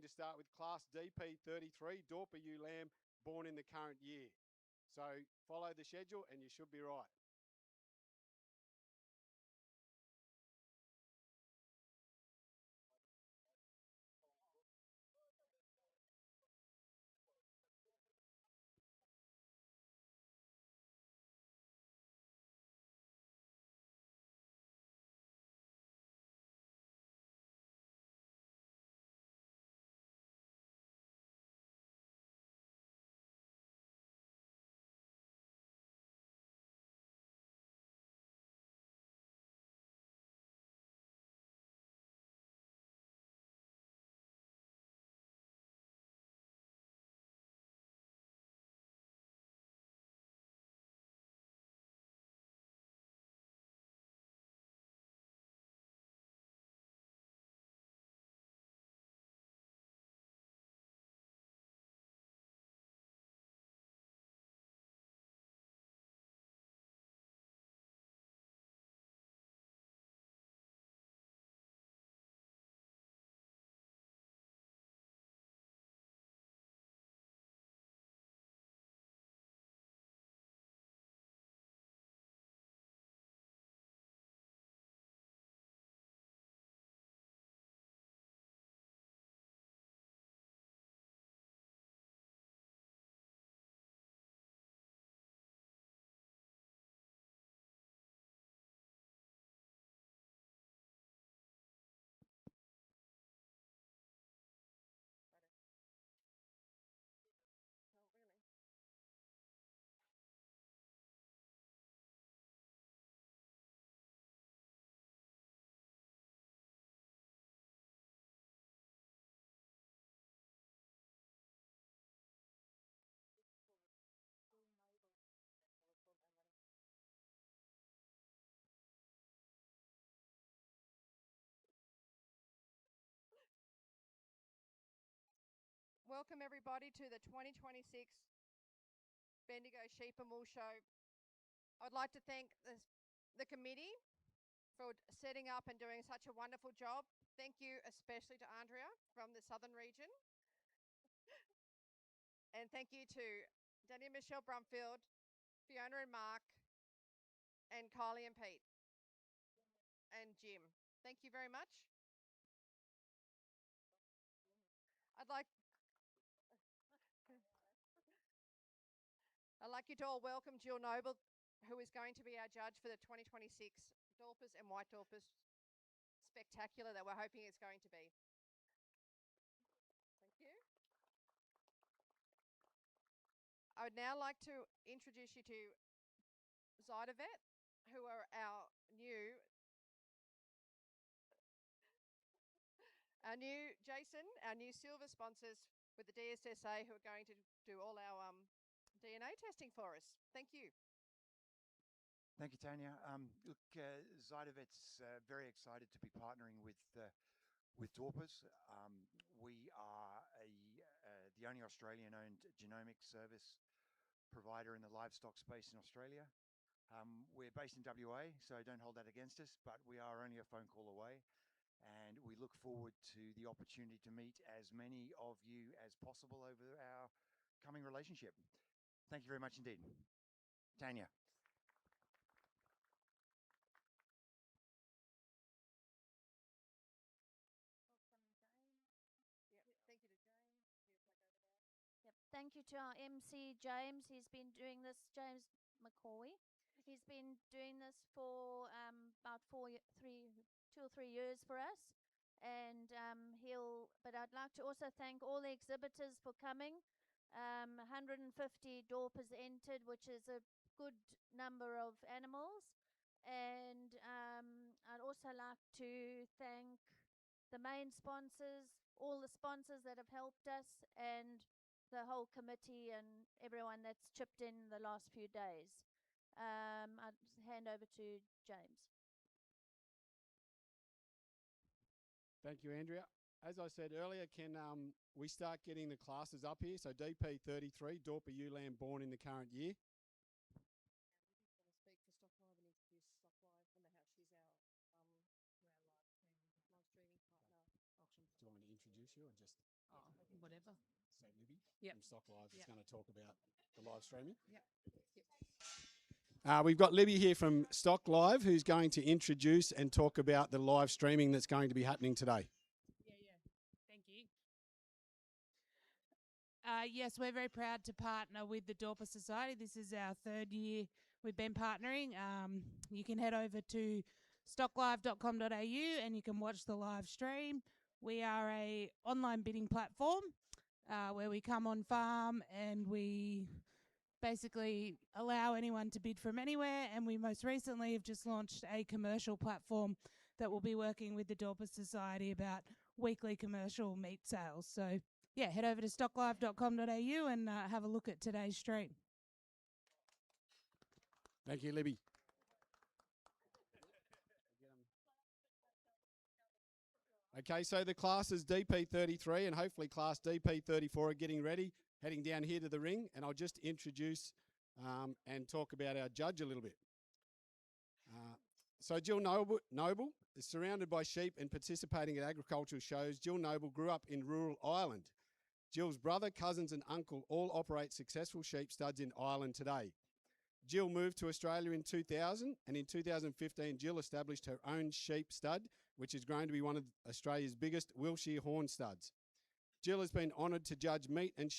to start with class DP33, Dorper ewe lamb, born in the current year. So follow the schedule and you should be right. Welcome everybody to the 2026 Bendigo Sheep and Wool Show. I'd like to thank the committee for setting up and doing such a wonderful job. Thank you especially to Andrea from the Southern region. And thank you to Danny and Michelle Brumfield, Fiona and Mark, and Kylie and Pete, and Jim. Thank you very much. I'd like you to all welcome Jill Noble, who is going to be our judge for the 2026 Dorpers and White Dorpers spectacular that we're hoping it's going to be. Thank you. I would now like to introduce you to Zydavet, who are our new silver sponsors with the DSSA, who are going to do all our DNA testing for us. Thank you. Thank you, Tanya. Look, Zydavet's very excited to be partnering with Dorpers. We are the only Australian-owned genomic service provider in the livestock space in Australia. We're based in WA, so don't hold that against us, but we are only a phone call away. And we look forward to the opportunity to meet as many of you as possible over our coming relationship. Thank you very much indeed. Tanya. Thank you to James. He'll take over now. Yep. Thank you to our MC, James. He's been doing this, James McCoy. He's been doing this for about 2 or 3 years for us. And but I'd like to also thank all the exhibitors for coming. 150 Dorpers entered, which is a good number of animals. And I'd also like to thank the main sponsors, all the sponsors that have helped us, and the whole committee and everyone that's chipped in the last few days. I'll hand over to James. Thank you, Andrea. As I said earlier, can we start getting the classes up here? So DP33, Dorper ewe lamb, born in the current year. We just want to speak for Stock Live and introduce Stock Live and how she's our live streaming partner. Do you want me to introduce you or just? Whatever. So Libby Yep. from Stock Live is Yep. going to talk about the live streaming. Yep. We've got Libby here from Stock Live, who's going to introduce and talk about the live streaming that's going to be happening today. Thank you. Yes, we're very proud to partner with the Dorper Society. This is our third year we've been partnering. You can head over to stocklive.com.au and you can watch the live stream. We are a online bidding platform where we come on farm and we basically allow anyone to bid from anywhere, and we most recently have just launched a commercial platform that will be working with the Dorper Society about weekly commercial meat sales. So yeah, head over to stocklive.com.au and have a look at today's stream. Thank you, Libby. Okay, so the classes DP33 and hopefully class DP34 are getting ready, heading down here to the ring, and I'll just introduce and talk about our judge a little bit. So Jill Noble is surrounded by sheep and participating at agricultural shows. Jill Noble grew up in rural Ireland. Jill's brother, cousins and uncle all operate successful sheep studs in Ireland today. Jill moved to Australia in 2000, and in 2015 Jill established her own sheep stud, which has grown to be one of Australia's biggest Wiltshire horn studs. Jill has been honoured to judge meat and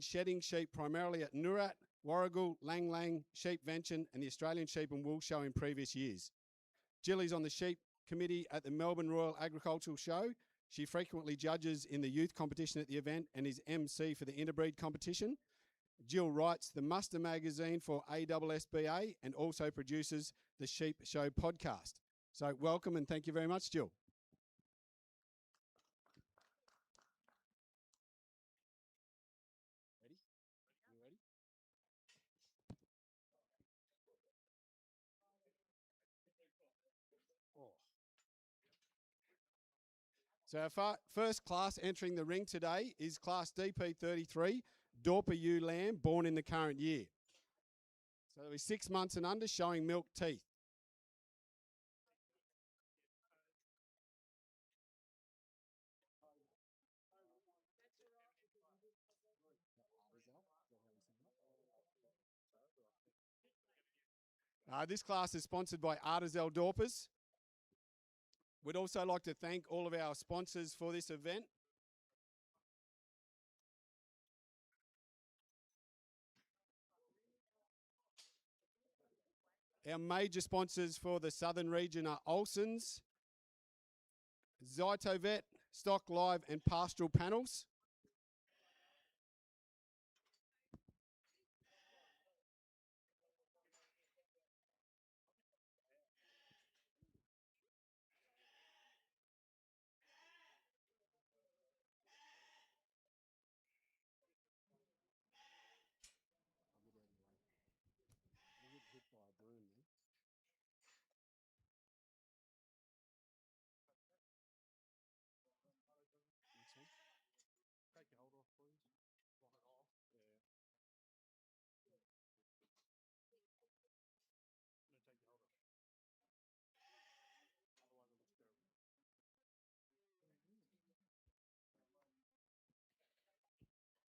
shedding sheep primarily at Noorat, Warragul, Lang Lang, Sheepvention and the Australian Sheep and Wool Show in previous years. Jill is on the sheep committee at the Melbourne Royal Agricultural Show. She frequently judges in the youth competition at the event and is MC for the interbreed competition. Jill writes the Muster magazine for ASSBA and also produces the Sheep Show podcast. So welcome and thank you very much, Jill. Ready? You ready? Oh. So our first class entering the ring today is class DP33, Dorper ewe lamb, born in the current year. So they'll be 6 months and under, showing milk teeth. This class is sponsored by Artizel Dorpers. We'd also like to thank all of our sponsors for this event. Our major sponsors for the southern region are Olsen's, Zytovet, Stock Live and Pastoral Panels.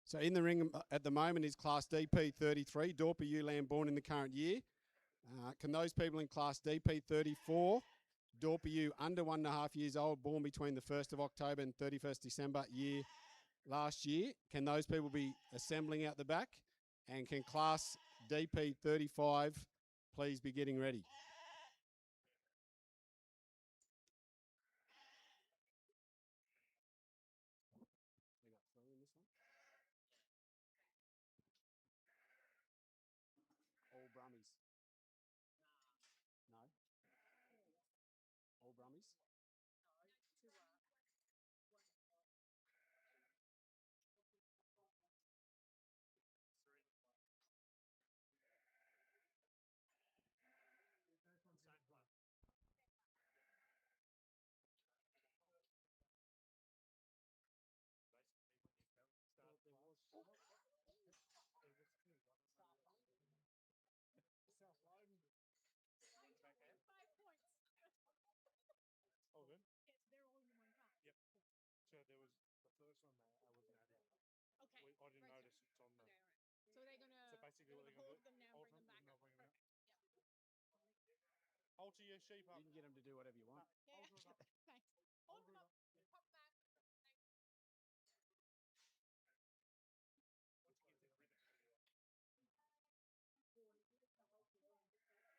So in the ring at the moment is class DP33, Dorper ewe lamb born in the current year. Can those people in class DP34, Dorper ewe under 1.5 years old, born between the 1st of October and 31st December last year, can those people be assembling out the back? And can class DP35 please be getting ready? All Brummies. No? All Brummies? Okay. I didn't Right, notice it's on the. Okay, all right. So they're gonna. So basically, what they're hold gonna do? them now, Hold bring them back and up. they'll bring them out. Perfect. Alter your sheep up. You can get them to do whatever you want. Yeah. Hold it up. Thanks. Hold them it up. Pop back. Thanks. Once it gets in rhythm. Someone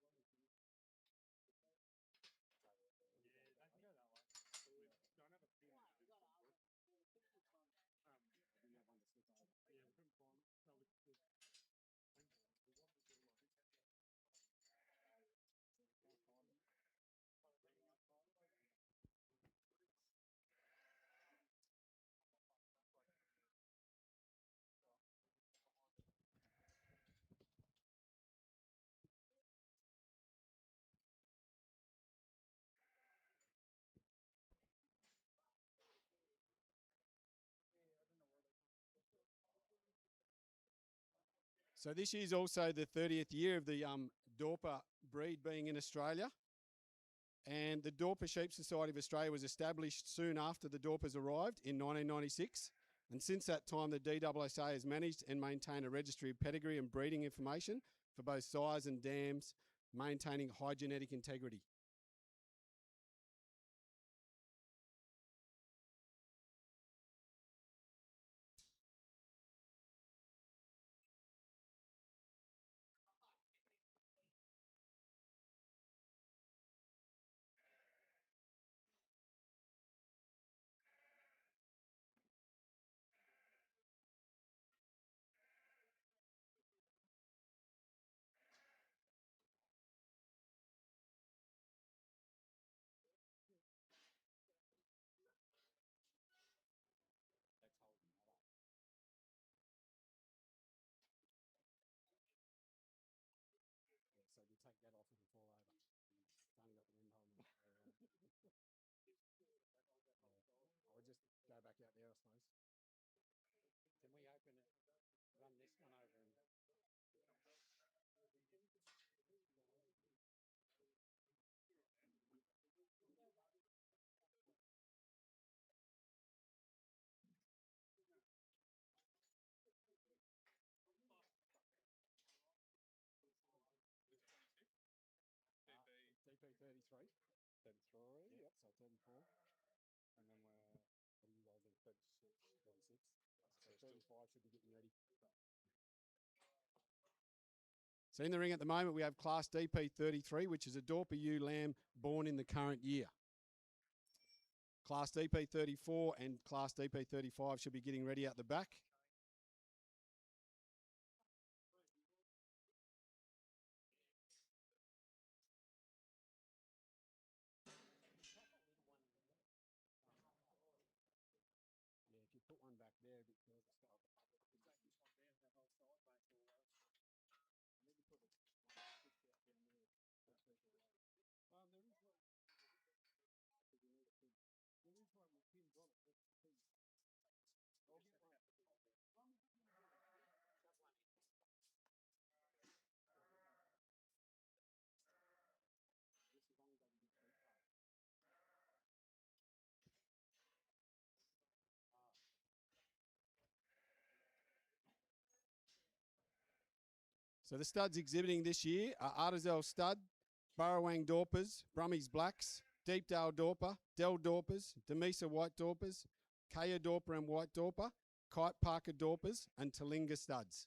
else. Yeah, they can go that way. So we don't have a pin. Yeah, we couldn't find. No, we want to do like this. So this year's also the 30th year of the Dorper breed being in Australia. And the Dorper Sheep Society of Australia was established soon after the Dorpers arrived in 1996. And since that time, the DSSA has managed and maintained a registry of pedigree and breeding information for both sires and dams, maintaining high genetic integrity. So you take that off, it'll fall over. It's only got the end hole. I would just go back out there, I suppose. Can we open it, run this one over and... DP 33. 33, yep, so 34. And then we're, what are you guys in? 36. 36. So 35 should be getting ready. So in the ring at the moment, we have Class DP 33, which is a Dorper ewe lamb born in the current year. Class DP 34 and Class DP 35 should be getting ready out the back. Yeah, if you put one back there, a bit further start. And then you put it out there there is one. You need a pig. There is one with pins on it. That's the pig. I'll get one. This is only got a big feet. So the studs exhibiting this year are Artizel Stud, Burrowang Dorpers, Brummies Blacks, Deepdale Dorper, Dell Dorpers, Demesa White Dorpers, Kaya Dorper and White Dorper, Kite Parker Dorpers, and Talinga Studs.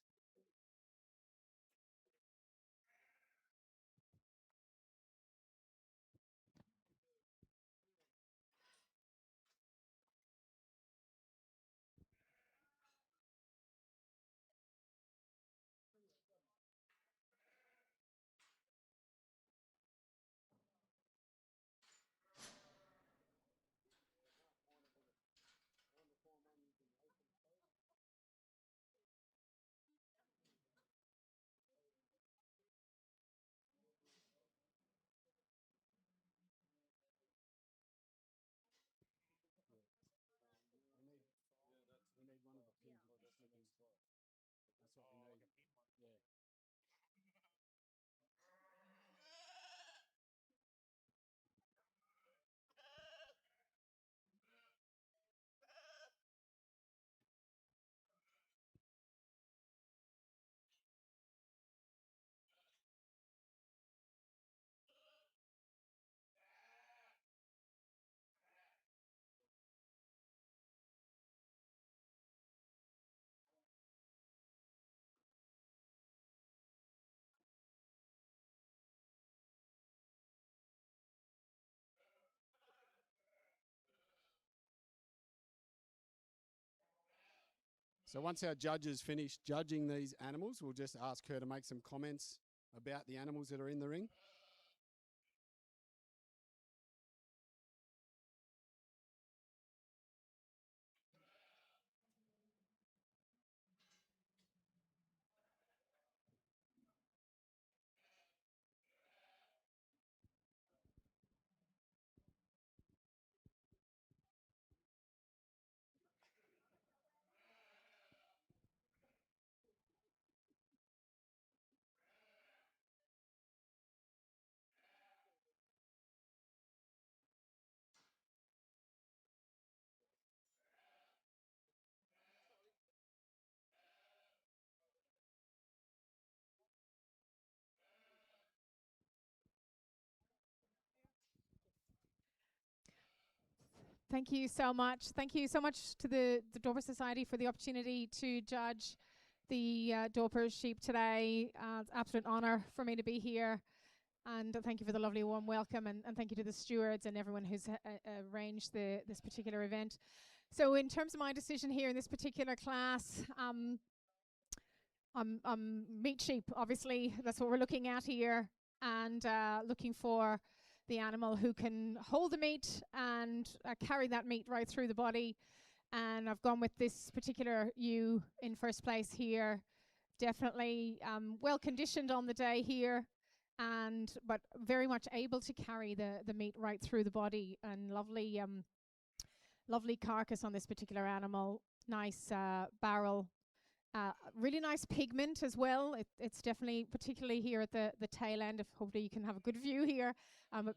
So once our judges finish judging these animals, we'll just ask her to make some comments about the animals that are in the ring. Thank you so much. Thank you so much to the Dorper Society for the opportunity to judge the Dorper sheep today. It's an absolute honour for me to be here. And thank you for the lovely warm welcome. And thank you to the stewards and everyone who's arranged this particular event. So in terms of my decision here in this particular class, I'm meat sheep, obviously. That's what we're looking at here. And looking for the animal who can hold the meat and carry that meat right through the body. And I've gone with this particular ewe in first place here. Definitely well conditioned on the day here, but very much able to carry the meat right through the body. And lovely carcass on this particular animal. Nice barrel. Really nice pigment as well. It's definitely, particularly here at the tail end, if hopefully you can have a good view here.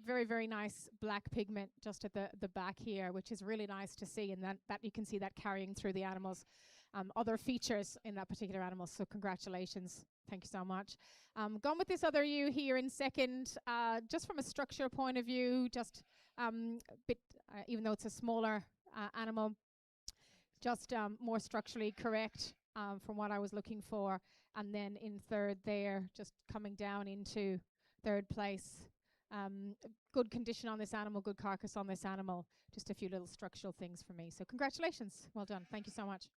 Very, very nice black pigment just at the back here, which is really nice to see. And that you can see that carrying through the animal's other features in that particular animal. So congratulations. Thank you so much. Gone with this other ewe here in second, just from a structure point of view, just a bit, even though it's a smaller animal, just more structurally correct. From what I was looking for. And then in third there, just coming down into third place. Good condition on this animal, good carcass on this animal. Just a few little structural things for me. So congratulations. Well done. Thank you so much.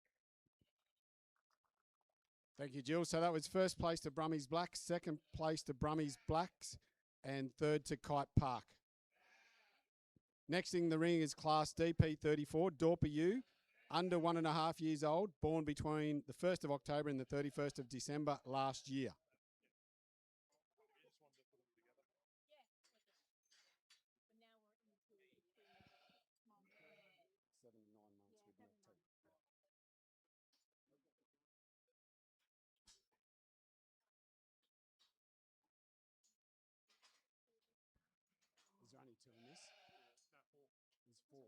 Thank you, Jill. So that was first place to Brummies Blacks, second place to Brummies Blacks, and third to Kite Park. Next in the ring is Class DP34, Dorper U. Under 1.5 years old, born between the 1st of October and the 31st of December last year. 7 to 9 months with milk teeth. Is there only 2 in this? There's 4.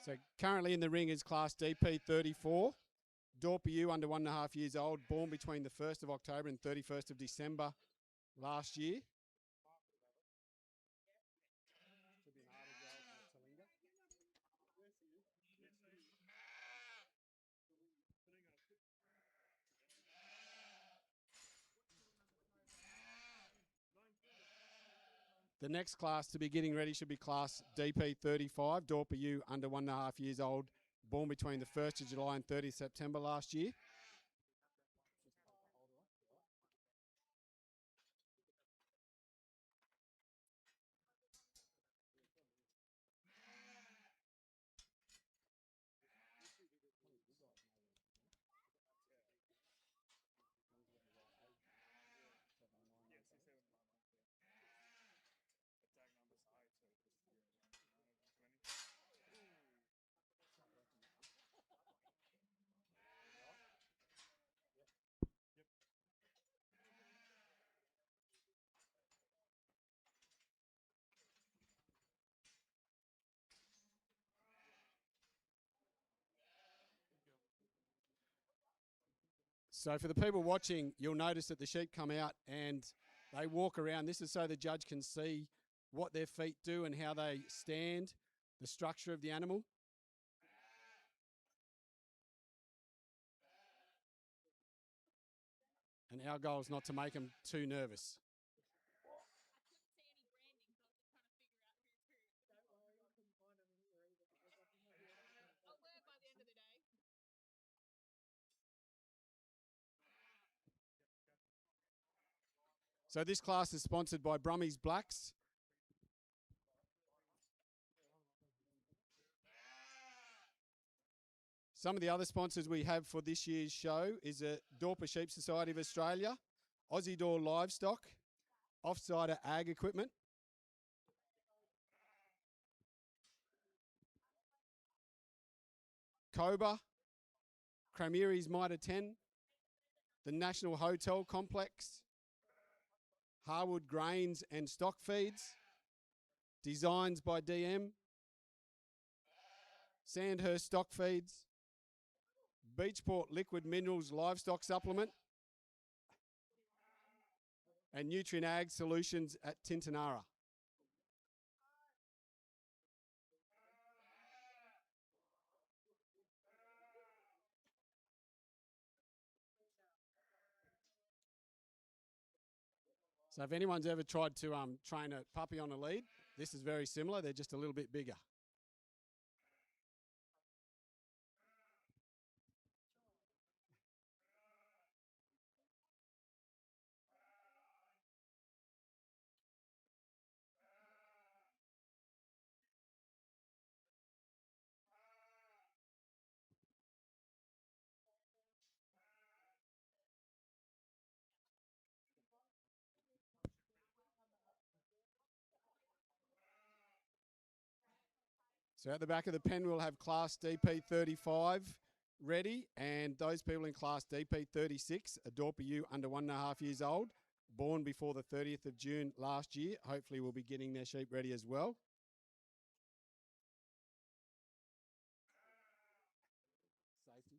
So currently in the ring is Class DP34. Dorper U, under 1.5 years old, born between the 1st of October and 31st of December last year. The next class to be getting ready should be Class DP35, Dorper U, under 1.5 years old, born between the 1st of July and 30th September last year. So for the people watching, you'll notice that the sheep come out and they walk around. This is so the judge can see what their feet do and how they stand, the structure of the animal. And our goal is not to make them too nervous. So this class is sponsored by Brummies Blacks. Some of the other sponsors we have for this year's show is the Dorper Sheep Society of Australia, Aussie Door Livestock, Offsider Ag Equipment, Cobra, Crameri's Mitre 10, the National Hotel Complex, Harwood Grains and Stock Feeds, Designs by DM, Sandhurst Stock Feeds, Beachport Liquid Minerals Livestock Supplement, and Nutrient Ag Solutions at Tintinara. So if anyone's ever tried to train a puppy on a lead, this is very similar. They're just a little bit bigger. So at the back of the pen, we'll have class DP35 ready, and those people in class DP36, a Dorper ewe under 1.5 years old, born before the 30th of June last year, hopefully will be getting their sheep ready as well. Safety.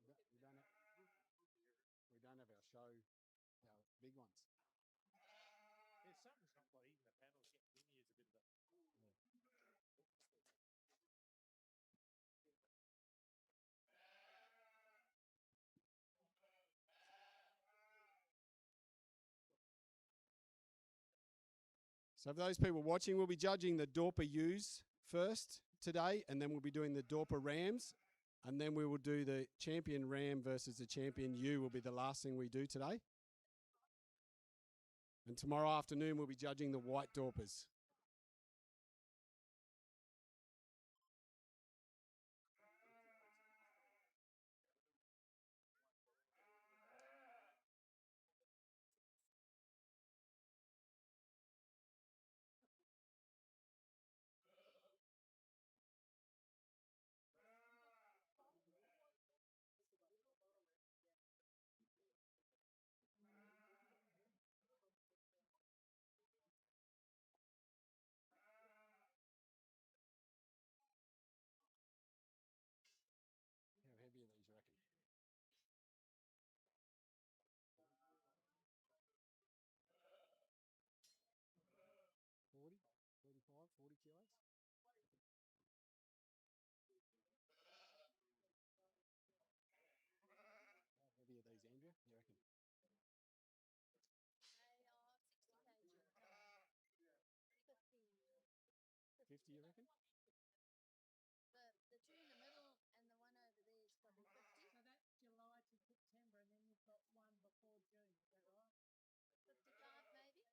I was going to say that one too. We don't have our show, our big ones. There's something's not like even the panels getting in here is a bit of a. So for those people watching, we'll be judging the Dorper ewes first today, and then we'll be doing the Dorper rams, and then we will do the champion ram versus the champion ewe will be the last thing we do today. And tomorrow afternoon, we'll be judging the white Dorpers. How heavy are these, you reckon? 40, 35, 40 kilos? How heavy are these, Andrea? You reckon? 50, you reckon? The two in the middle and the one over there is probably 50. So that's July to September, and then you've got one before June, is that right? 55 maybe.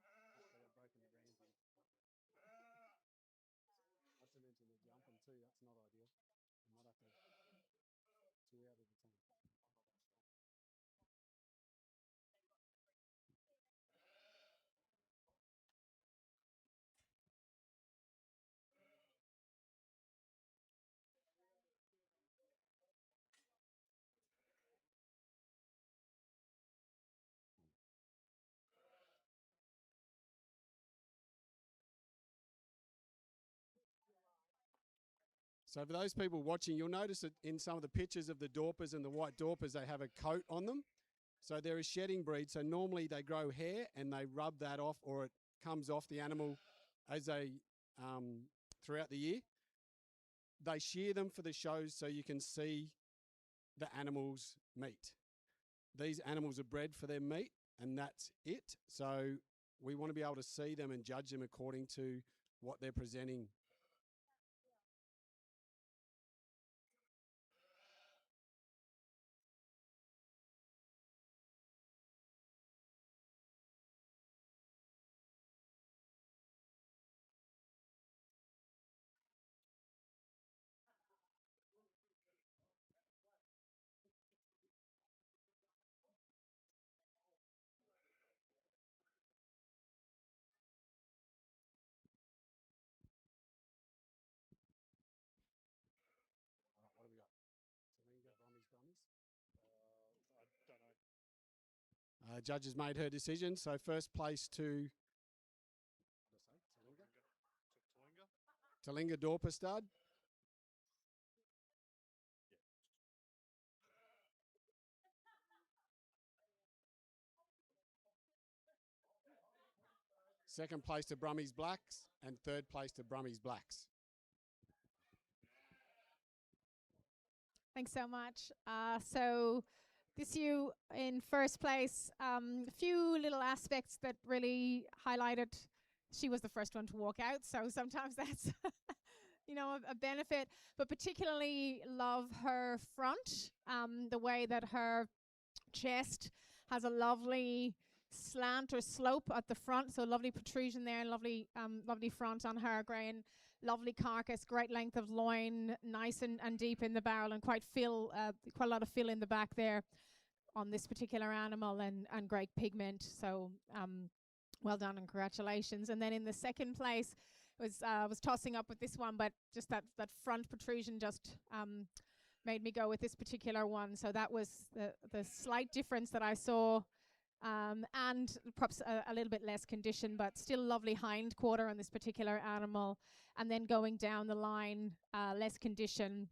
Yeah, what are the rams? They haven't broken. They've broken the rams in. Not to mention the jumping too. That's not ideal. I might have to 2 out at a time. So for those people watching, you'll notice that in some of the pictures of the Dorpers and the white Dorpers, they have a coat on them. So they're a shedding breed. So normally they grow hair and they rub that off, or it comes off the animal as they throughout the year. They shear them for the shows so you can see the animal's meat. These animals are bred for their meat, and that's it. So we want to be able to see them and judge them according to what they're presenting. What have we got? Talinga, Brummies, Brummies. I don't know. Judges made her decision. So first place to Talinga. Talinga Dorper stud. Second place to Brummies Blacks, and third place to Brummies Blacks. Thanks so much. So this you in first place. A few little aspects that really highlighted. She was the first one to walk out, so sometimes that's a benefit. But particularly love her front, the way that her chest has a lovely slant or slope at the front, so lovely protrusion there, lovely front on her, grain, lovely carcass, great length of loin, nice and deep in the barrel, and quite a lot of fill in the back there on this particular animal, and great pigment. So well done and congratulations. And then in the second place was tossing up with this one, but just that front protrusion just made me go with this particular one. So that was the slight difference that I saw. And perhaps a little bit less condition, but still lovely hind quarter on this particular animal. And then going down the line, less condition,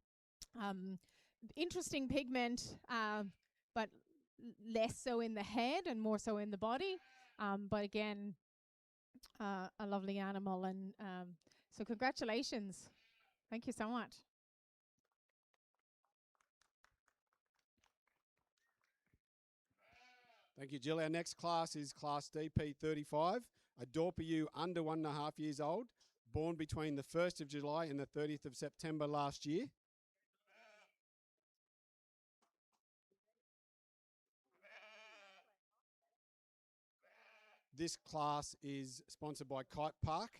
interesting pigment, but less so in the head and more so in the body. But again, a lovely animal. And so congratulations. Thank you so much. Thank you, Jill. Our next class is Class DP35, a Dorper ewe under 1.5 years old, born between the 1st of July and the 30th of September last year. This class is sponsored by Kite Park.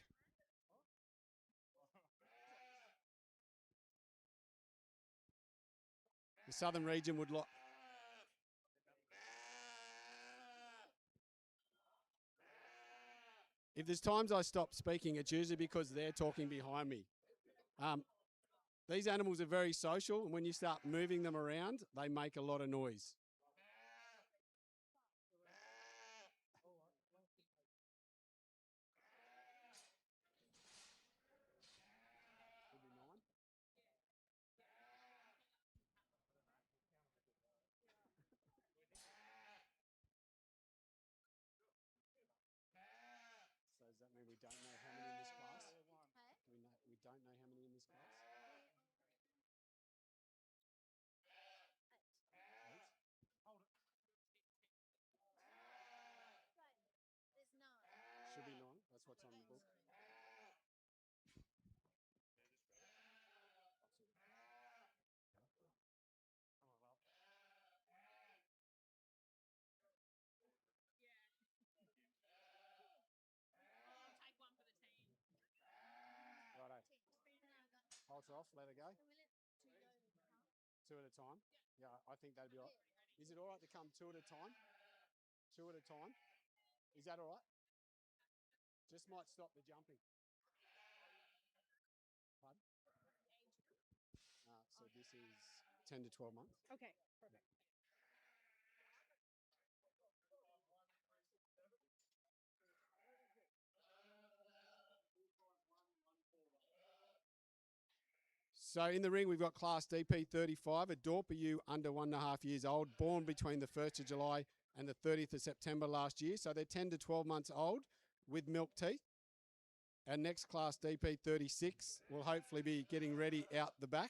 The Southern region would like... If there's times I stop speaking, it's usually because they're talking behind me. These animals are very social, and when you start moving them around, they make a lot of noise. So does that mean we don't know how many in this class? We don't know how many in this class? Should be 9. That's what's on the book. Righto. Pulse off, let her go. 2 at a time? Yeah, I think that'd be all right. Is it all right to come 2 at a time? 2 at a time? Is that all right? Just might stop the jumping. Pardon? So this is 10 to 12 months. Okay, perfect. So in the ring, we've got Class DP 35, a Dorper ewe under 1.5 years old, born between the 1st of July and the 30th of September last year. So they're 10 to 12 months old with milk teeth. Our next Class DP 36 will hopefully be getting ready out the back.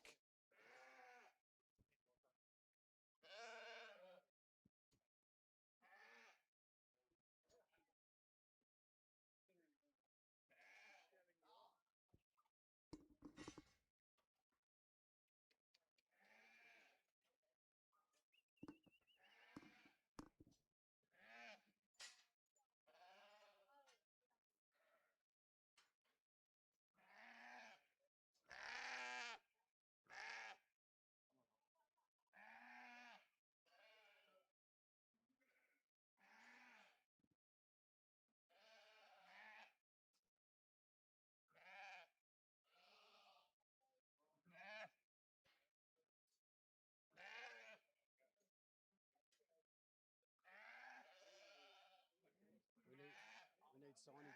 We need signage.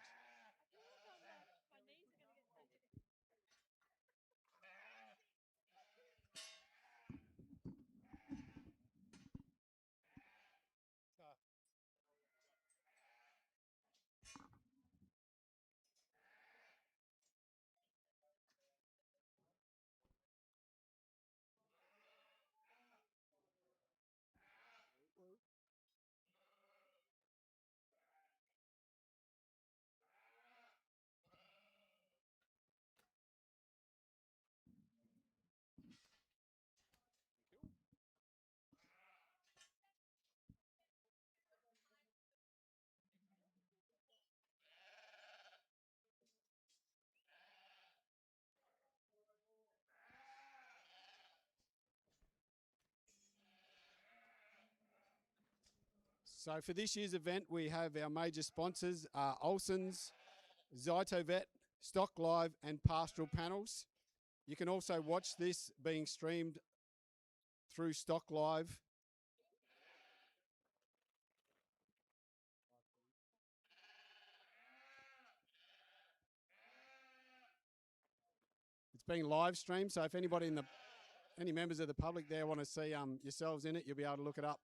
So for this year's event, we have our major sponsors, Olsen's, Zytovet, Stock Live and Pastoral Panels. You can also watch this being streamed through Stock Live. It's being live streamed, so if anybody any members of the public there want to see yourselves in it, you'll be able to look it up.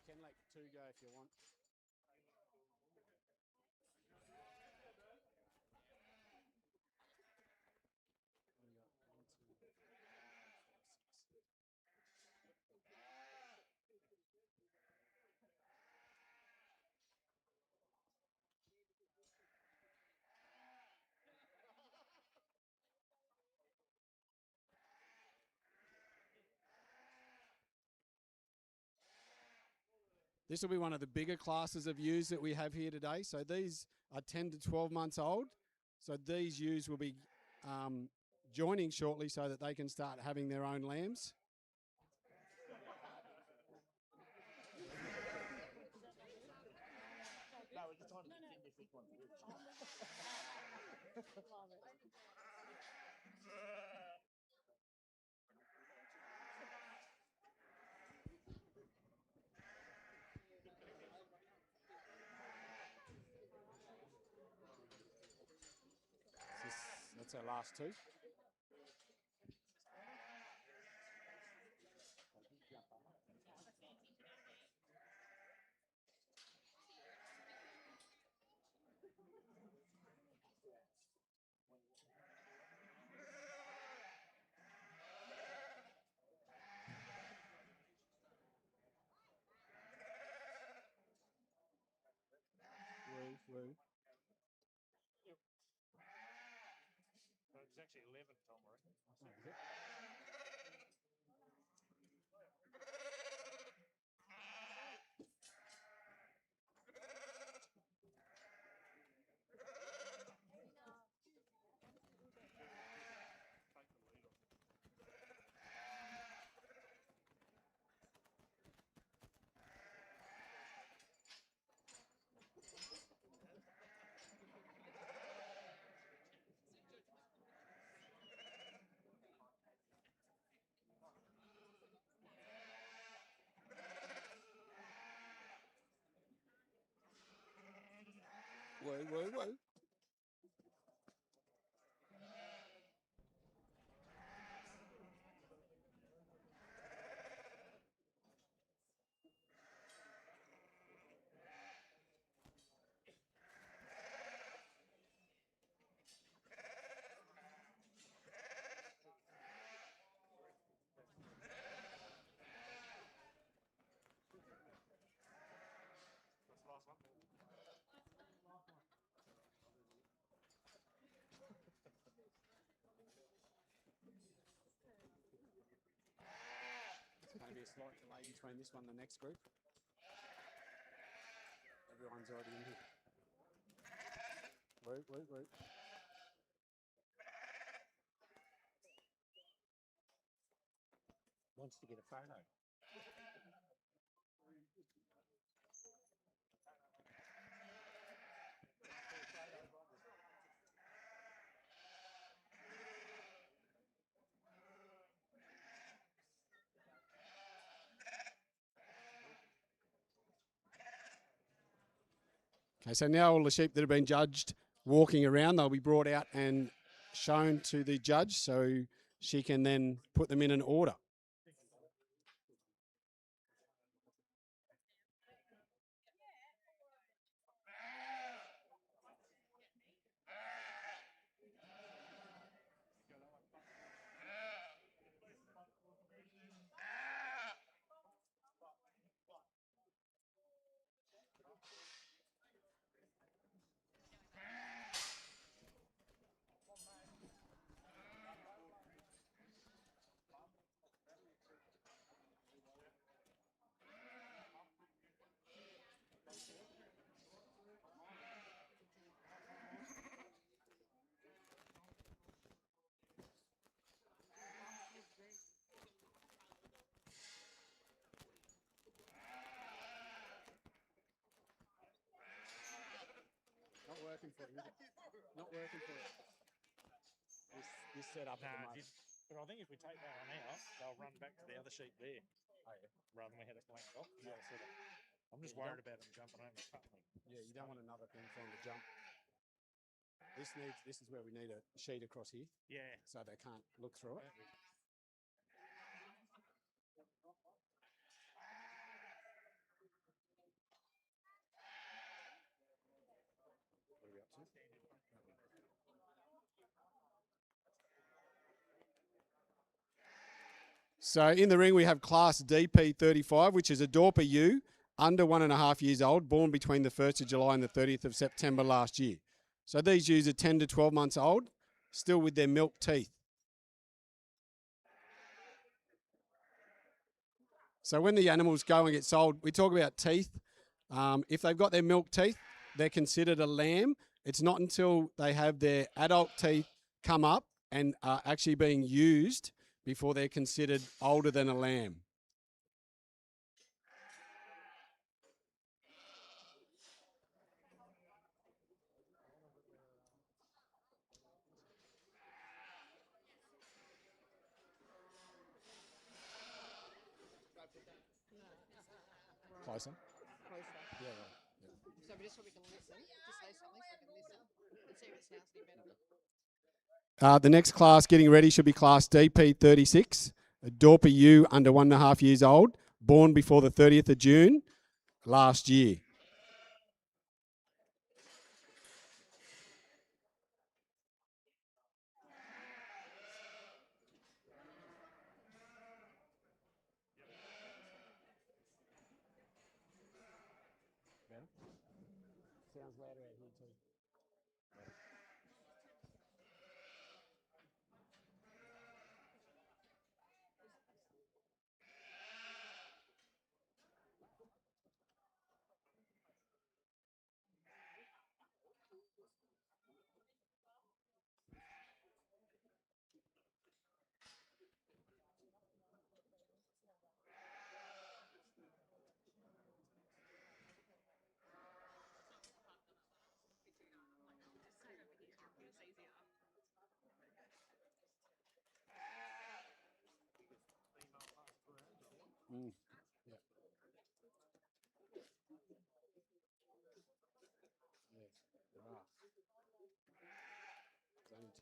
You can let two go if you want. This will be one of the bigger classes of ewes that we have here today. So these are 10 to 12 months old. So these ewes will be joining shortly so that they can start having their own lambs. That's our last two. Woo. So it's actually 11, Tom, right? Woo, woo, woo. There's going to be a slight delay between this one and the next group. Everyone's already in here. Woo, woo, woo. Wants to get a photo. Okay, so now all the sheep that have been judged walking around, they'll be brought out and shown to the judge so she can then put them in an order. Not working for you. Not working for you. This setup at the moment. But I think if we take that one out, they'll run back to the other sheep there. Oh, yeah. Rather than we had a blank off. Yeah. I'm just worried about them jumping over and cutting me. Yeah, you don't want another thing for them to jump. This is where we need a sheet across here Yeah. so they can't look through it. What are we up to? So in the ring we have class DP35, which is a Dorper ewe, under 1.5 years old, born between the 1st of July and the 30th of September last year. So these ewes are 10 to 12 months old, still with their milk teeth. So when the animals go and get sold, we talk about teeth. If they've got their milk teeth, they're considered a lamb. It's not until they have their adult teeth come up and are actually being used before they're considered older than a lamb. Closer. Closer. Yeah, right. So just so we can listen, just say something so we can listen and see if it sounds any better. The next class getting ready should be class DP36, a Dorper ewe under 1.5 years old, born before the 30th of June last year. Sounds louder out here too.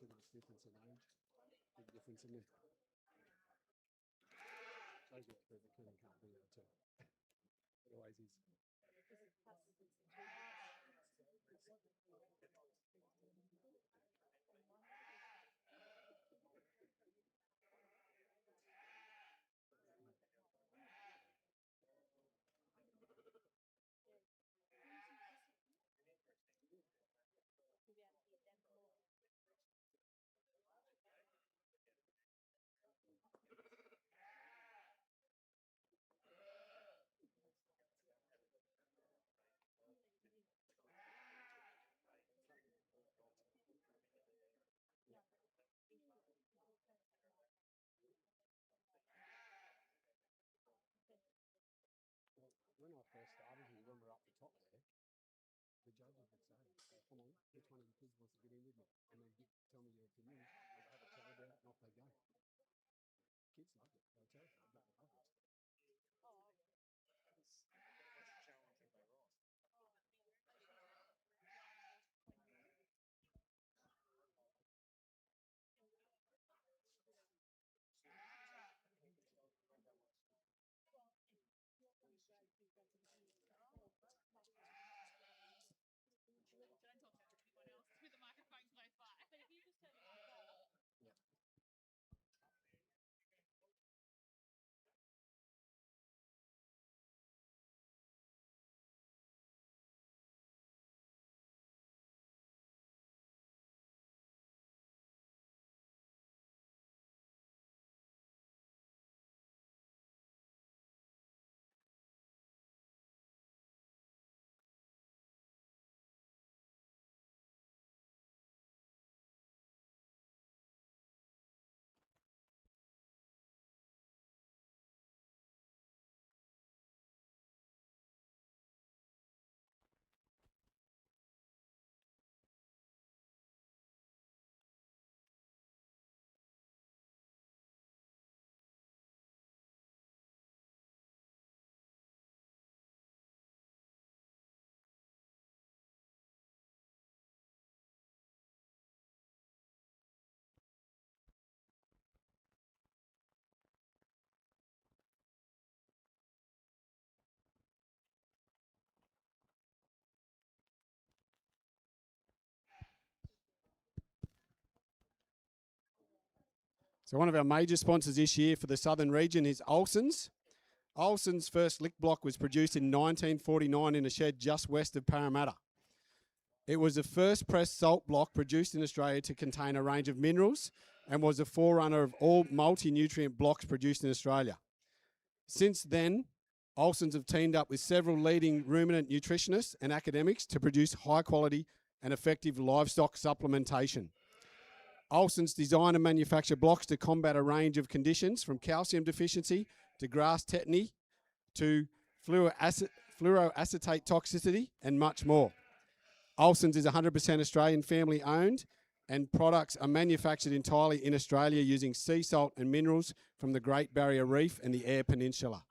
too much difference in age. Big difference in there. Shows you what people can and can't do that too. It always is. When I first started here, when we were up the top there, the judges would say, come on, which one of the kids wants to get in with me? And then tell me your opinion. They'd have a chat about it and off they go. Kids love it. They'll tell you. They love it. So one of our major sponsors this year for the southern region is Olsen's. Olsen's first lick block was produced in 1949 in a shed just west of Parramatta. It was the first pressed salt block produced in Australia to contain a range of minerals and was a forerunner of all multi-nutrient blocks produced in Australia. Since then, Olsen's have teamed up with several leading ruminant nutritionists and academics to produce high quality and effective livestock supplementation. Olsen's design and manufacture blocks to combat a range of conditions from calcium deficiency to grass tetany to fluoroacetate toxicity and much more. Olsen's is 100% Australian family owned and products are manufactured entirely in Australia using sea salt and minerals from the Great Barrier Reef and the Eyre Peninsula.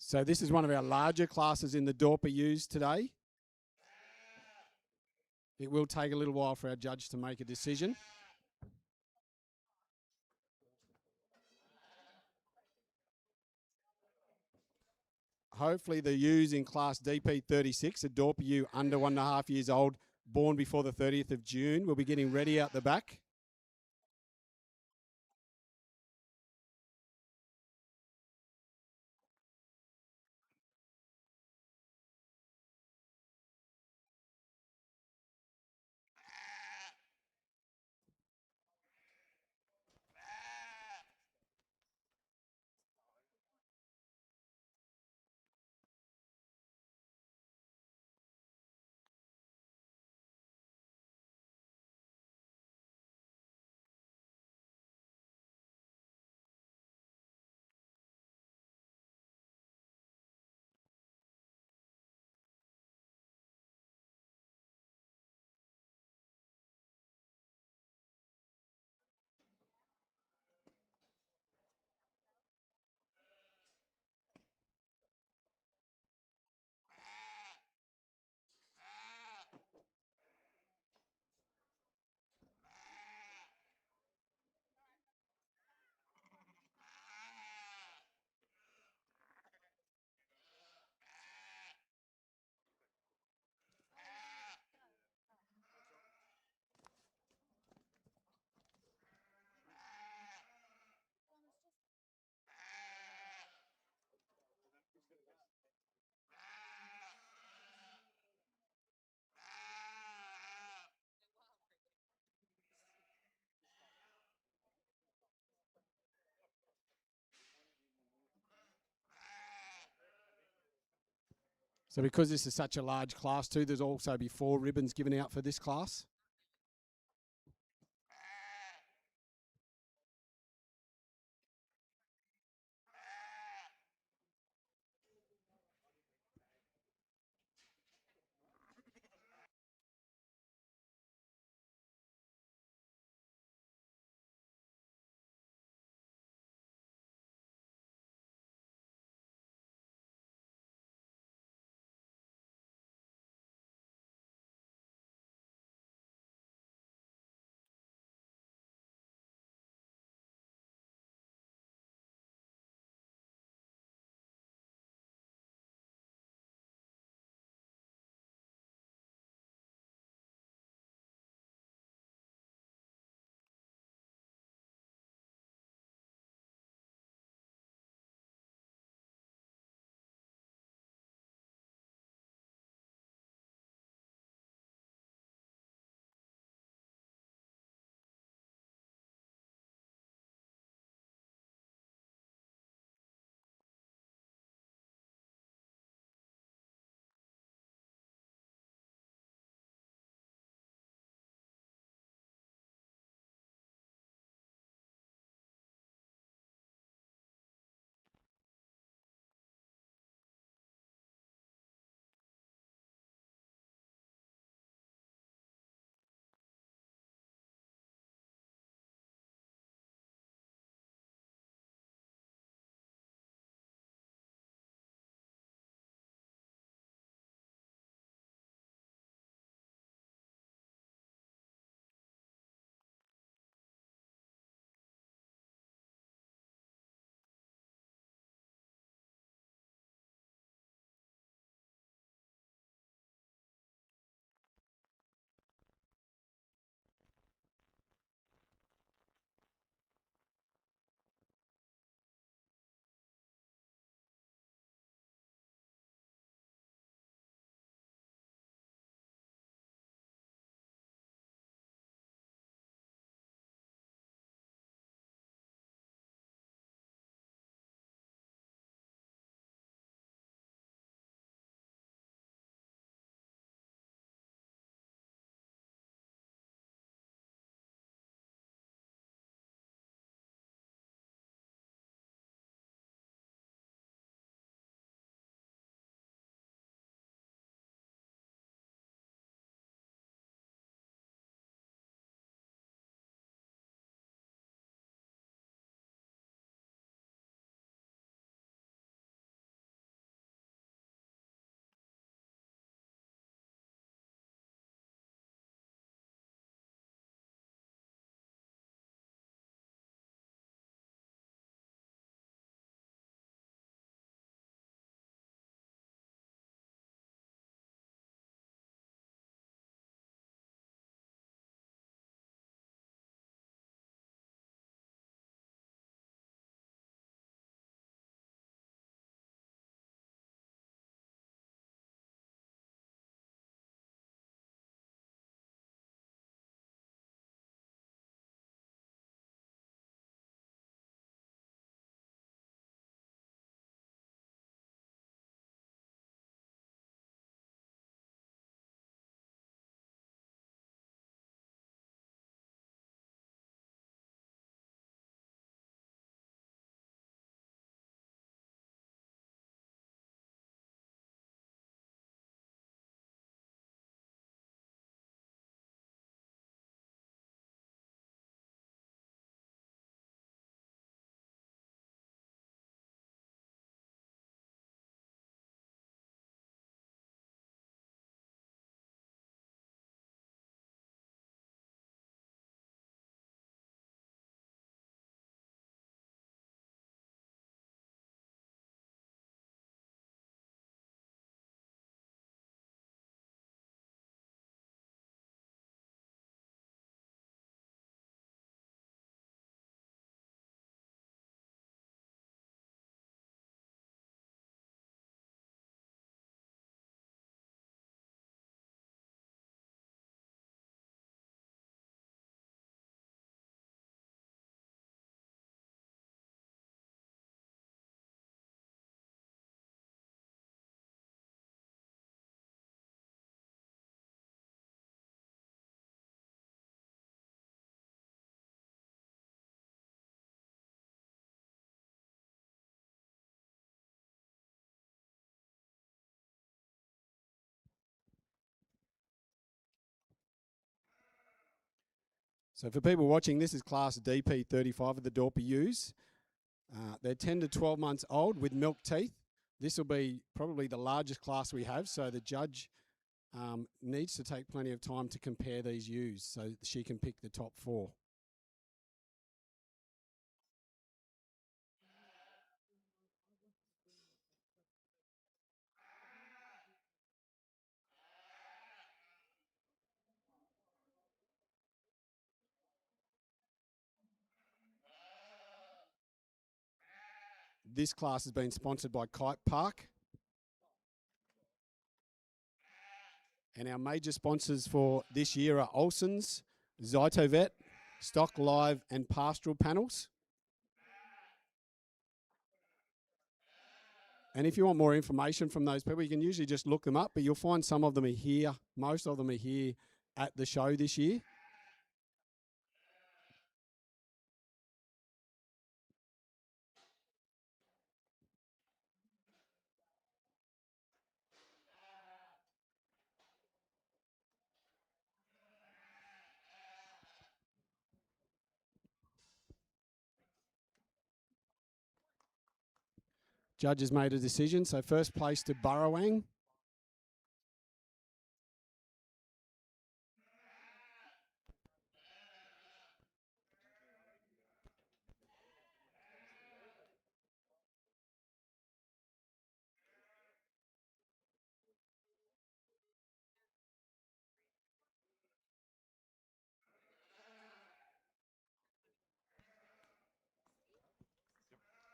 So this is one of our larger classes in the Dorper used today. It will take a little while for our judge to make a decision. Hopefully the ewes in class DP36, a Dorper ewe under 1.5 years old, born before the 30th of June, will be getting ready out the back. So because this is such a large class too, there's also be 4 ribbons given out for this class. So for people watching, this is class DP35 of the Dorper ewes. They're 10 to 12 months old with milk teeth. This will be probably the largest class we have, so the judge needs to take plenty of time to compare these ewes so she can pick the top 4. This class has been sponsored by Kite Park. And our major sponsors for this year are Olsen's, Zytovet, Stock Live and Pastoral Panels. And if you want more information from those people, you can usually just look them up, but you'll find some of them are here. Most of them are here at the show this year. Judges made a decision, so first place to Burrowang.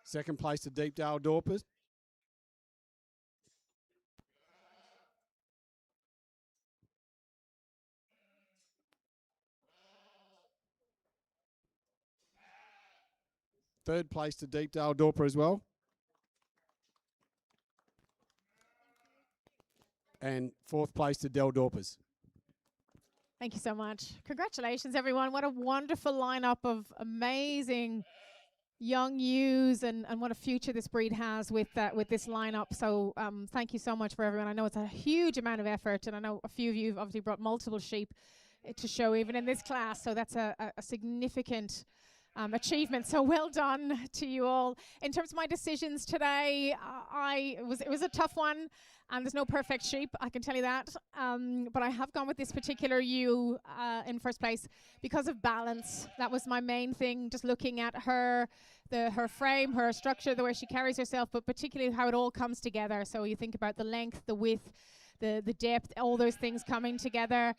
Second place to Deepdale Dorpers. Third place to Deepdale Dorper as well. And fourth place to Del Dorpers. Thank you so much. Congratulations, everyone. What a wonderful lineup of amazing young ewes, and what a future this breed has with this lineup. So thank you so much for everyone. I know it's a huge amount of effort, and I know a few of you have obviously brought multiple sheep to show even in this class. So that's a significant achievement. So well done to you all. In terms of my decisions today, it was a tough one, and there's no perfect sheep, I can tell you that. But I have gone with this particular ewe in first place because of balance. That was my main thing, just looking at her frame, her structure, the way she carries herself, but particularly how it all comes together. So you think about the length, the width, the depth, all those things coming together.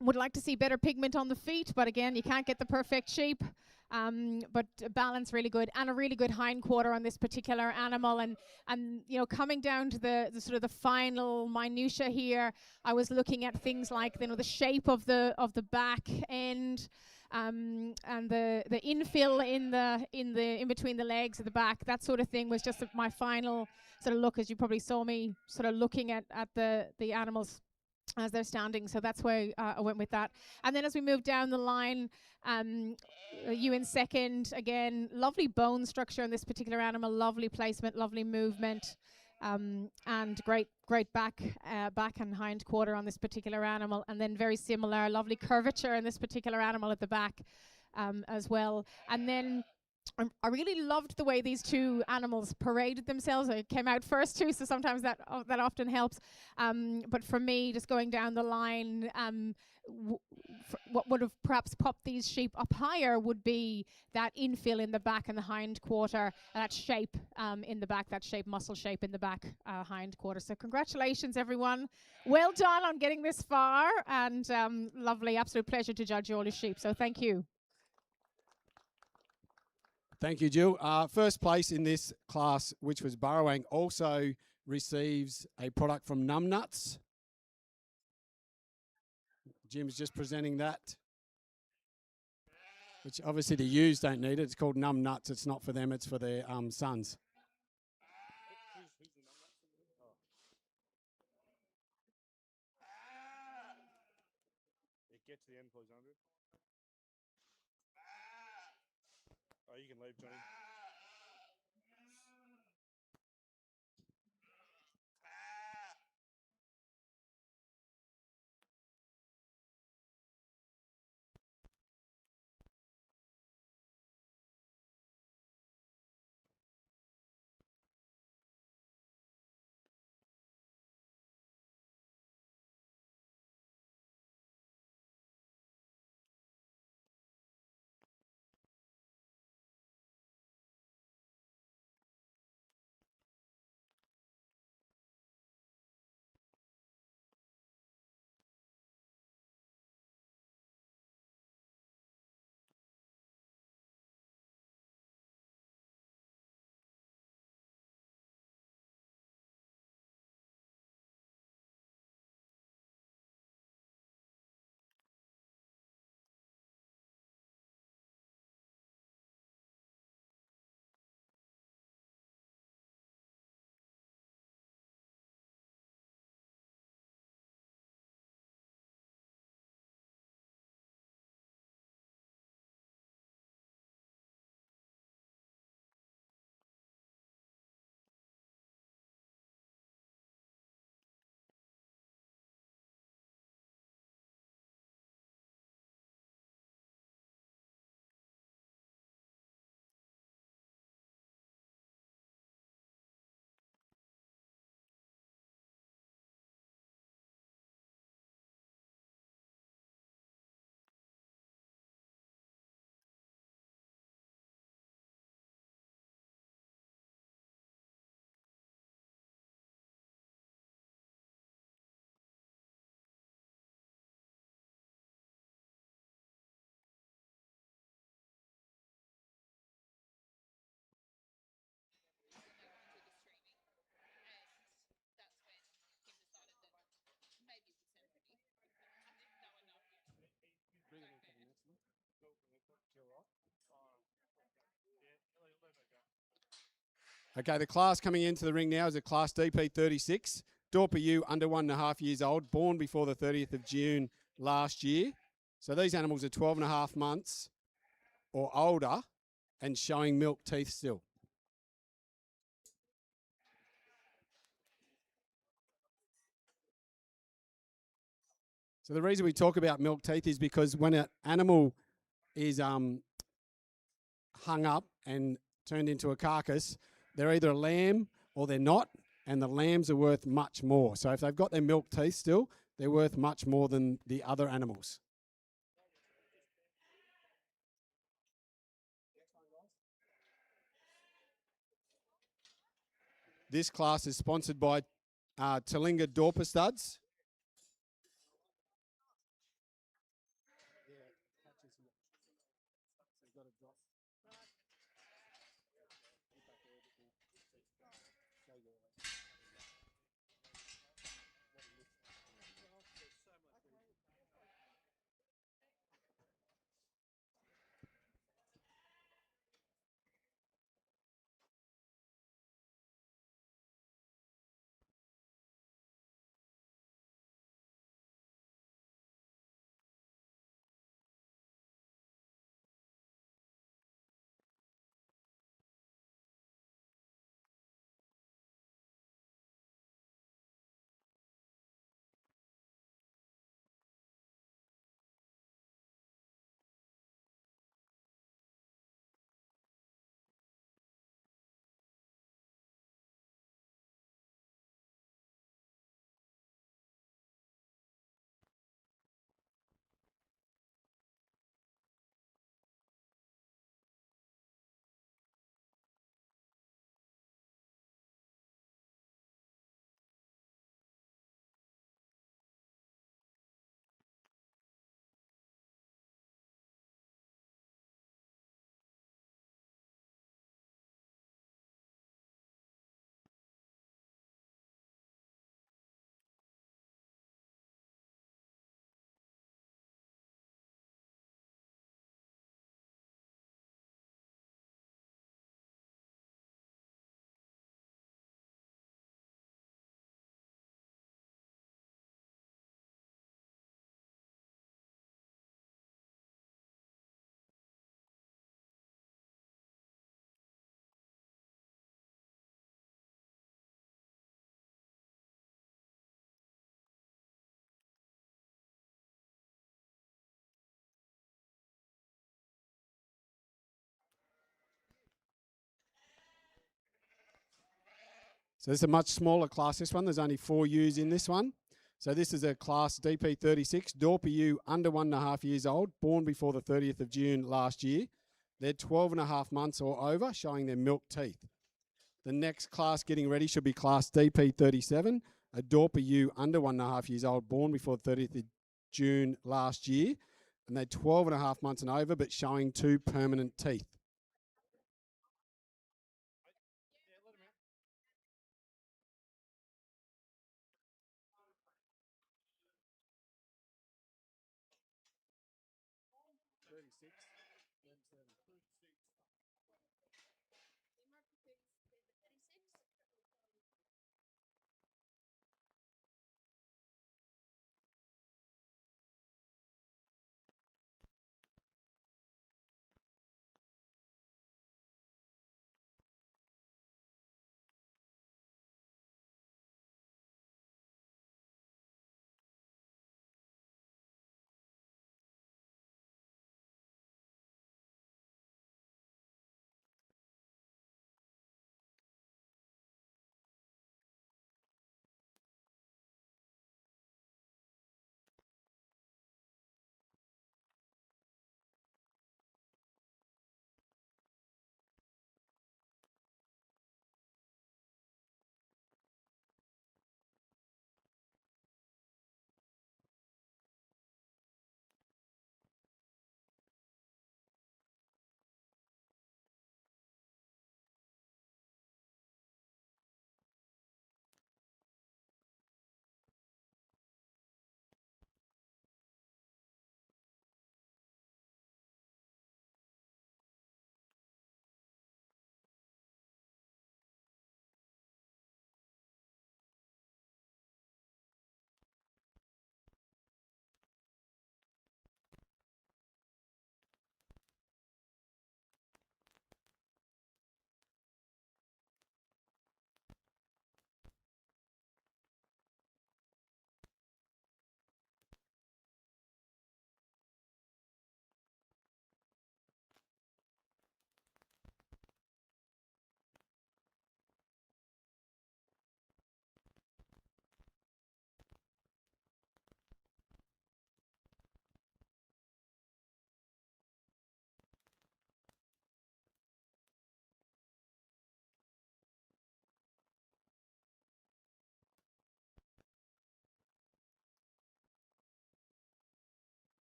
Would like to see better pigment on the feet, but again, you can't get the perfect sheep. But balance really good, and a really good hind quarter on this particular animal. And you know, coming down to the sort of the final minutia here, I was looking at things like, you know, the shape of the back end, and the infill in between the legs at the back. That sort of thing was just my final sort of look, as you probably saw me sort of looking at the animals as they're standing. So that's why I went with that. And then as we move down the line, you in second, again, lovely bone structure on this particular animal, lovely placement, lovely movement, and great back and hind quarter on this particular animal. And then very similar, lovely curvature in this particular animal at the back as well. And then I really loved the way these two animals paraded themselves. It came out first too, so sometimes that often helps. But for me, just going down the line, what would have perhaps popped these sheep up higher would be that infill in the back and the hind quarter, that shape in the back, that shape, muscle shape in the back hind quarter. So congratulations, everyone. Well done on getting this far, and lovely, absolute pleasure to judge all your sheep. So thank you. Thank you, Jill. First place in this class, which was Burrowang, also receives a product from Numbnuts. Jim's just presenting that, which obviously the ewes don't need it. It's called Numbnuts. It's not for them. It's for their sons. Who's the number? Oh. Yeah, get to the end, please, Andrew. Oh, you can leave, Johnny. Okay, the class coming into the ring now is a Class DP36. Dorper ewe, under 1.5 years old, born before the 30th of June last year. So these animals are 12.5 months or older and showing milk teeth still. So the reason we talk about milk teeth is because when an animal is hung up and turned into a carcass, they're either a lamb or they're not, and the lambs are worth much more. So if they've got their milk teeth still, they're worth much more than the other animals. This class is sponsored by Talinga Dorper Studs. So this is a much smaller class, this one. There's only 4 ewes in this one. So this is a Class DP36, Dorper ewe, under 1.5 years old, born before the 30th of June last year. They're 12.5 months or over, showing their milk teeth. The next class getting ready should be Class DP37, a Dorper ewe, under 1.5 years old, born before the 30th of June last year. And they're 12.5 months and over, but showing 2 permanent teeth.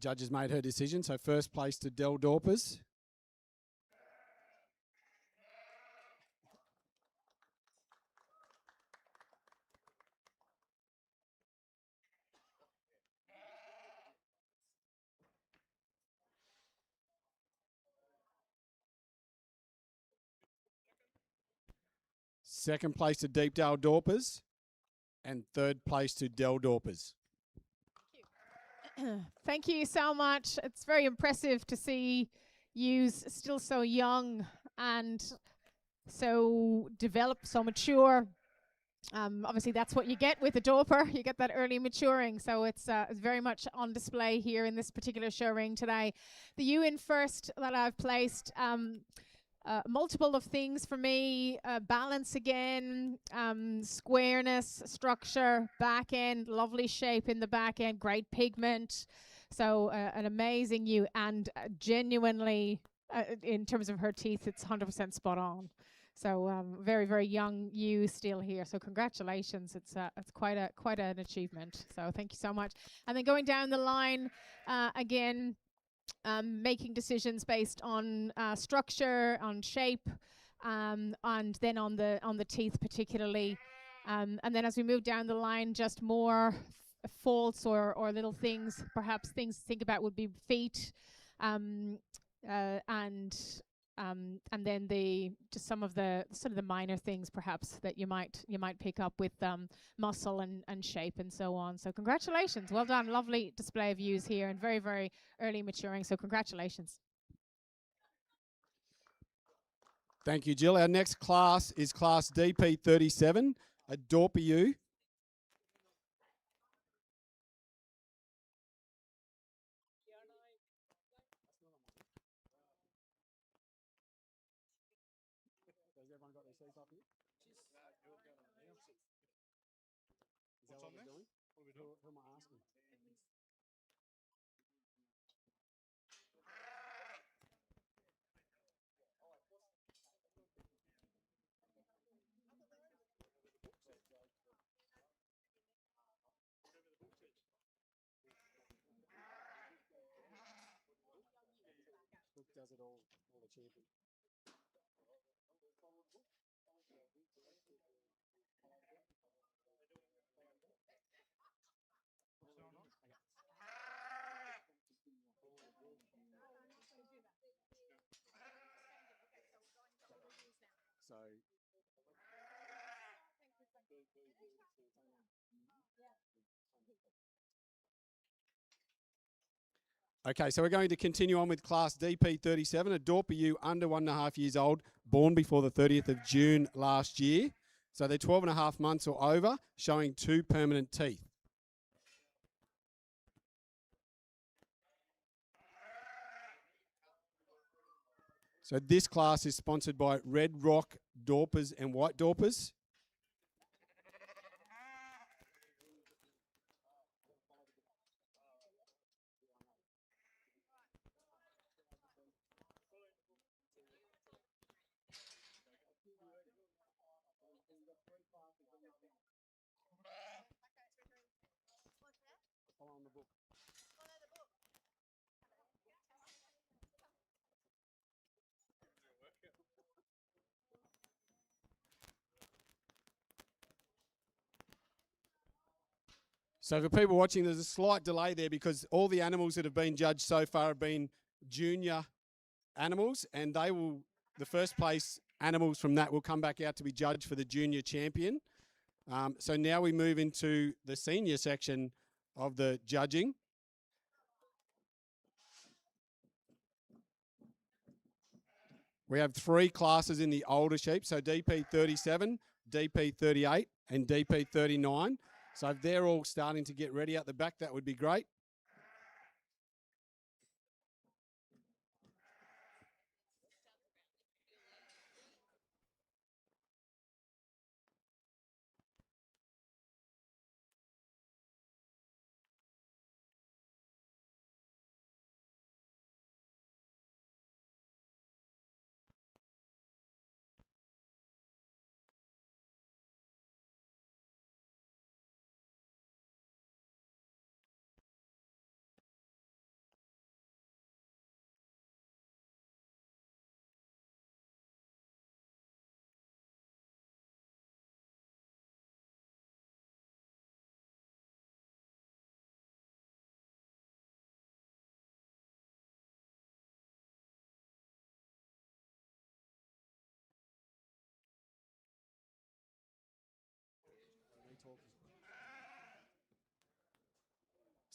Judges made her decision. So first place to Del Dorpers. Second place to Deepdale Dorpers. And third place to Del Dorpers. Thank you so much. It's very impressive to see you still so young and so developed, so mature. Obviously, that's what you get with a Dorper. You get that early maturing. So it's very much on display here in this particular show ring today. The U in first that I've placed, multiple of things for me. Balance again, squareness, structure, back end, lovely shape in the back end, great pigment. So an amazing U, and genuinely, in terms of her teeth, it's 100% spot on. So very, very young you still here. So congratulations. It's quite an achievement. So thank you so much. And then going down the line, again, making decisions based on structure, on shape, and then on the teeth particularly. And then as we move down the line, just more faults or little things, perhaps things to think about would be feet, and then just some of the sort of the minor things perhaps that you might pick up with muscle and shape and so on. So congratulations, well done, lovely display of views here and very, very early maturing. So congratulations. Thank you, Jill. Our next class is class DP37, a Dorper U. Has everyone got their seats up here? Is that what we're doing? Who am I asking? Book does it all the champions. So okay, so we're going to continue on with class DP37, a Dorper U under 1.5 years old, born before the 30th of June last year. So they're 12.5 months or over, showing 2 permanent teeth. So this class is sponsored by Red Rock Dorpers and White Dorpers. Follow the book. So for people watching, there's a slight delay there because all the animals that have been judged so far have been junior animals, and the first place animals from that will come back out to be judged for the junior champion. So now we move into the senior section of the judging. We have 3 classes in the older sheep, so DP37, DP38 and DP39. So if they're all starting to get ready at the back, that would be great.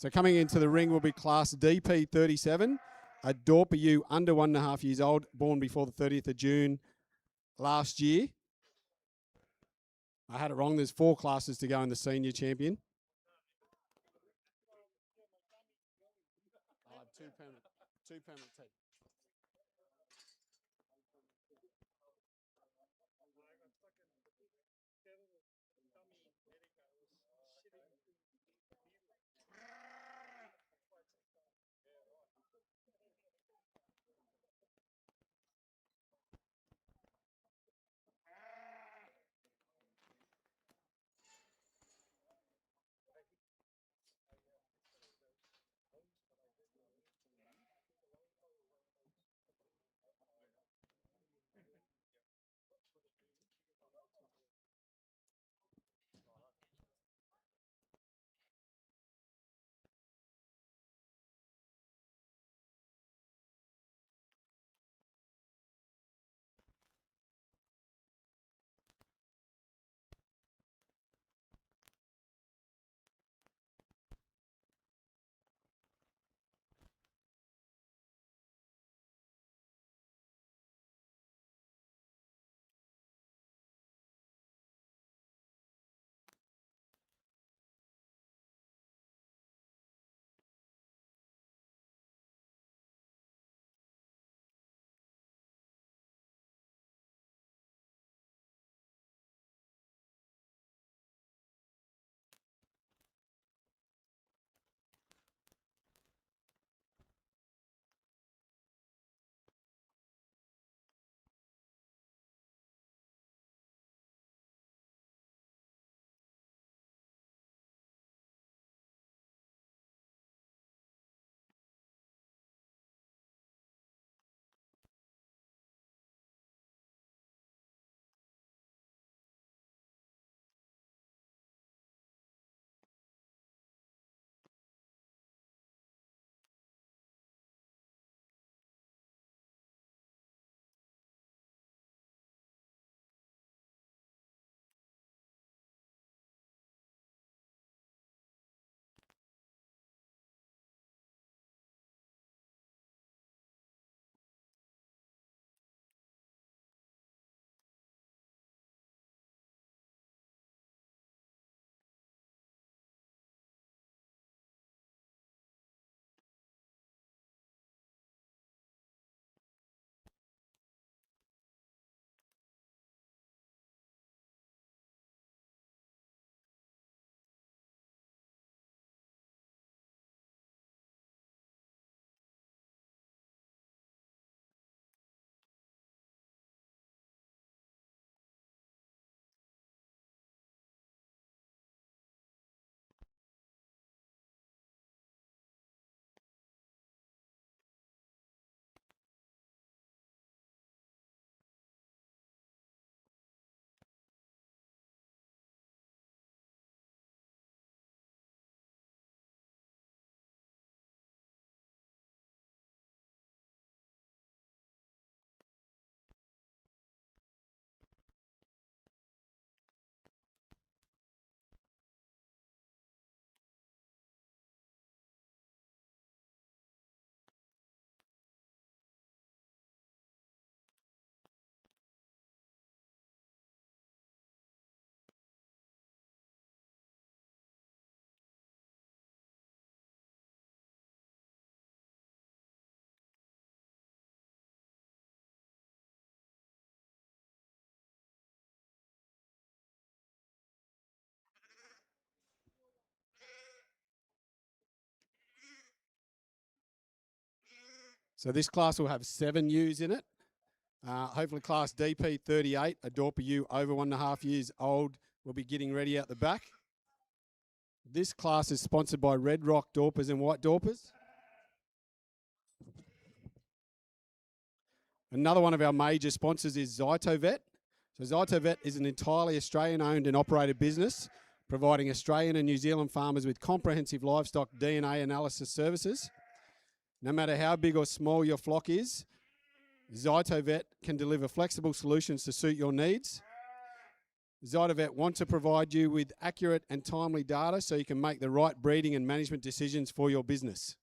So coming into the ring will be Class DP 37, a Dorper ewe under 1.5 years old, born before the 30th of June last year. I had it wrong. There's 4 classes to go in the senior champion. Two permanent teeth. So this class will have 7 ewes in it. Hopefully Class DP 38, a Dorper ewe over 1.5 years old, will be getting ready out the back. This class is sponsored by Red Rock Dorpers and White Dorpers. Another one of our major sponsors is Zytovet. So Zytovet is an entirely Australian-owned and operated business, providing Australian and New Zealand farmers with comprehensive livestock DNA analysis services. No matter how big or small your flock is, Zytovet can deliver flexible solutions to suit your needs. Zytovet want to provide you with accurate and timely data so you can make the right breeding and management decisions for your business.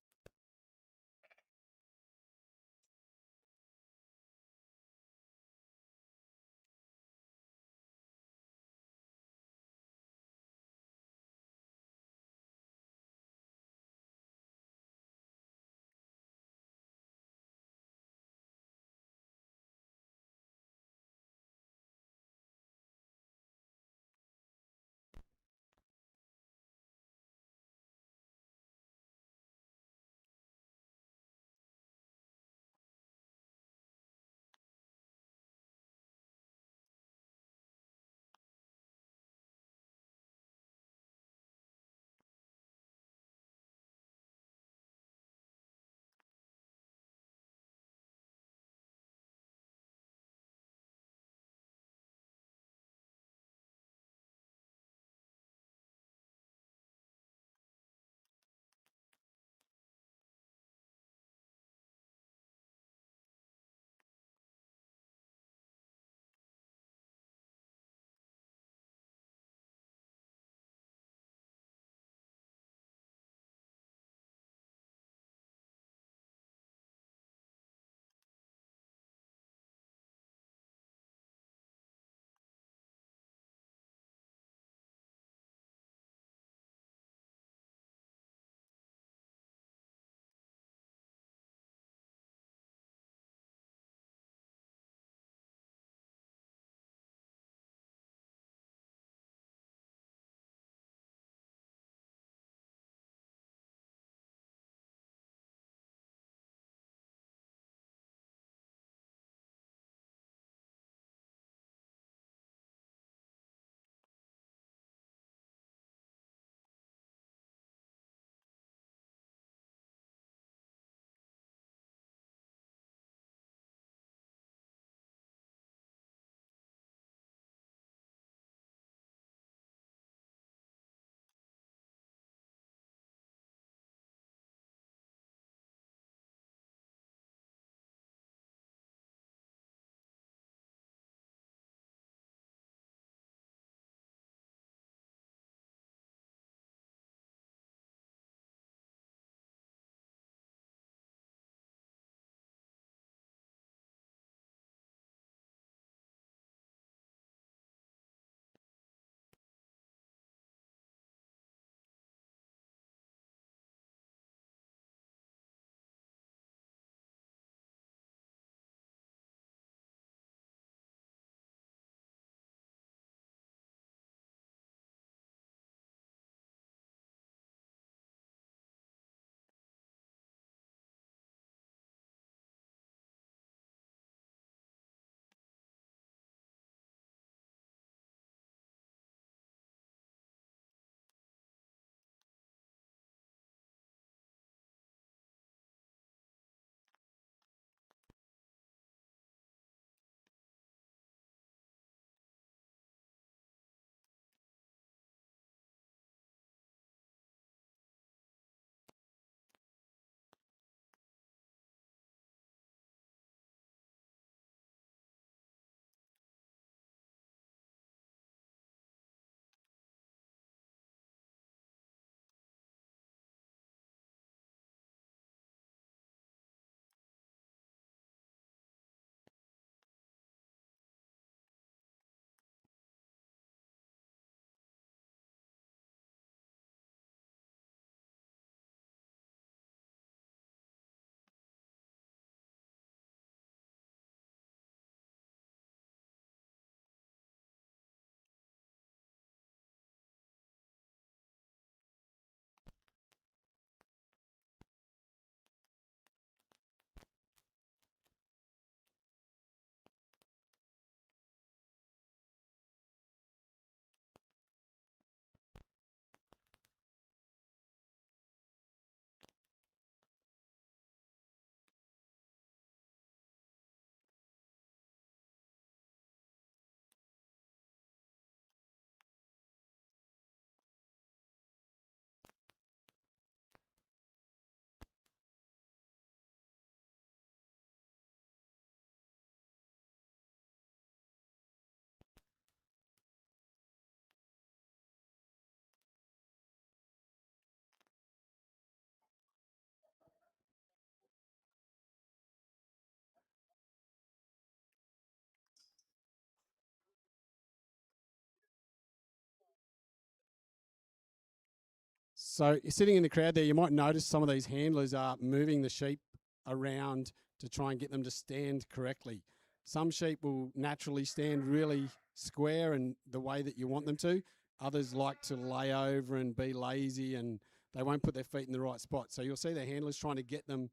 So you're sitting in the crowd there, you might notice some of these handlers are moving the sheep around to try and get them to stand correctly. Some sheep will naturally stand really square and the way that you want them to. Others like to lay over and be lazy, and they won't put their feet in the right spot. So you'll see the handlers trying to get them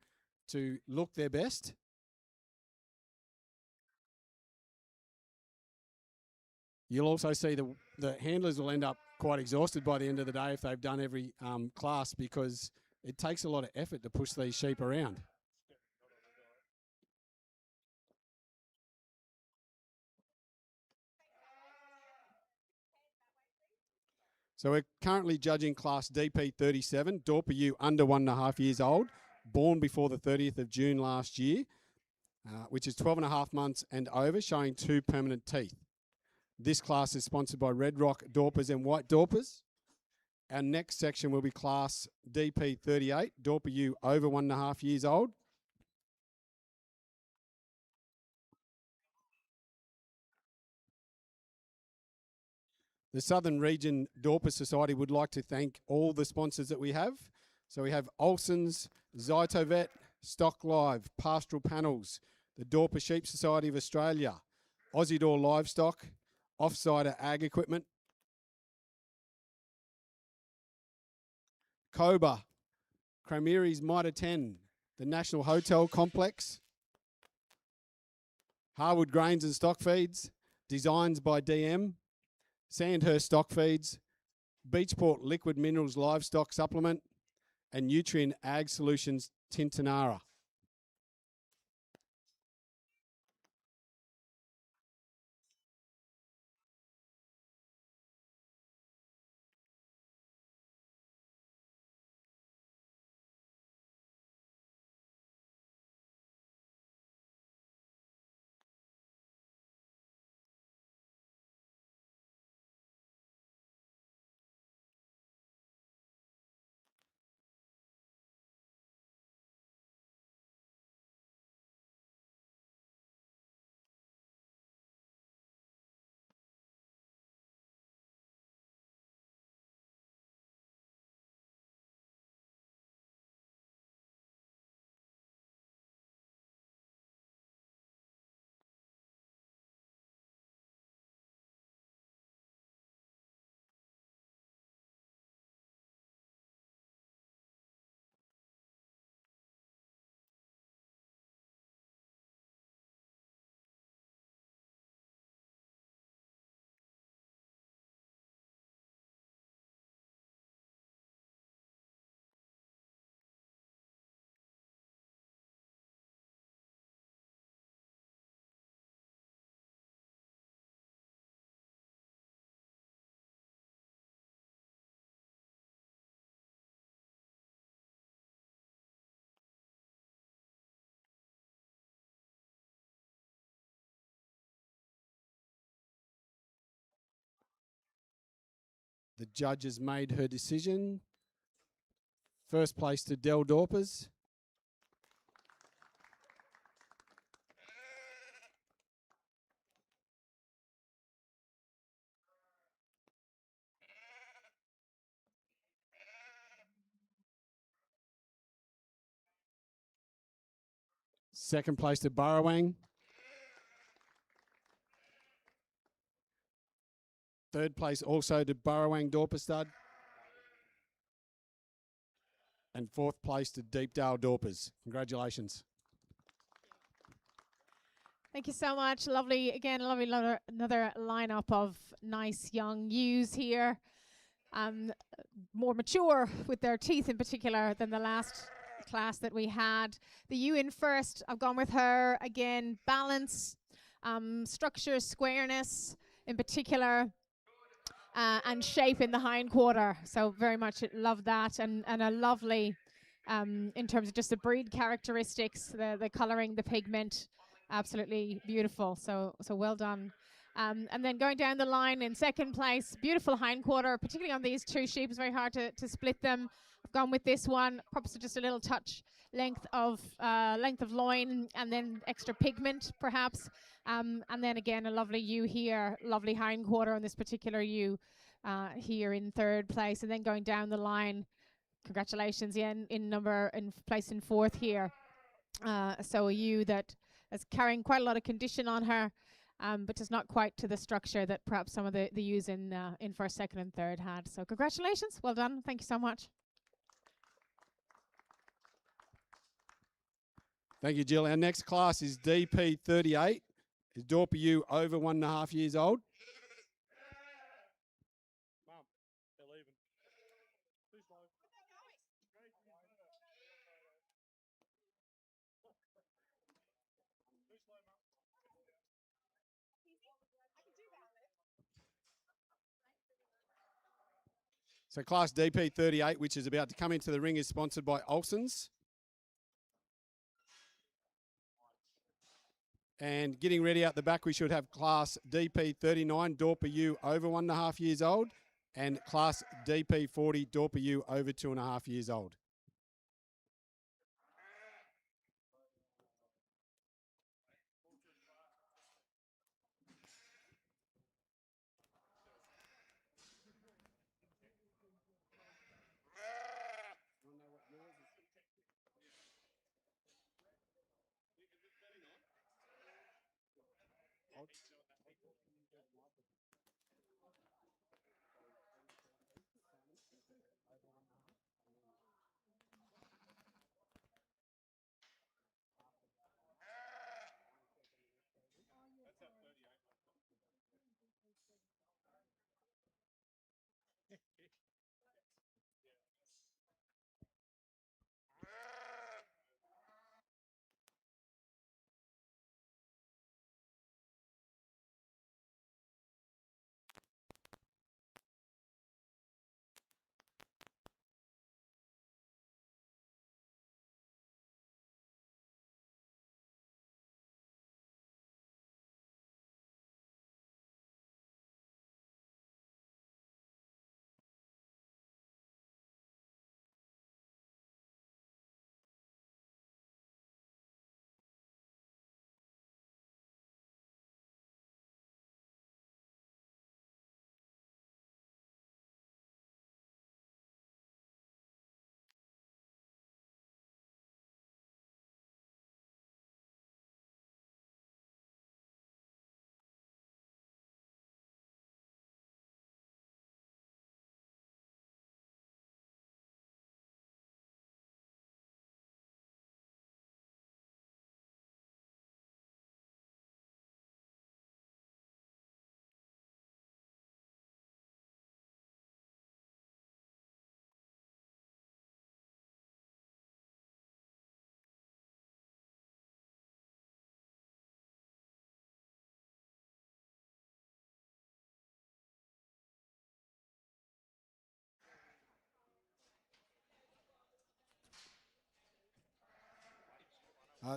to look their best. You'll also see the handlers will end up quite exhausted by the end of the day if they've done every class, because it takes a lot of effort to push these sheep around. So we're currently judging class DP37, Dorper ewe under 1.5 years old, born before the 30th of June last year, which is 12.5 months and over, showing 2 permanent teeth. This class is sponsored by Red Rock Dorpers and White Dorpers. Our next section will be class DP38, Dorper ewe over 1.5 years old. The Southern Region Dorper Society would like to thank all the sponsors that we have. So we have Olsen's, Zytovet, Stock Live, Pastoral Panels, the Dorper Sheep Society of Australia, Aussiedor Livestock, Offsider Ag Equipment, Cobra, Crameri's Mitre 10, the National Hotel Complex, Harwood Grains and Stock Feeds, Designs by DM, Sandhurst Stock Feeds, Beachport Liquid Minerals Livestock Supplement, and Nutrien Ag Solutions Tintinara. The judge has made her decision. First place to Del Dorpers. Second place to Burrowang. Third place also to Burrowang Dorper Stud. And fourth place to Deepdale Dorpers. Congratulations. Thank you so much. Lovely, again, another lineup of nice young ewes here. More mature with their teeth in particular than the last class that we had. The ewe in first, I've gone with her. Again, balance, structure, squareness in particular, and shape in the hind quarter. So very much love that, and a lovely, in terms of just the breed characteristics, the colouring, the pigment, absolutely beautiful. So well done. And then going down the line in second place, beautiful hind quarter, particularly on these two sheep. It's very hard to split them. I've gone with this one, perhaps just a little touch length of loin, and then extra pigment perhaps. And then again a lovely ewe here, lovely hind quarter on this particular ewe here in third place. And then going down the line, congratulations, yeah, in place in fourth here. So a ewe that is carrying quite a lot of condition on her, but just not quite to the structure that perhaps some of the ewes in first, second, and third had. So congratulations, well done, thank you so much. Thank you, Jill. Our next class is DP 38. Is Dorper ewe over 1.5 years old? Mum, they're leaving. Too slow. Too slow, Mum. So class DP 38, which is about to come into the ring, is sponsored by Olsen's. And getting ready out the back, we should have class DP 39, Dorper ewe over 1.5 years old, and class DP 40, Dorper ewe over 2.5 years old.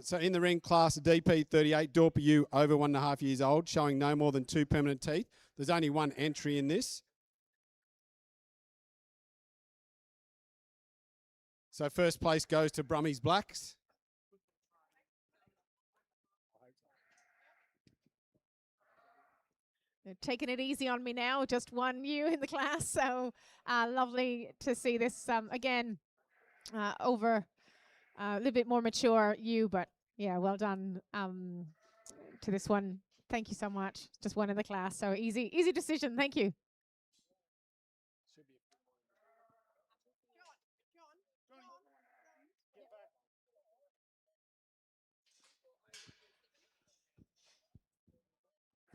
So in the ring, class DP 38, Dorper ewe over 1.5 years old, showing no more than 2 permanent teeth. There's only one entry in this. So first place goes to Brummies Blacks. They're taking it easy on me now, just one ewe in the class, so lovely to see this again over a little bit more mature ewe, but yeah, well done to this one. Thank you so much. Just one in the class, so easy decision. Thank you.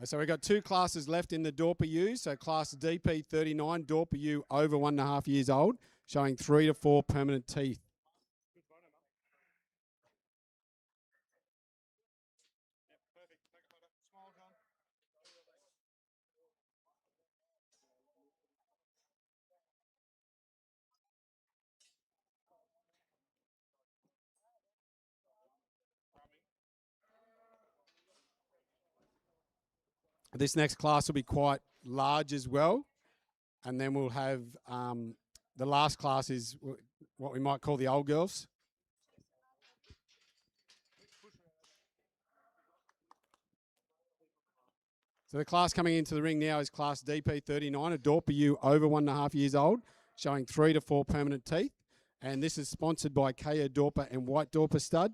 So we've got two classes left in the Dorper ewe. So class DP 39, Dorper ewe over 1.5 years old, showing 3 to 4 permanent teeth. Good photo, Mum. Yep, perfect. Take a photo. Smile, John. This next class will be quite large as well. And then we'll have the last class is what we might call the old girls. So the class coming into the ring now is class DP 39, a Dorper ewe over 1.5 years old, showing 3 to 4 permanent teeth. And this is sponsored by KO Dorper and White Dorper Stud.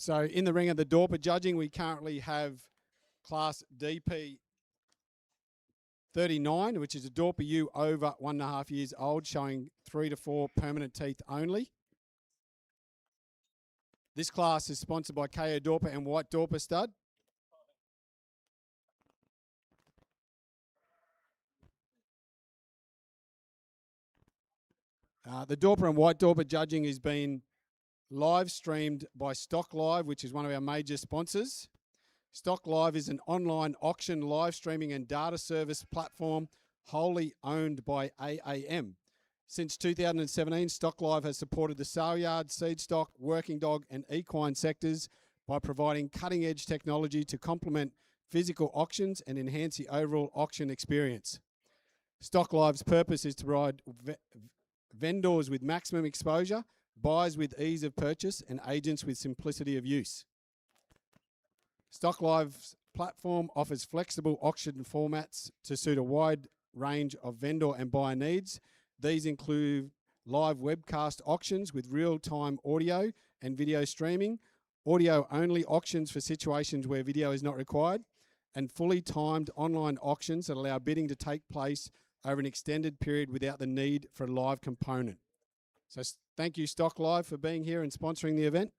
So in the ring of the Dorper judging, we currently have Class DP 39, which is a Dorper ewe over 1.5 years old, showing 3 to 4 permanent teeth only. This class is sponsored by KO Dorper and White Dorper Stud. The Dorper and White Dorper judging has been live streamed by Stock Live, which is one of our major sponsors. Stock Live is an online auction live streaming and data service platform wholly owned by AAM. Since 2017, Stock Live has supported the sale yard, seed stock, working dog and equine sectors by providing cutting-edge technology to complement physical auctions and enhance the overall auction experience. Stock Live's purpose is to provide vendors with maximum exposure, buyers with ease of purchase, and agents with simplicity of use. Stock Live's platform offers flexible auction formats to suit a wide range of vendor and buyer needs. These include live webcast auctions with real-time audio and video streaming, audio-only auctions for situations where video is not required, and fully timed online auctions that allow bidding to take place over an extended period without the need for a live component. So thank you, Stock Live, for being here and sponsoring the event.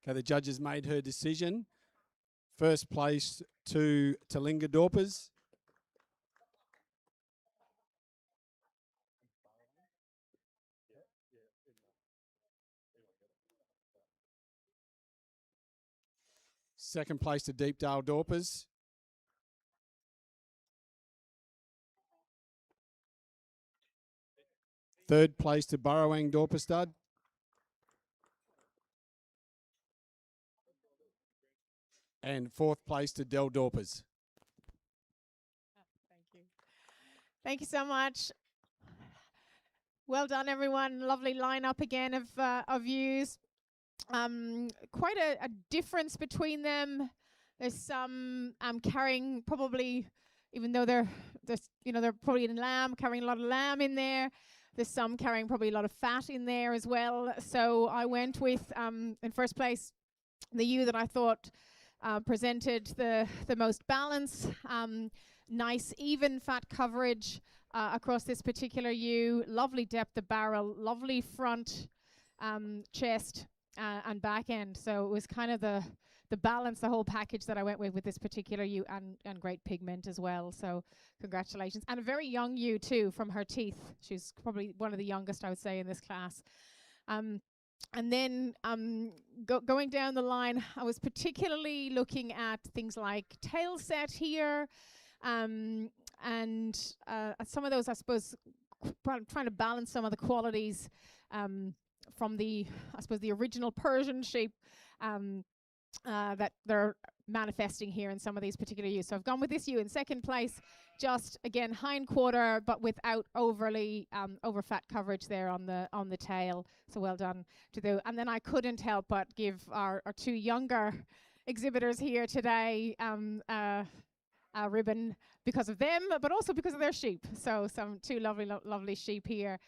Okay, the judges made her decision. First place to Talinga Dorpers. Second place to Deepdale Dorpers. Third place to Burrowang Dorper Stud. And fourth place to Del Dorpers. Thank you. Thank you so much. Well done, everyone. Lovely lineup again of views. Quite a difference between them. There's some carrying probably, even though they're probably in lamb, carrying a lot of lamb in there. There's some carrying probably a lot of fat in there as well. So I went with, in first place, the ewe that I thought presented the most balance. Nice, even fat coverage across this particular ewe. Lovely depth of barrel, lovely front chest and back end. So it was kind of the balance, the whole package that I went with this particular ewe, and great pigment as well. So congratulations. And a very young ewe too, from her teeth. She's probably one of the youngest, I would say, in this class. And then going down the line, I was particularly looking at things like tail set here, and some of those, I suppose, trying to balance some of the qualities from the original Persian sheep that they're manifesting here in some of these particular ewes. So I've gone with this ewe in second place, just again hind quarter, but without overly over fat coverage there on the tail. So well done to them. And then I couldn't help but give our two younger exhibitors here today a ribbon because of them, but also because of their sheep. So some two lovely sheep here,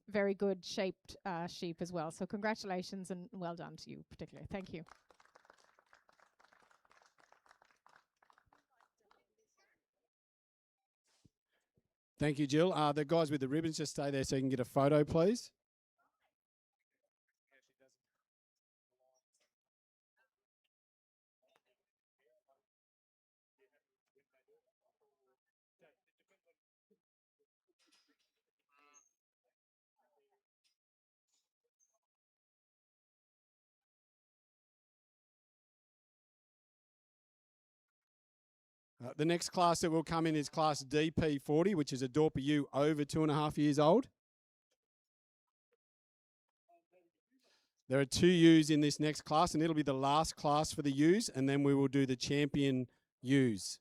very good shaped sheep as well. So congratulations and well done to you particularly. Thank you. Thank you, Jill. The guys with the ribbons, just stay there so you can get a photo, please. The next class that will come in is class DP40, which is a Dorper ewe over 2.5 years old. There are 2 ewes in this next class, and it'll be the last class for the ewes, and then we will do the champion ewes.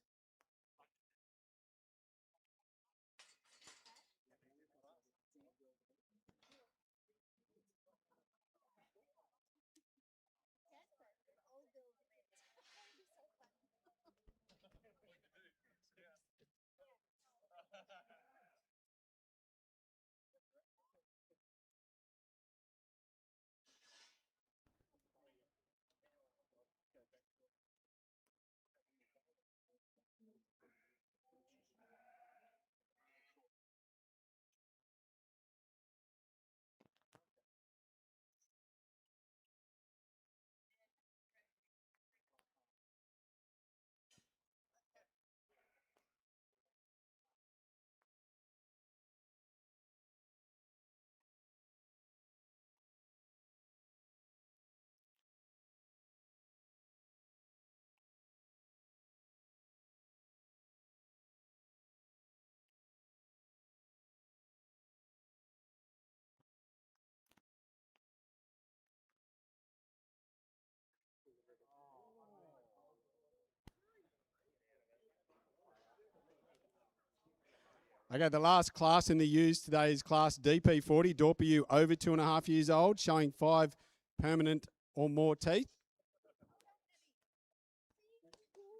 Okay, the last class in the ewes today is class DP40, Dorper ewe over 2.5 years old, showing 5 permanent or more teeth.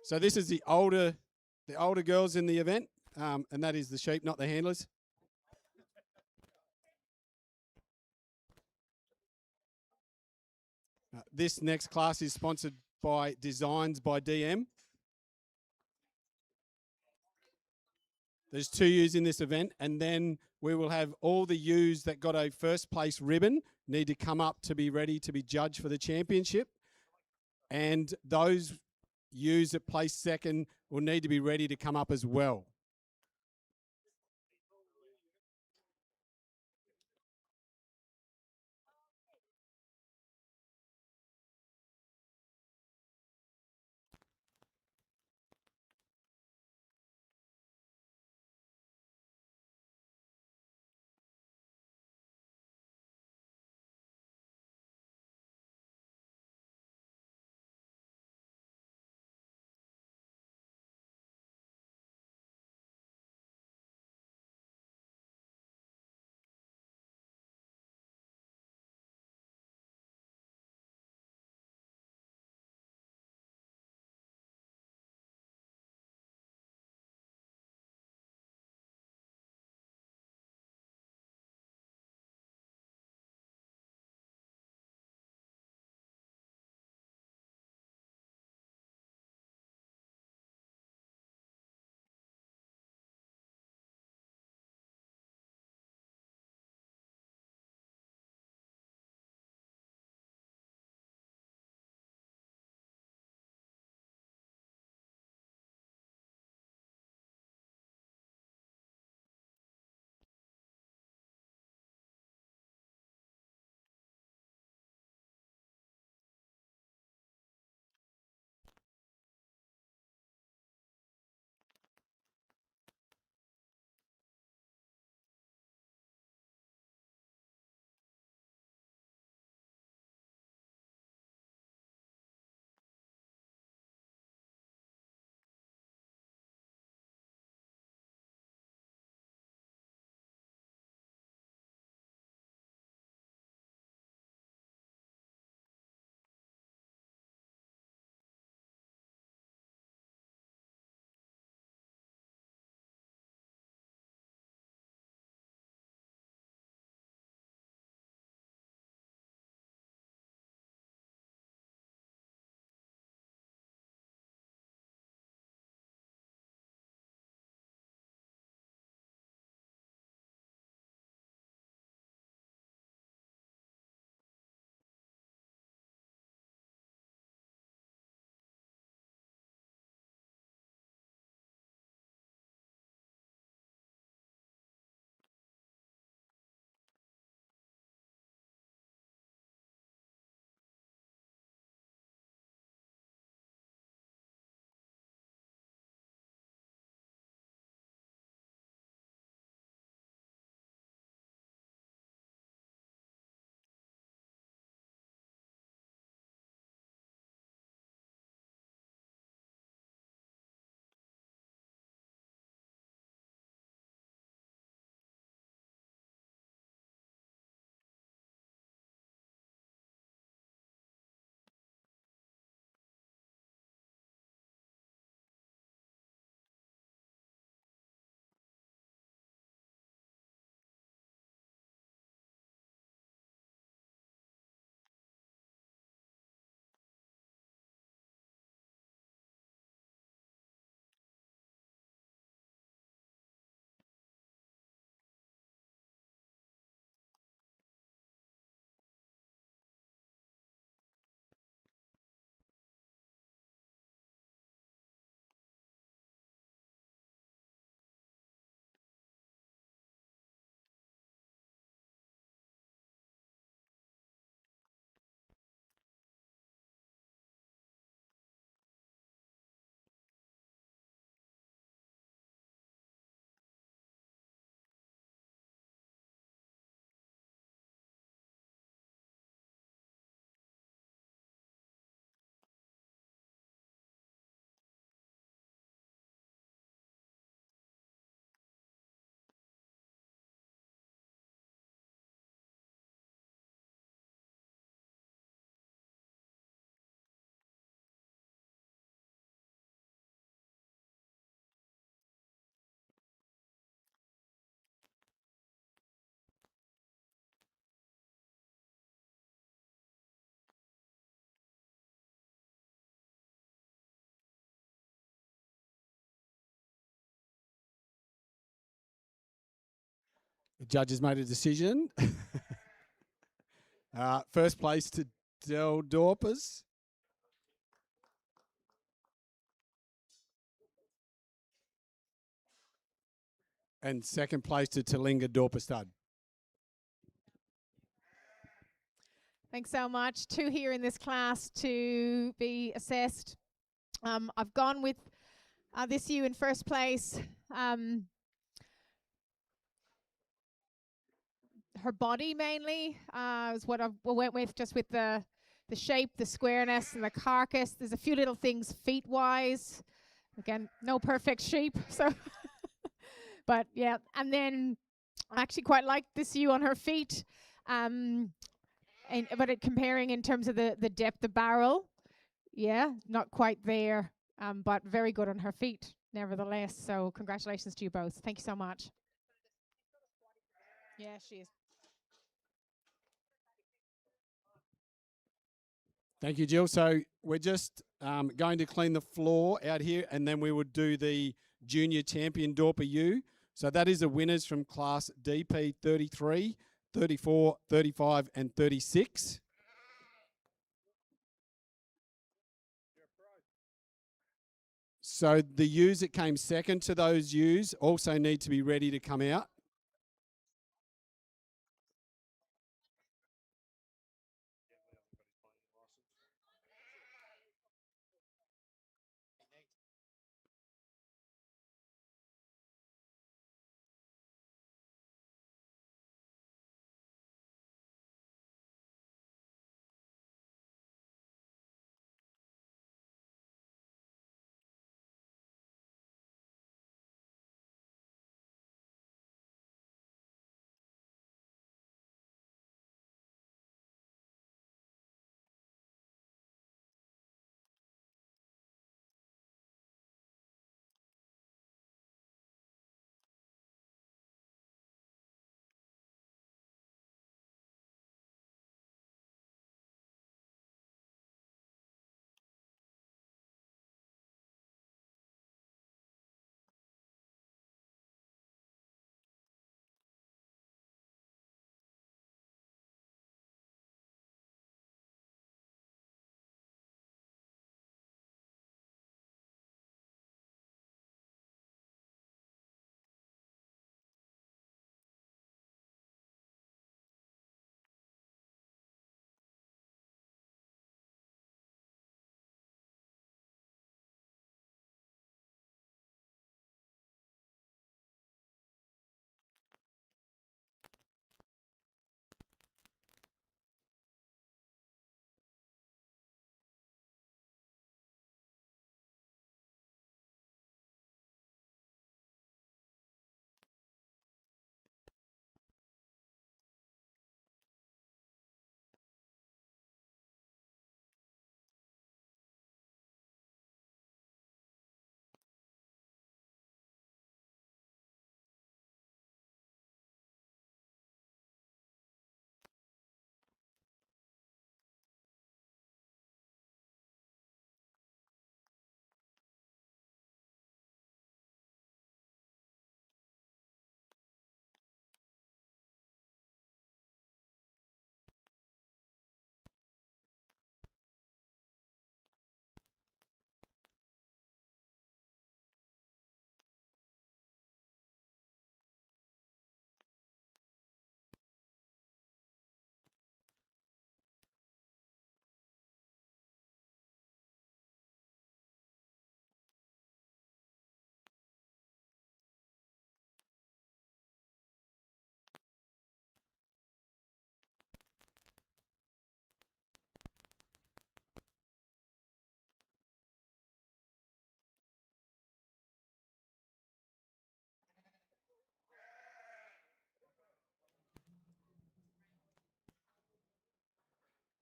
So this is the older girls in the event, and that is the sheep, not the handlers. This next class is sponsored by Designs by DM. There's 2 ewes in this event, and then we will have all the ewes that got a first place ribbon need to come up to be ready to be judged for the championship. And those ewes that place second will need to be ready to come up as well. The judge has made a decision. First place to Dorpers. And second place to Talinga Dorper Stud. Thanks so much. 2 here in this class to be assessed. I've gone with this ewe in first place. Her body mainly is what I went with, just with the shape, the squareness, and the carcass. There's a few little things feet-wise. Again, no perfect sheep, so. But yeah, and then I actually quite like this ewe on her feet. But comparing in terms of the depth of barrel, yeah, not quite there, but very good on her feet nevertheless. So congratulations to you both. Thank you so much. Yeah, she is. Thank you, Jill. So we're just going to clean the floor out here, and then we would do the Junior Champion Dorper U. So that is the winners from Class DP 33, 34, 35, and 36. So the ewes that came second to those ewes also need to be ready to come out.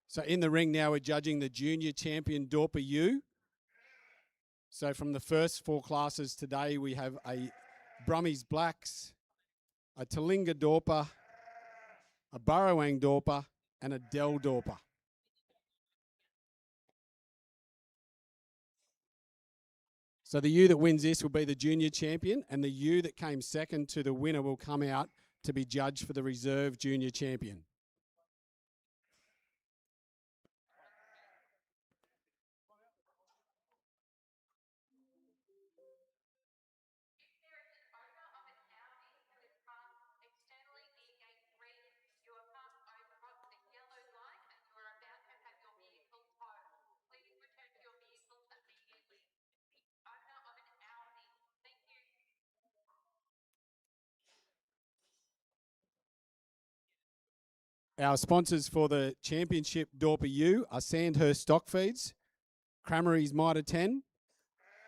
So in the ring now, we're judging the Junior Champion Dorper U. So from the first 4 classes today, we have a Brummies Blacks, a Talinga Dorper, a Burrowang Dorper, and a Dell Dorper. So the ewe that wins this will be the Junior Champion, and the ewe that came second to the winner will come out to be judged for the Reserve Junior Champion. Our sponsors for the championship Dorper U are Sandhurst Stock Feeds, Cramery's Mitre 10,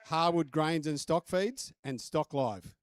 Harwood Grains and Stock Feeds, and Stock Live.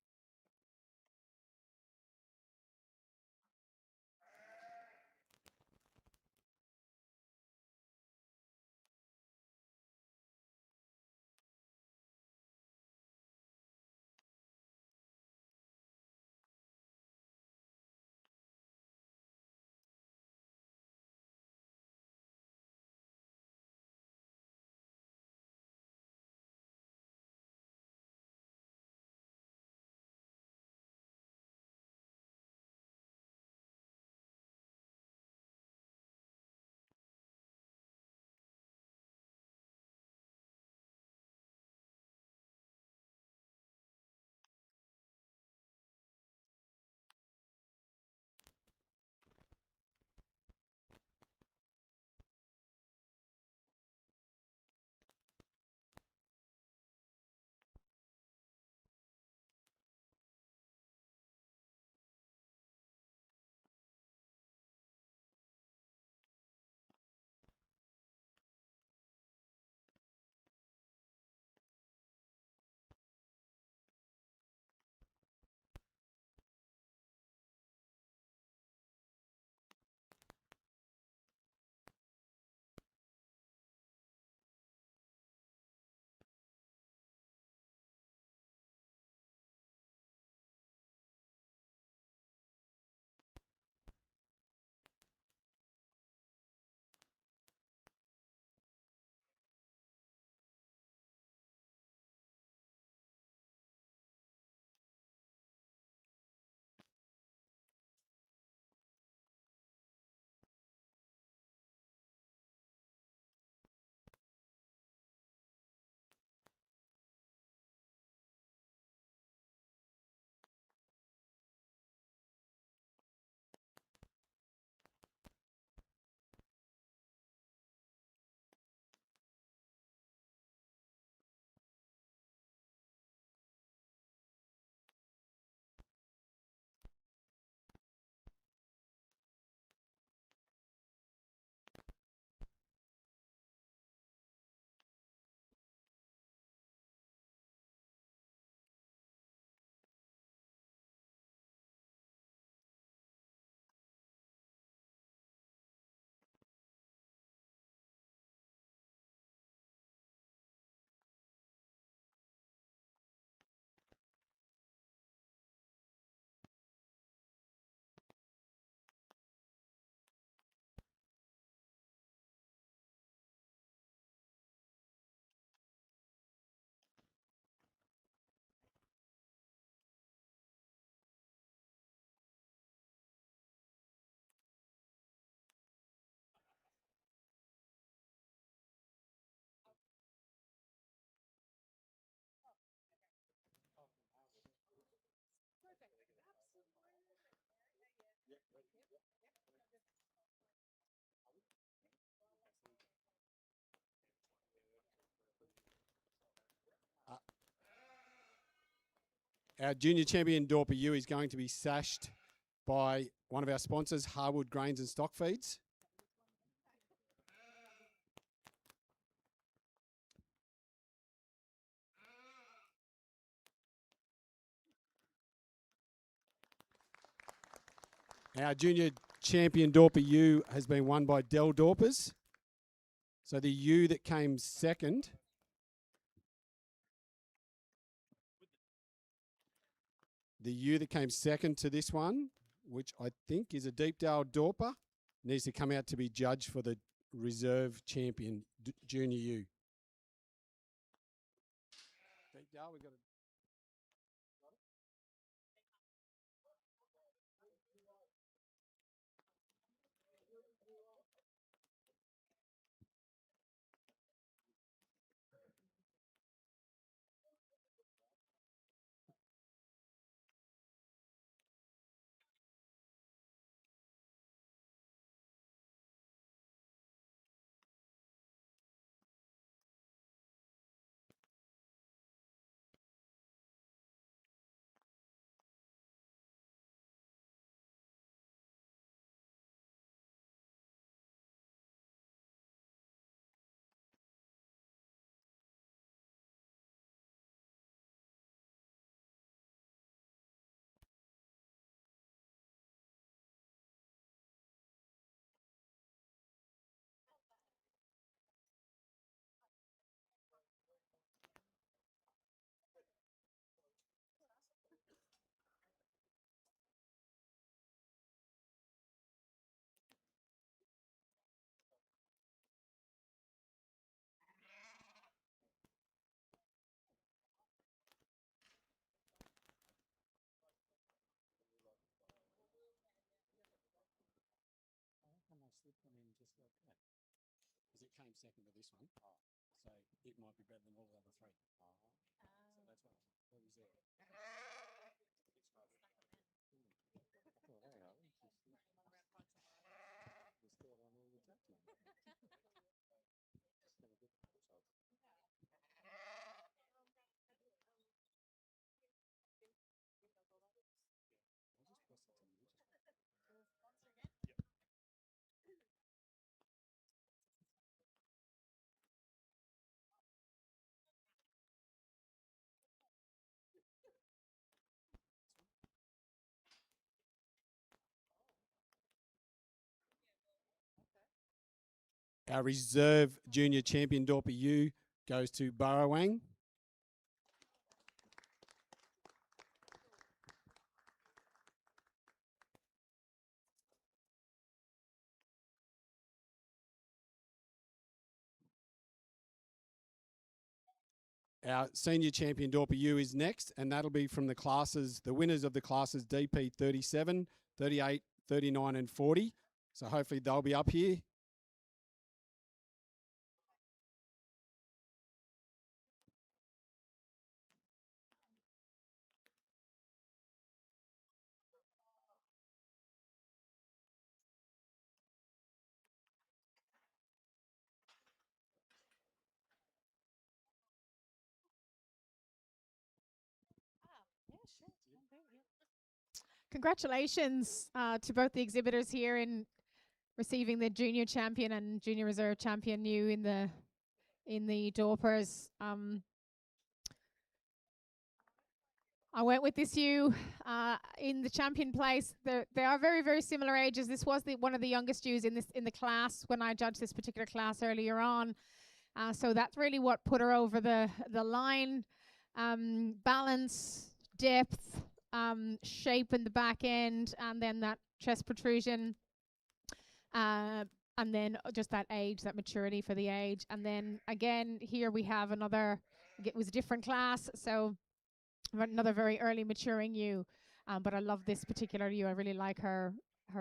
Our junior champion Dorper U is going to be sashed by one of our sponsors, Harwood Grains and Stock Feeds. Our junior champion Dorper U has been won by Del Dorpers. So the U that came second to this one, which I think is a Deepdale Dorper, needs to come out to be judged for the reserve champion junior U. Deepdale, we've got a second to this one. So it might be better than all the other three. So that's what was there. Our reserve junior champion Dorper U goes to Burrawang. Our senior champion Dorper U is next, and that'll be from the classes, the winners of the classes DP 37, 38, 39 and 40. So hopefully they'll be up here. Congratulations to both the exhibitors here in receiving the junior champion and junior reserve champion new in the Dorpers. I went with this U in the champion place. They are very, very similar ages. This was one of the youngest U's in the class when I judged this particular class earlier on. So that's really what put her over the line. Balance, depth, shape in the back end, and then that chest protrusion, and then just that age, that maturity for the age. And then again, here we have another, it was a different class, so another very early maturing U. But I love this particular U. I really like her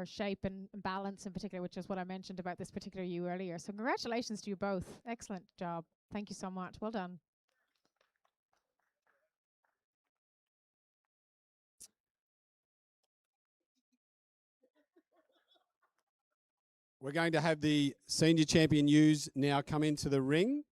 shape and balance in particular, which is what I mentioned about this particular U earlier. So congratulations to you both. Excellent job. Thank you so much. Well done. We're going to have the senior champion U's now come into the ring.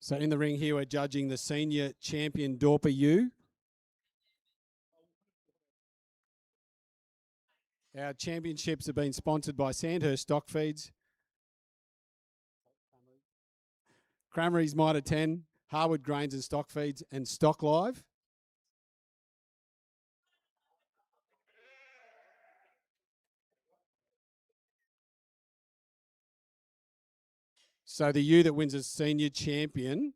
So in the ring here, we're judging the senior champion Dorper U. Our championships have been sponsored by Sandhurst Stock Feeds, Cranberries Mitre 10, Harwood Grains and Stock Feeds, and Stock Live. So the ewe that wins as senior champion,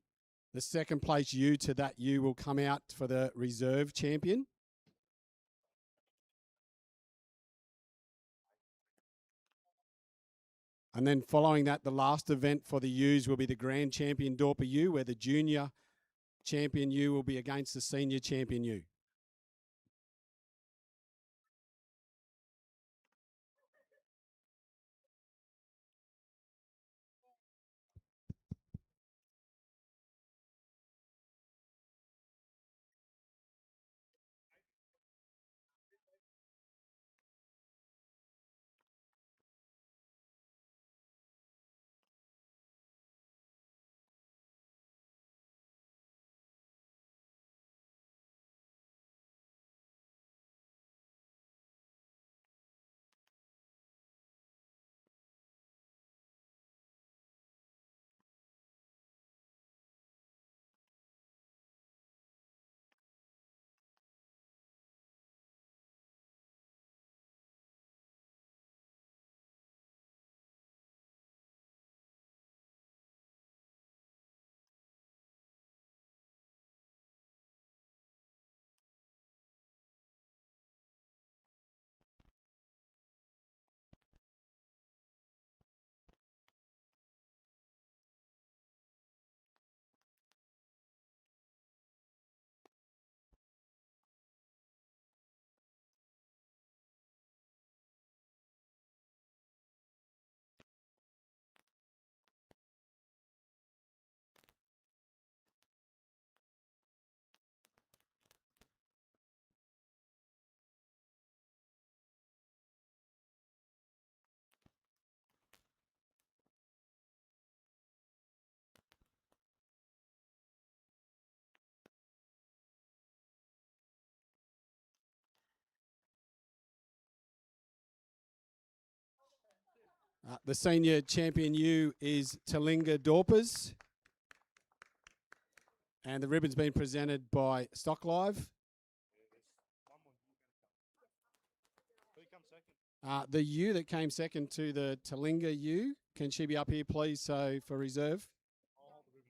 the second place ewe to that ewe will come out for the reserve champion. And then following that, the last event for the ewes will be the grand champion Dorper ewe, where the junior champion ewe will be against the senior champion ewe. The senior champion ewe is Talinga Dorpers. And the ribbon's been presented by Stock Live. Who comes second? The ewe that came second to the Talinga ewe, can she be up here, please, so for reserve? I'll hold the ribbon.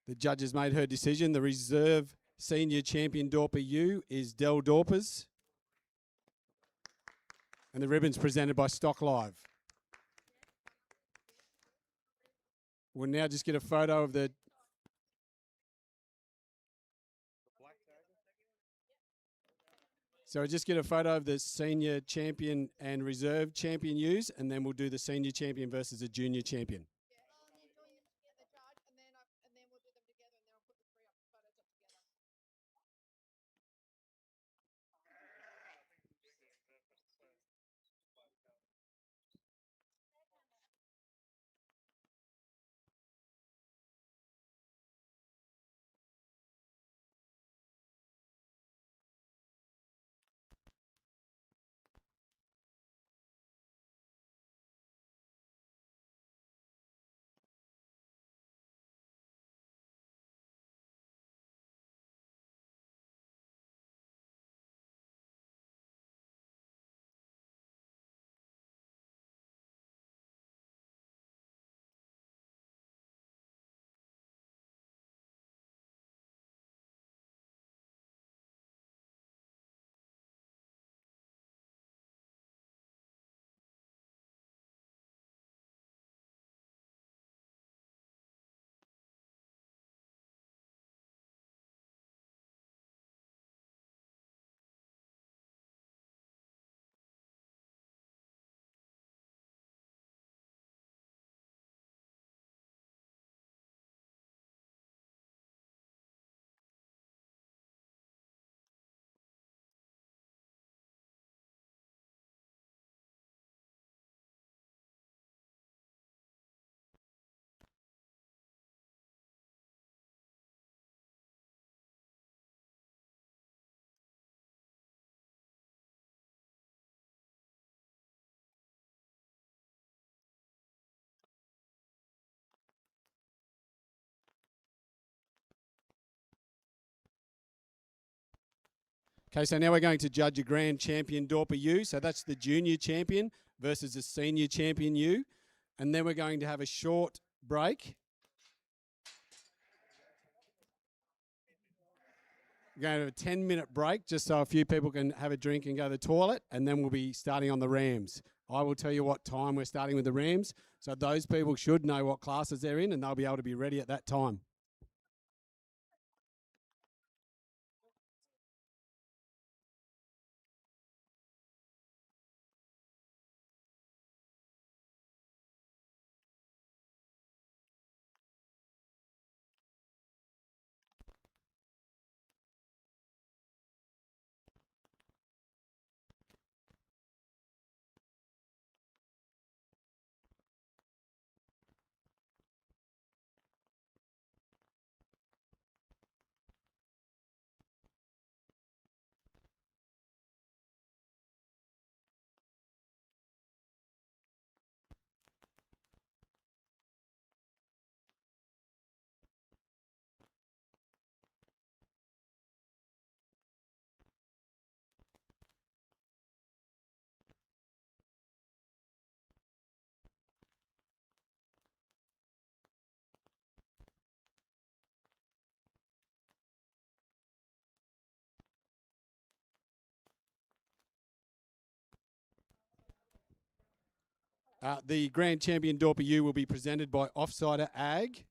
The judge has made her decision. The reserve senior champion Dorper U is Del Dorpers. And the ribbon's presented by Stock Live. We'll now just get a photo of the... So we'll just get a photo of the senior champion and reserve champion U's, and then we'll do the senior champion versus the junior champion. Okay, so now we're going to judge a grand champion Dorper U. So that's the junior champion versus the senior champion U. And then we're going to have a short break. We're going to have a 10-minute break just so a few people can have a drink and go to the toilet. And then we'll be starting on the Rams. I will tell you what time we're starting with the Rams. So those people should know what classes they're in and they'll be able to be ready at that time. The grand champion Dorper U will be presented by Offsider Ag.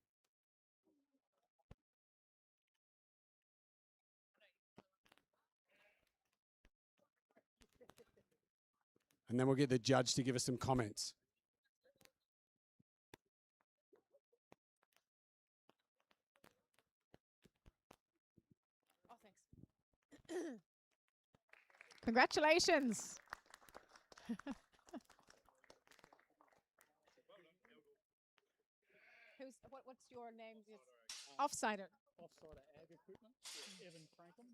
And then we'll get the judge to give us some comments. Oh, thanks. Congratulations. What's your name? Offsider. Offsider Ag Equipment, Evan Frankham.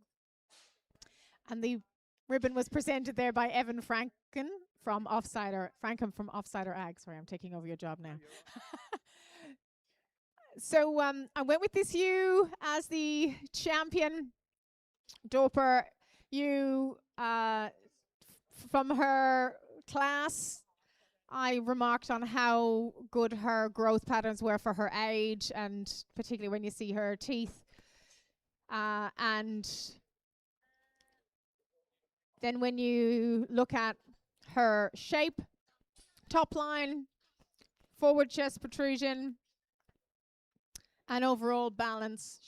And the ribbon was presented there by Evan Frankham from Offsider Ag. Sorry, I'm taking over your job now. So I went with this U as the champion. Dorper U from her class. I remarked on how good her growth patterns were for her age, and particularly when you see her teeth. And then when you look at her shape, top line, forward chest protrusion, and overall balance,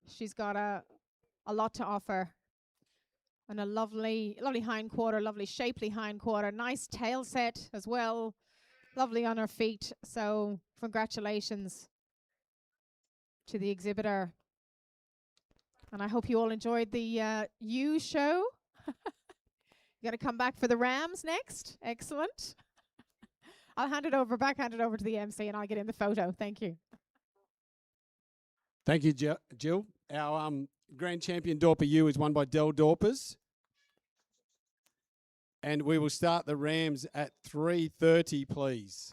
she's got a lot to offer. And a lovely hind quarter, lovely shapely hind quarter, nice tail set as well, lovely on her feet. So congratulations to the exhibitor. And I hope you all enjoyed the U show. You got to come back for the Rams next. Excellent. I'll hand it over to the MC, and I'll get in the photo. Thank you. Thank you, Jill. Our grand champion Dorper U is won by Del Dorpers. And we will start the Rams at 3:30, please.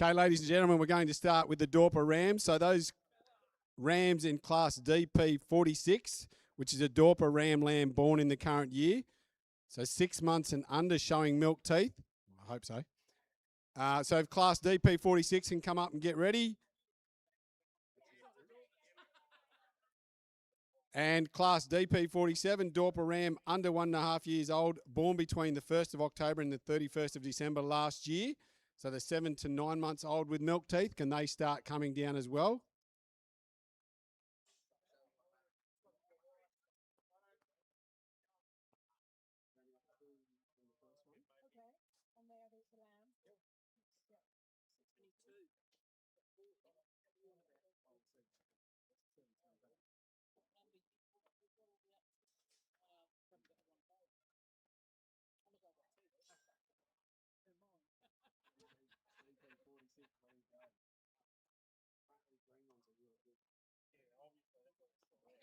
Okay, ladies and gentlemen, we're going to start with the Dorper Rams. So those rams in class DP 46, which is a Dorper ram lamb born in the current year. So 6 months and under, showing milk teeth. I hope so. So if class DP 46 can come up and get ready. And class DP 47, Dorper ram under 1.5 years old, born between the 1st of October and the 31st of December last year. So they're 7 to 9 months old with milk teeth. Can they start coming down as well?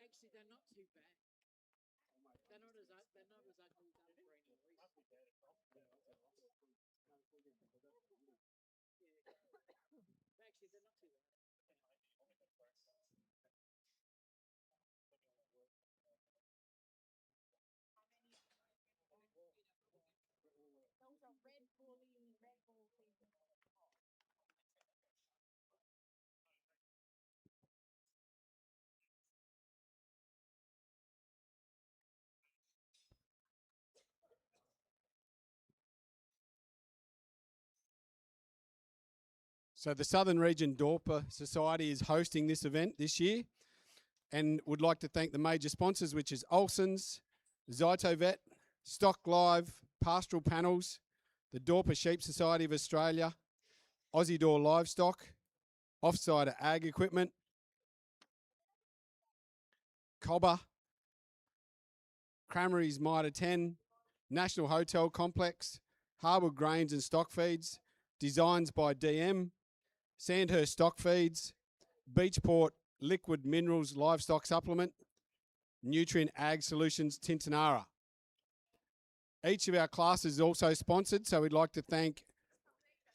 Actually, they're not too bad. They're not as ugly as Dorper anymore. Actually, they're not too bad. Those are red bull feeders. So the Southern Region Dorper Society is hosting this event this year and would like to thank the major sponsors, which is Olsen's, Zytovet, Stock Live, Pastoral Panels, the Dorper Sheep Society of Australia, Aussie Door Livestock, Offsider Ag Equipment, Cobber, Cranberries Mitre 10, National Hotel Complex, Harwood Grains and Stock Feeds, Designs by DM, Sandhurst Stock Feeds, Beachport Liquid Minerals Livestock Supplement, Nutrient Ag Solutions Tintinara. Each of our classes is also sponsored, so we'd like to thank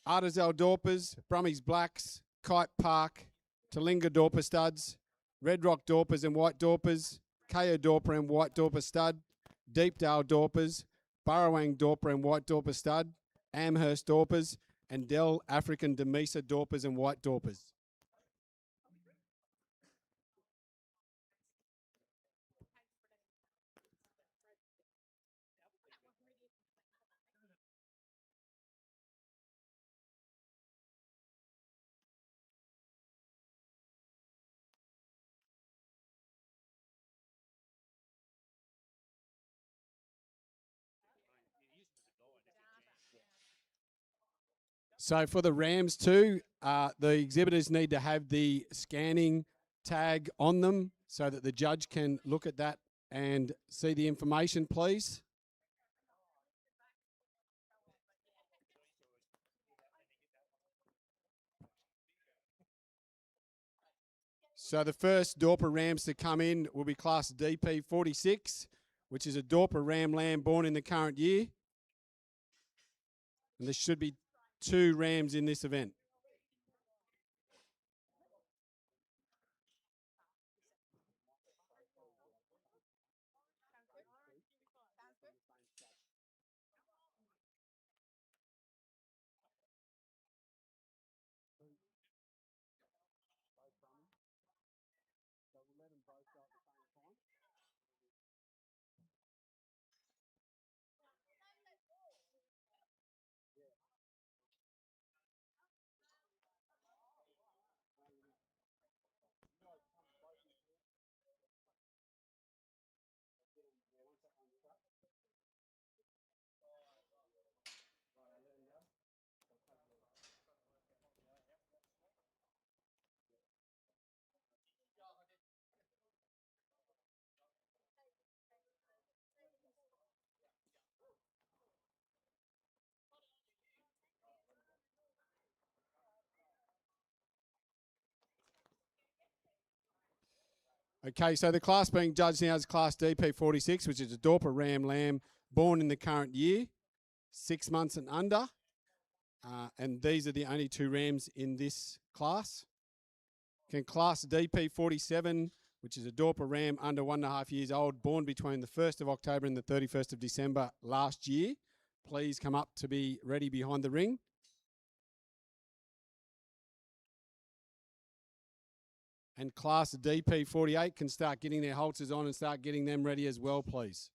Artizel Dorpers, Brummies Blacks, Kite Park, Talinga Dorper Studs, Red Rock Dorpers and White Dorpers, Kao Dorper and White Dorper Stud, Deepdale Dorpers, Burrowang Dorper and White Dorper Stud, Amherst Dorpers, and Dell African Demesa Dorpers and White Dorpers. So for the rams too, the exhibitors need to have the scanning tag on them so that the judge can look at that and see the information, please. So the first Dorper rams to come in will be class DP 46, which is a Dorper ram lamb born in the current year. And there should be 2 rams in this event. Okay, so the class being judged now is class DP 46, which is a Dorper ram lamb born in the current year, 6 months and under. and these are the only 2 rams in this class. Can Class DP 47, which is a Dorper ram under 1.5 years old, born between the 1st of October and the 31st of December last year, please come up to be ready behind the ring. And Class DP 48 can start getting their halters on and start getting them ready as well, please.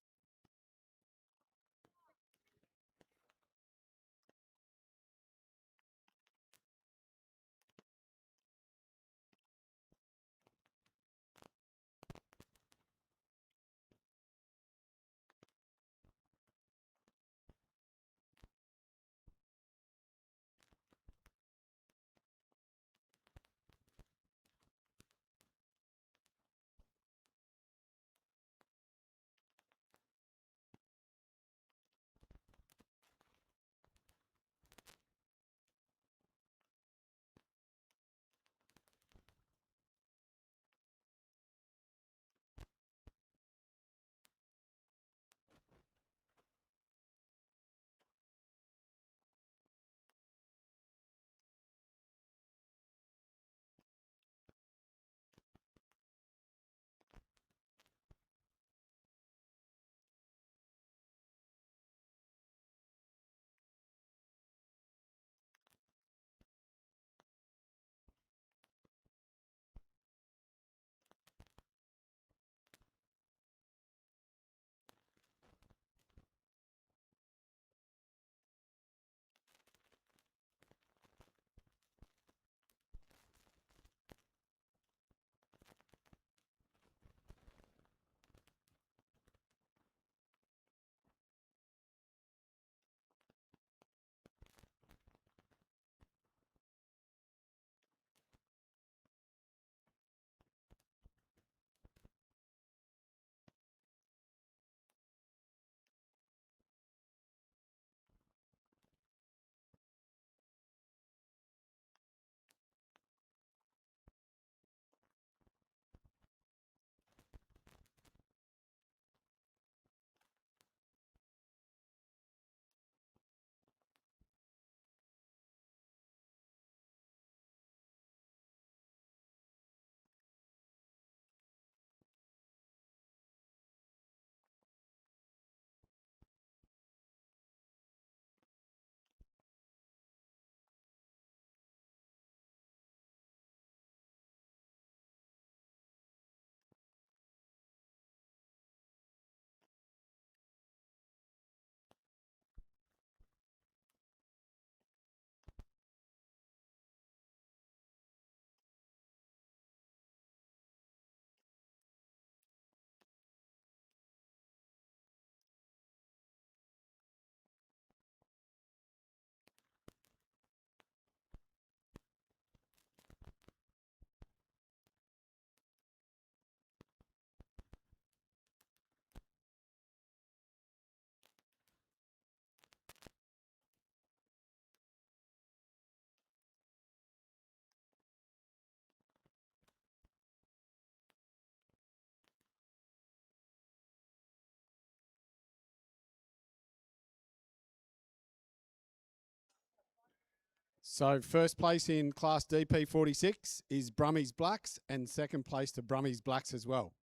So first place in Class DP 46 is Brummies Blacks, and second place to Brummies Blacks as well.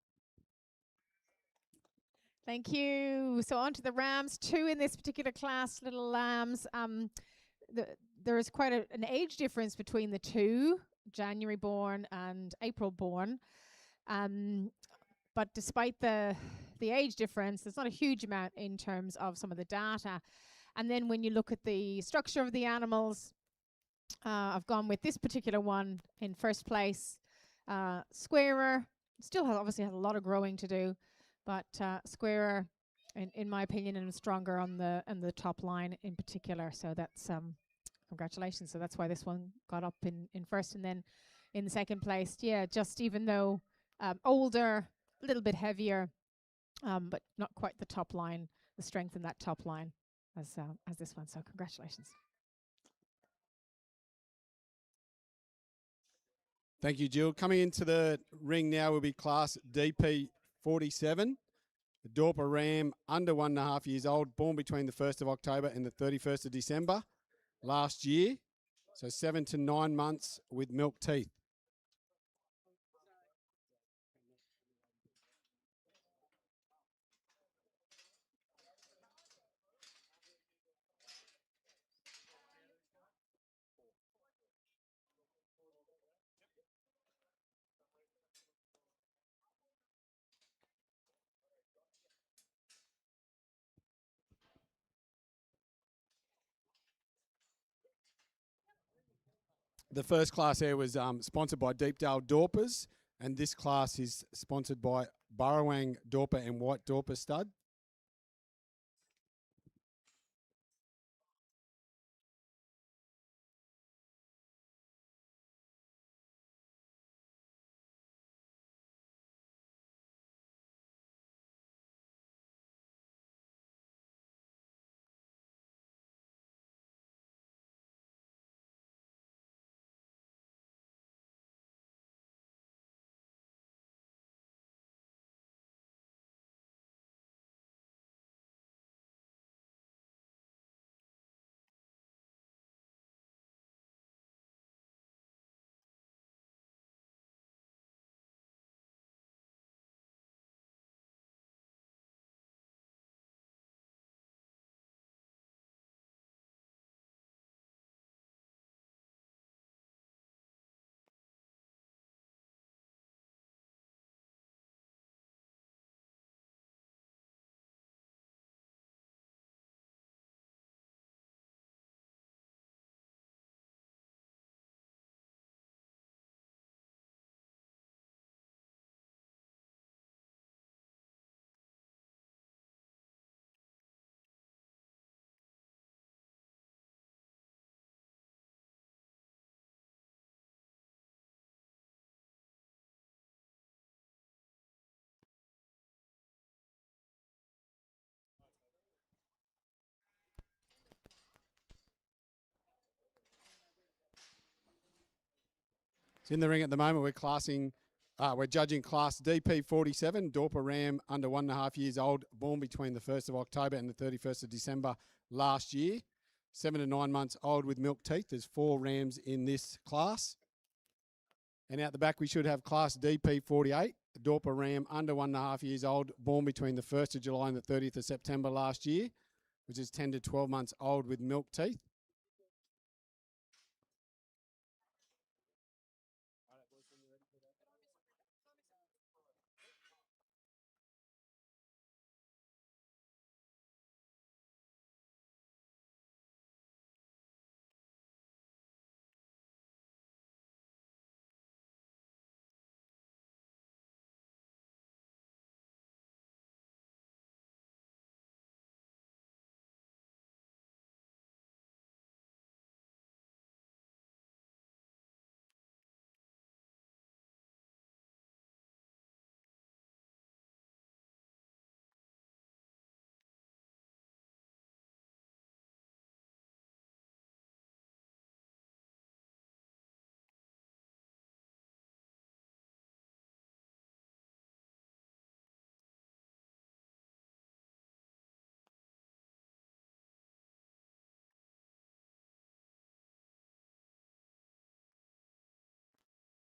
Thank you. So on to the rams, 2 in this particular class, little lambs. There is quite an age difference between the 2, January born and April born. But despite the age difference, there's not a huge amount in terms of some of the data. And then when you look at the structure of the animals, I've gone with this particular one in first place. Squarer, still obviously has a lot of growing to do, but Squarer, in my opinion, and stronger on the top line in particular. So that's congratulations. So that's why this one got up in first, and then in the second place, yeah, just even though older, a little bit heavier, but not quite the top line, the strength in that top line as this one. So congratulations. Thank you, Jill. Coming into the ring now will be Class DP 47, the Dorper ram under 1.5 years old, born between the 1st of October and the 31st of December. last year. So 7 to 9 months with milk teeth. The first class there was sponsored by Deepdale Dorpers, and this class is sponsored by Burrowang Dorper and White Dorper Stud. It's in the ring at the moment. We're judging class DP47, Dorper Ram, under 1.5 years old, born between the 1st of October and the 31st of December last year. 7 to 9 months old with milk teeth. There's 4 rams in this class. And out the back, we should have class DP48, Dorper Ram, under 1.5 years old, born between the 1st of July and the 30th of September last year, which is 10 to 12 months old with milk teeth.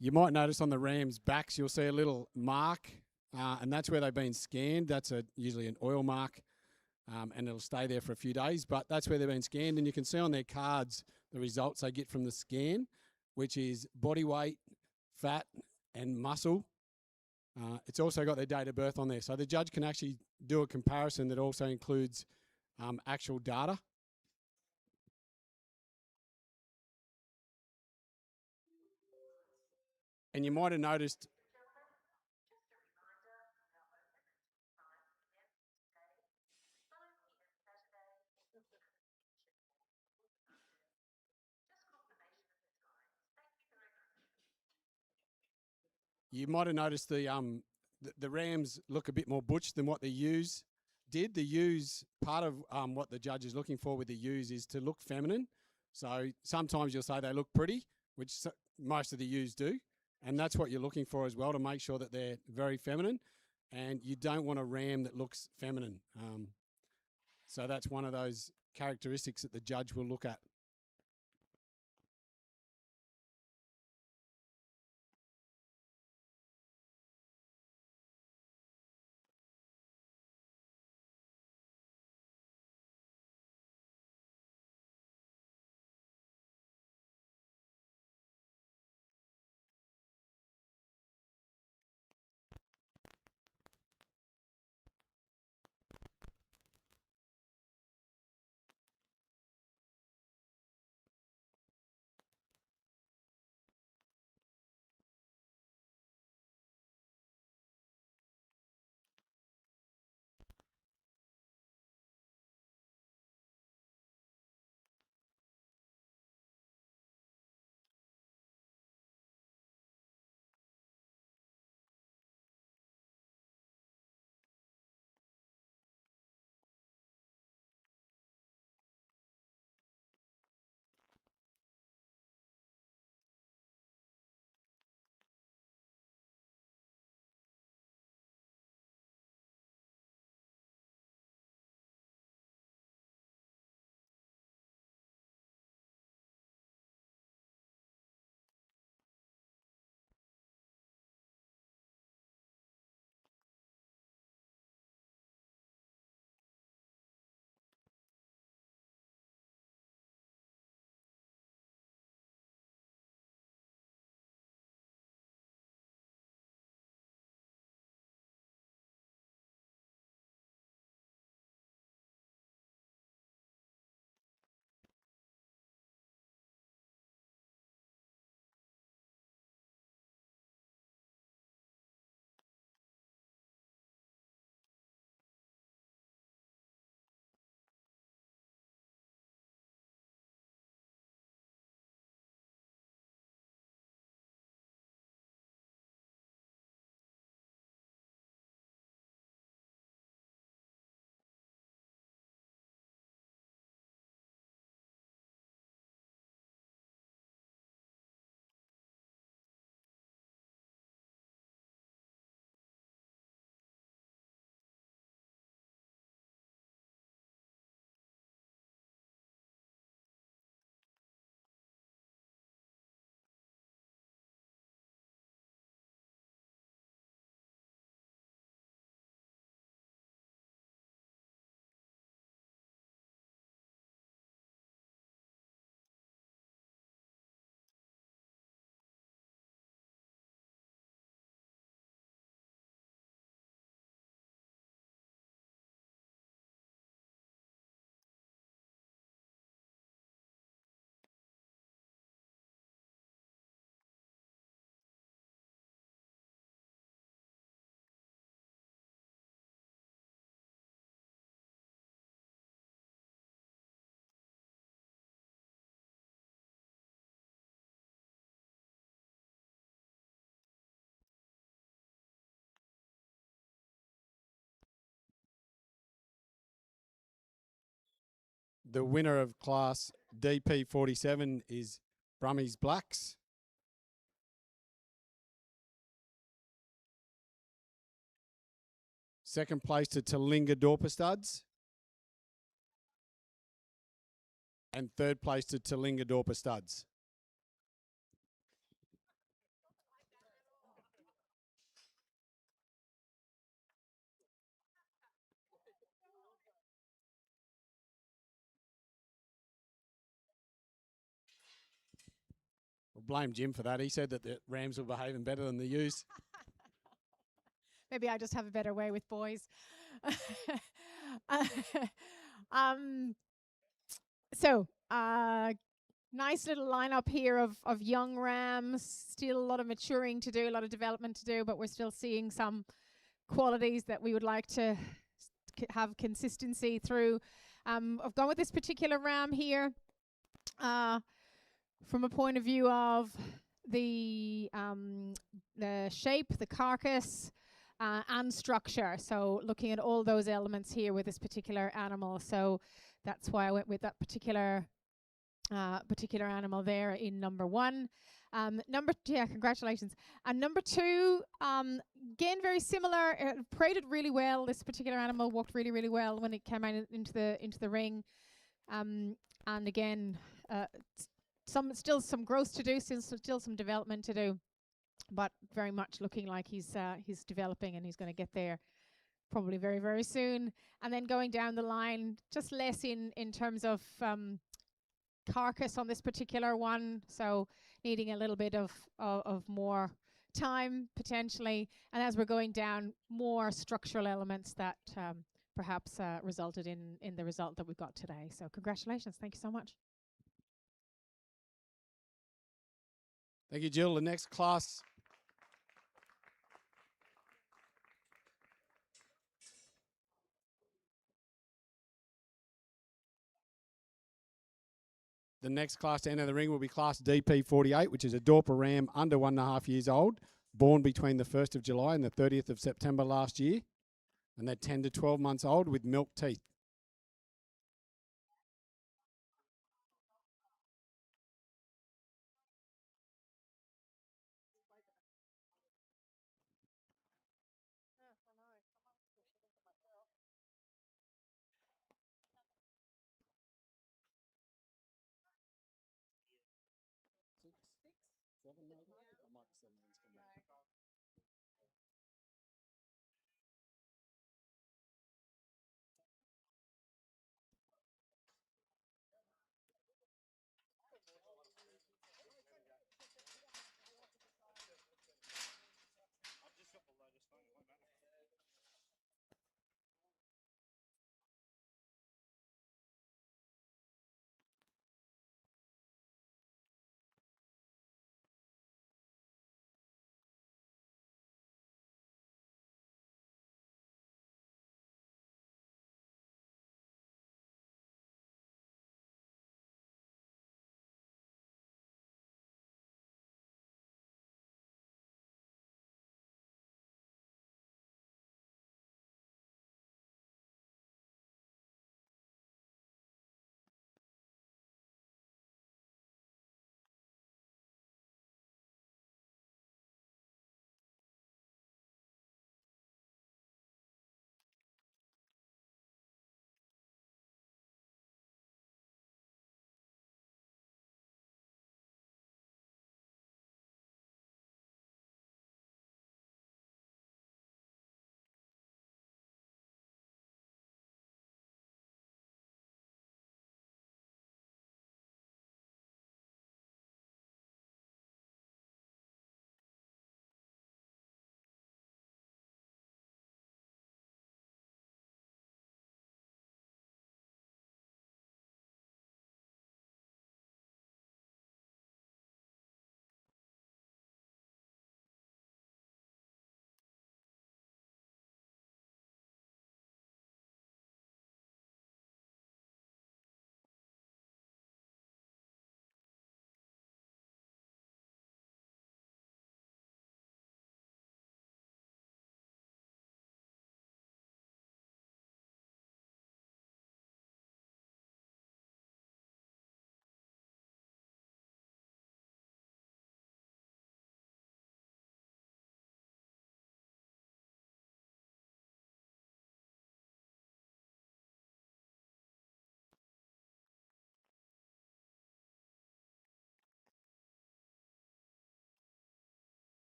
You might notice on the rams' backs, you'll see a little mark, and that's where they've been scanned. That's usually an oil mark, and it'll stay there for a few days, but that's where they've been scanned, and you can see on their cards the results they get from the scan, which is body weight, fat, and muscle. It's also got their date of birth on there, so the judge can actually do a comparison that also includes actual data. And you might have noticed the rams look a bit more butch than what the ewes did. The ewes, part of what the judge is looking for with the ewes is to look feminine. So sometimes you'll say they look pretty, which most of the ewes do. And that's what you're looking for as well, to make sure that they're very feminine. And you don't want a ram that looks feminine. So that's one of those characteristics that the judge will look at. The winner of class DP47 is Brummies Blacks. Second place to Talinga Dorper Studs. And third place to Talinga Dorper Studs. We'll blame Jim for that. He said that the Rams were behaving better than the Utes. Maybe I just have a better way with boys. So, nice little lineup here of young rams. Still a lot of maturing to do, a lot of development to do, but we're still seeing some qualities that we would like to have consistency through. I've gone with this particular ram here from a point of view of the shape, the carcass, and structure. So looking at all those elements here with this particular animal. So that's why I went with that particular animal there in number one. Congratulations. And number two, again, very similar. Paraded really well. This particular animal walked really, really well when it came out into the ring. And again, still some growth to do, still some development to do, but very much looking like he's developing and he's going to get there probably very, very soon. And then going down the line, just less in terms of carcass on this particular one, so needing a little bit of more time potentially. And as we're going down, more structural elements that perhaps resulted in the result that we've got today. So congratulations. Thank you so much. Thank you, Jill. The next class. The next class to enter the ring will be class DP48, which is a Dorper ram under 1.5 years old, born between the 1st of July and the 30th of September last year. And they're 10 to 12 months old with milk teeth.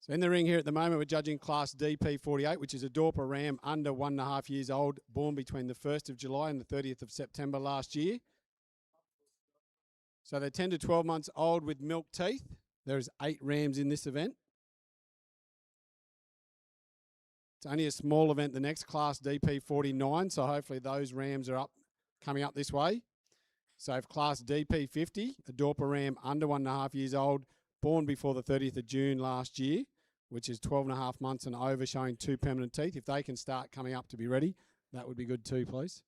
So in the ring here at the moment, we're judging Class DP48, which is a Dorper ram under 1.5 years old, born between the 1st of July and the 30th of September last year. So they're 10 to 12 months old with milk teeth. There's 8 rams in this event. It's only a small event, the next Class DP49, so hopefully those rams are coming up this way. So if Class DP50, a Dorper ram under 1.5 years old, born before the 30th of June last year, which is 12.5 months and over, showing 2 permanent teeth. If they can start coming up to be ready, that would be good too, please.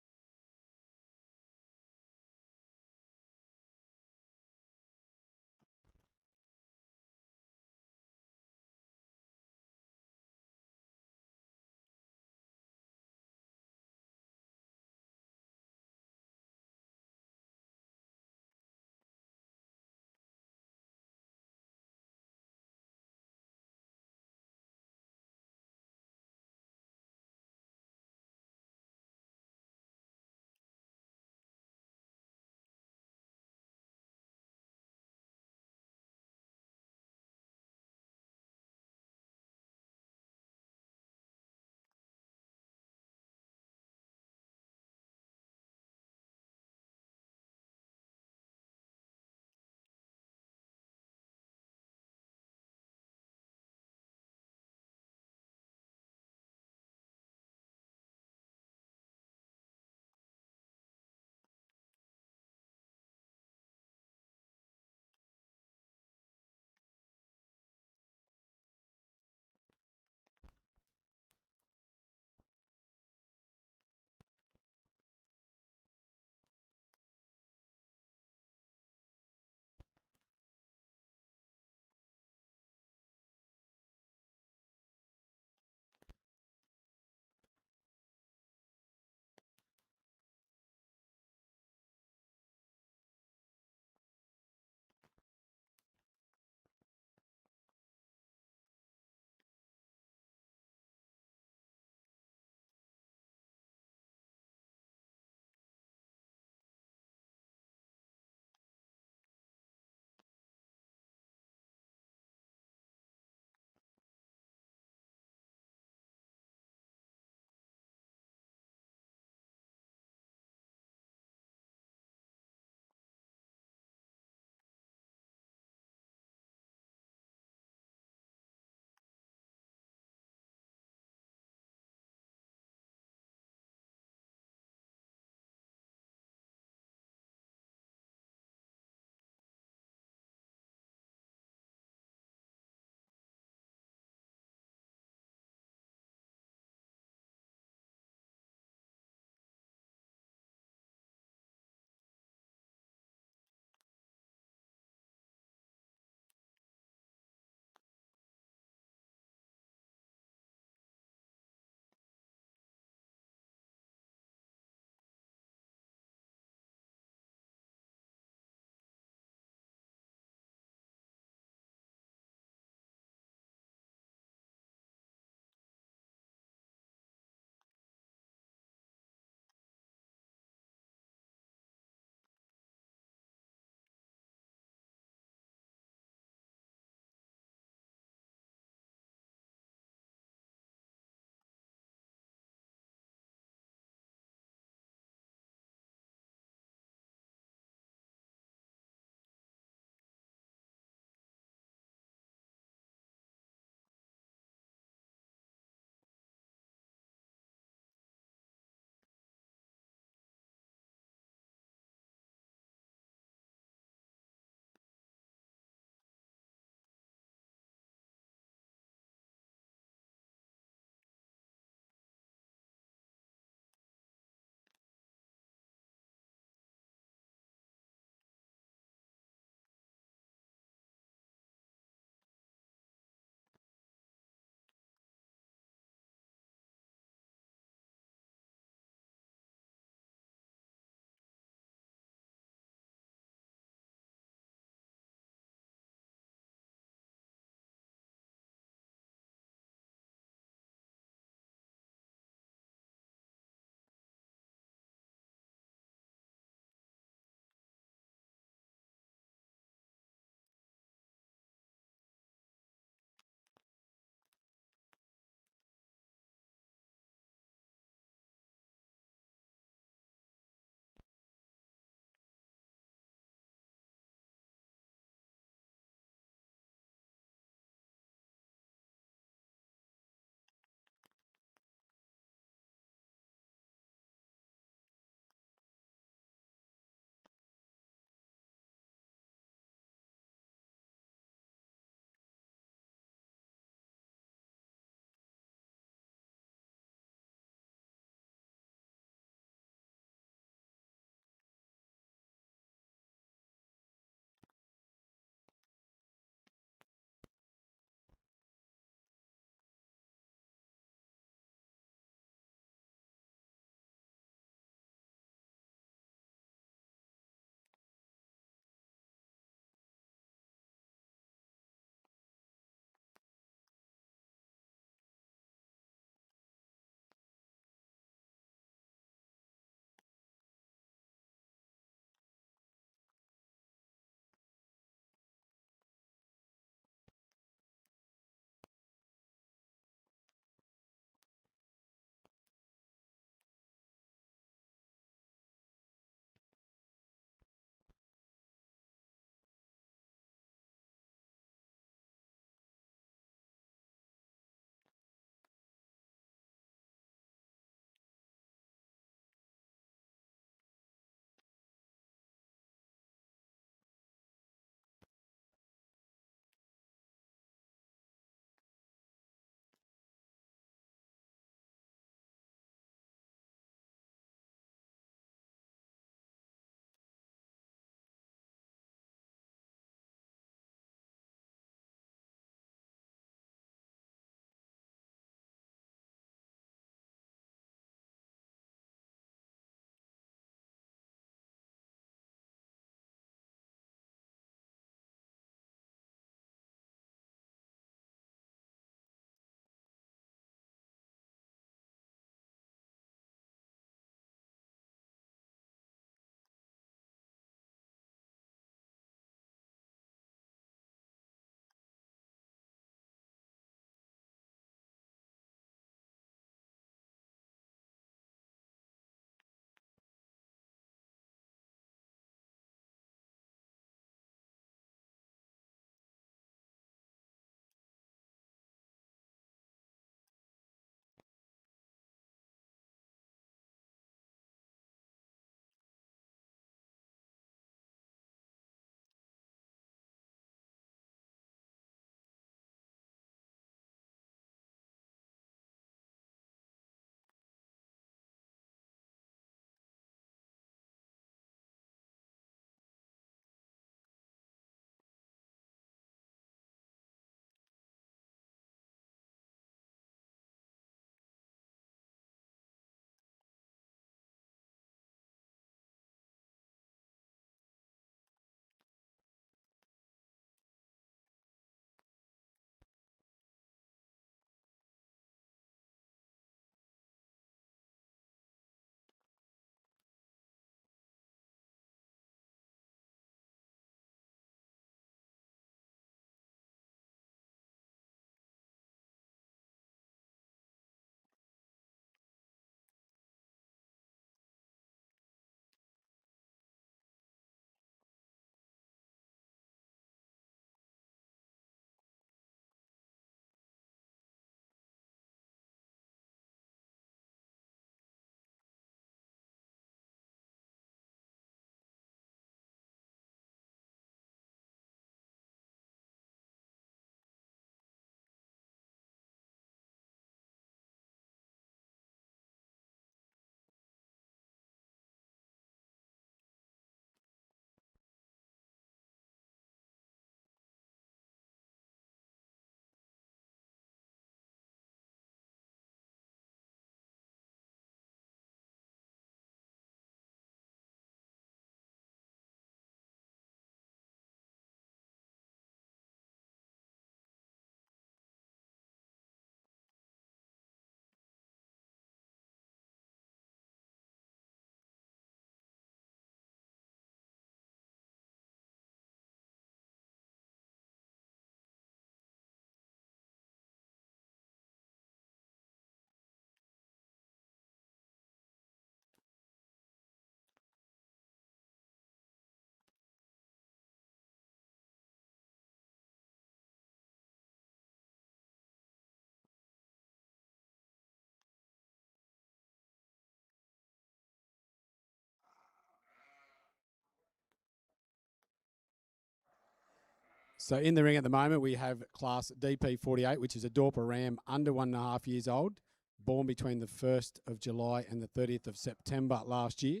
So in the ring at the moment, we have class DP48, which is a Dorper ram under 1.5 years old, born between the 1st of July and the 30th of September last year.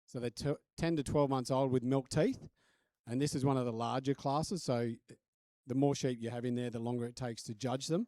So they're 10 to 12 months old with milk teeth. And this is one of the larger classes. So the more sheep you have in there, the longer it takes to judge them.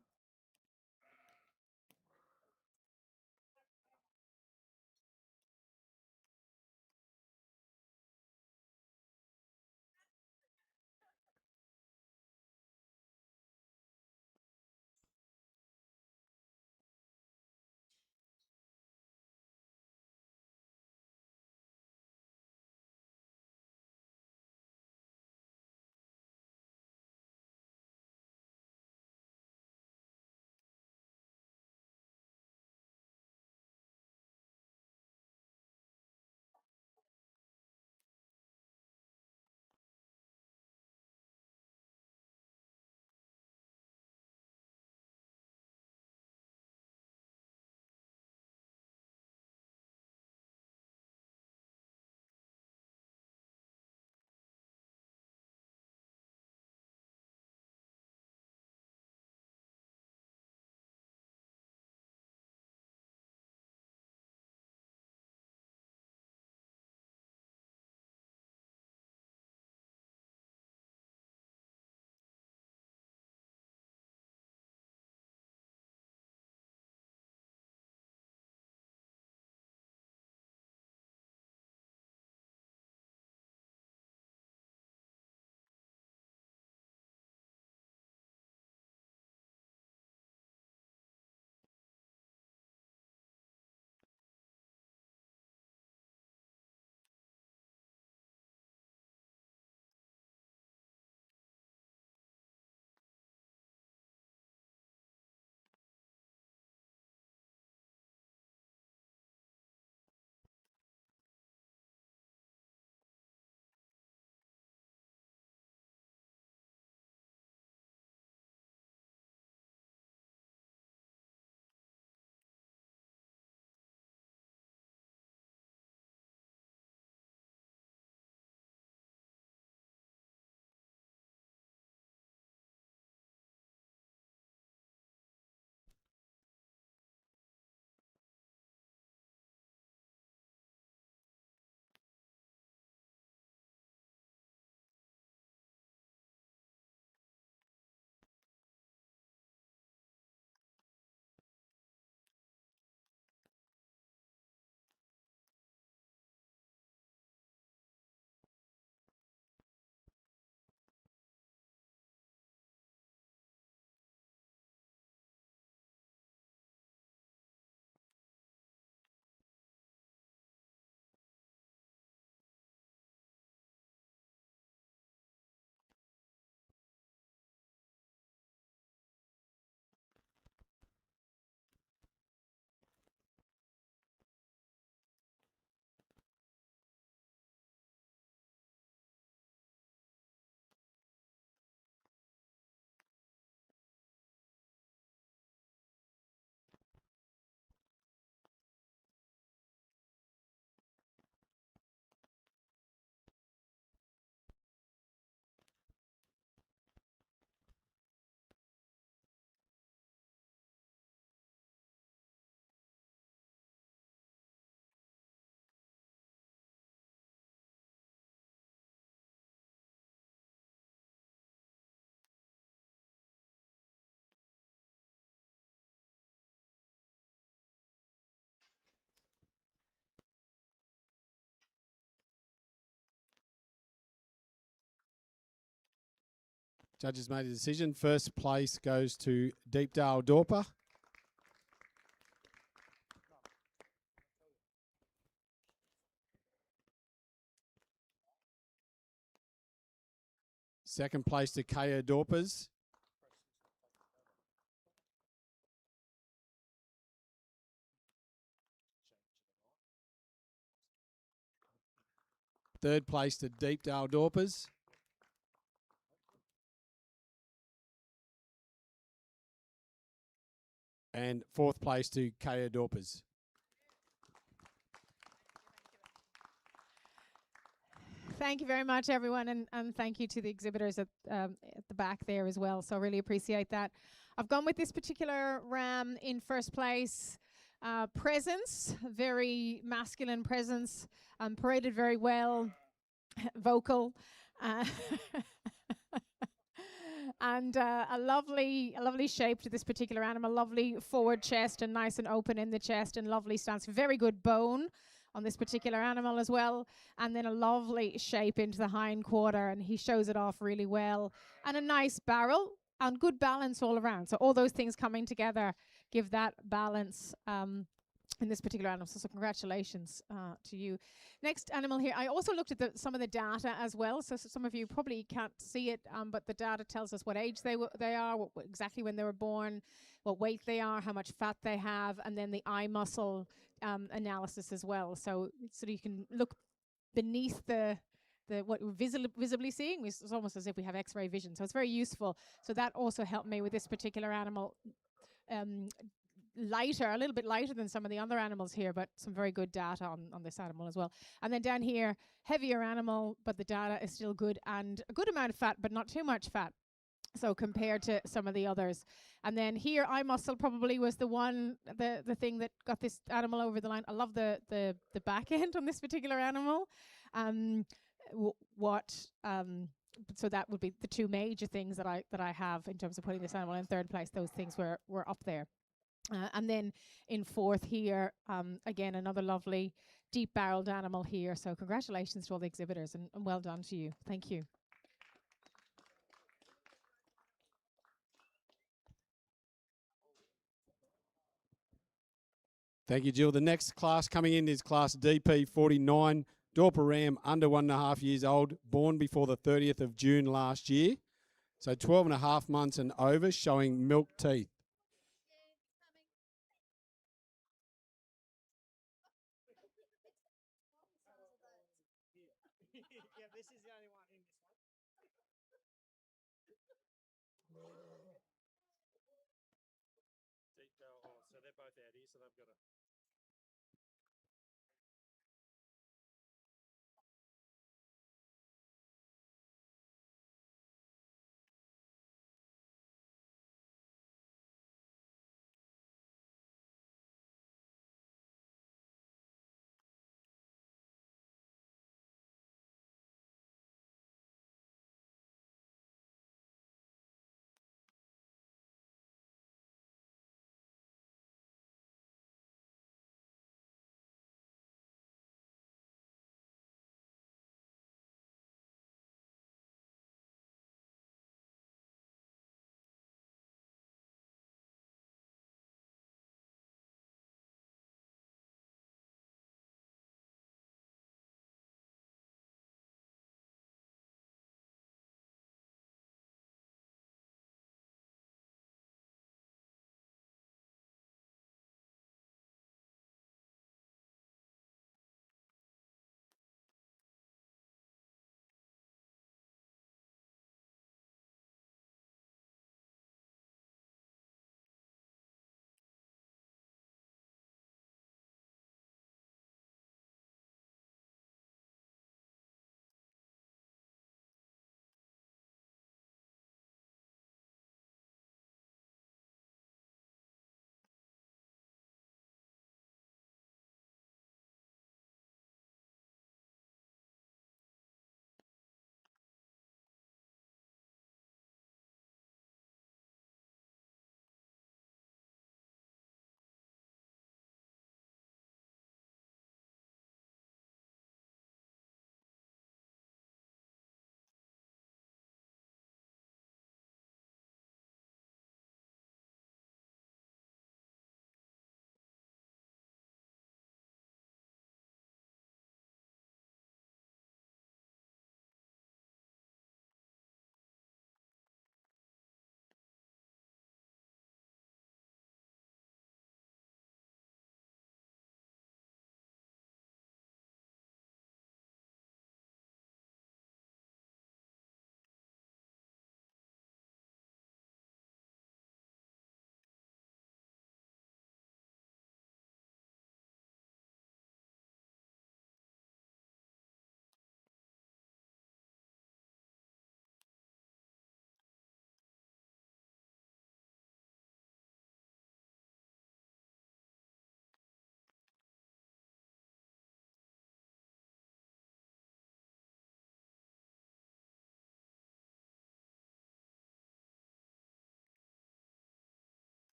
Judges made a decision. First place goes to Deepdale Dorper. Second place to Kaya Dorpers. Third place to Deepdale Dorpers. And fourth place to Kaya Dorpers. Thank you very much, everyone, and thank you to the exhibitors at the back there as well. So really appreciate that. I've gone with this particular ram in first place. Presence, very masculine presence, paraded very well, vocal, and a lovely shape to this particular animal. Lovely forward chest and nice and open in the chest, and lovely stance. Very good bone on this particular animal as well, and then a lovely shape into the hind quarter, and he shows it off really well, and a nice barrel and good balance all around. So all those things coming together give that balance in this particular animal. So congratulations to you. Next animal here, I also looked at some of the data as well. So some of you probably can't see it, but the data tells us what age they are, exactly when they were born, what weight they are, how much fat they have, and then the eye muscle analysis as well. So you can look beneath the what we're visibly seeing. It's almost as if we have X-ray vision. So it's very useful. So that also helped me with this particular animal. Lighter, a little bit lighter than some of the other animals here, but some very good data on this animal as well. And then down here, heavier animal, but the data is still good, and a good amount of fat, but not too much fat. So compared to some of the others. And then here, eye muscle probably was the thing that got this animal over the line. I love the back end on this particular animal. So that would be the two major things that I have in terms of putting this animal in third place. Those things were up there. And then in fourth here, again, another lovely deep-barreled animal here. So congratulations to all the exhibitors, and well done to you. Thank you. Thank you, Jill. The next class coming in is class DP49, Dorper ram under 1.5 years old, born before the 30th of June last year. So 12.5 months and over, showing milk teeth. Yeah, this is the only one in this one. So they're both out here, so they've got to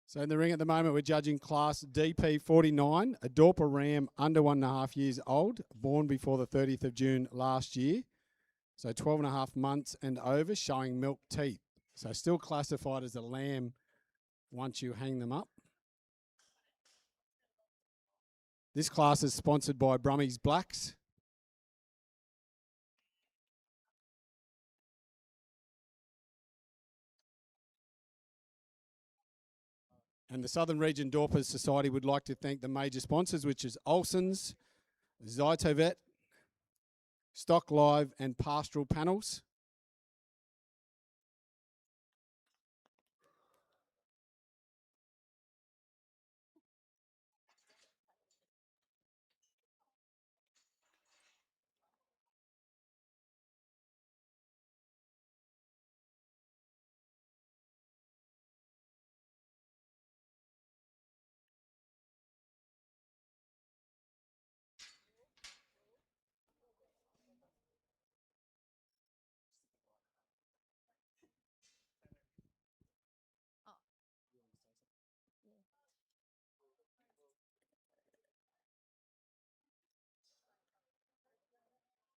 So in the ring at the moment, we're judging class DP 49, a Dorper ram under 1.5 years old, born before the 30th of June last year. So 12.5 months and over, showing milk teeth. So still classified as a lamb once you hang them up. This class is sponsored by Brummies Blacks. And the Southern Region Dorpers Society would like to thank the major sponsors, which is Olsen's, Zytovet, Stock Live and Pastoral Panels.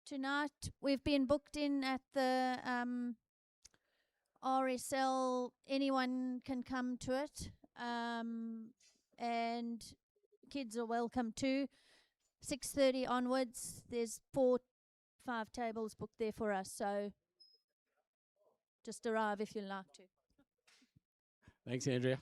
Tonight we've been booked in at the RSL. Anyone can come to it, and kids are welcome too. 6:30 onwards. There's 5 tables booked there for us, so just arrive if you like to. Thanks, Andrea.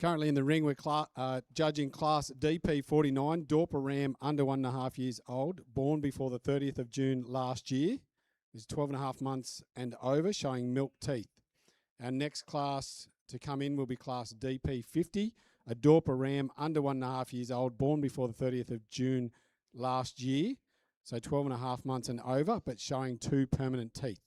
Currently in the ring, we're judging Class DP49, Dorper ram under 1.5 years old, born before the 30th of June last year. Is 12.5 months and over, showing milk teeth. Our next class to come in will be Class DP50, a Dorper ram under 1.5 years old, born before the 30th of June last year. So 12.5 months and over, but showing 2 permanent teeth.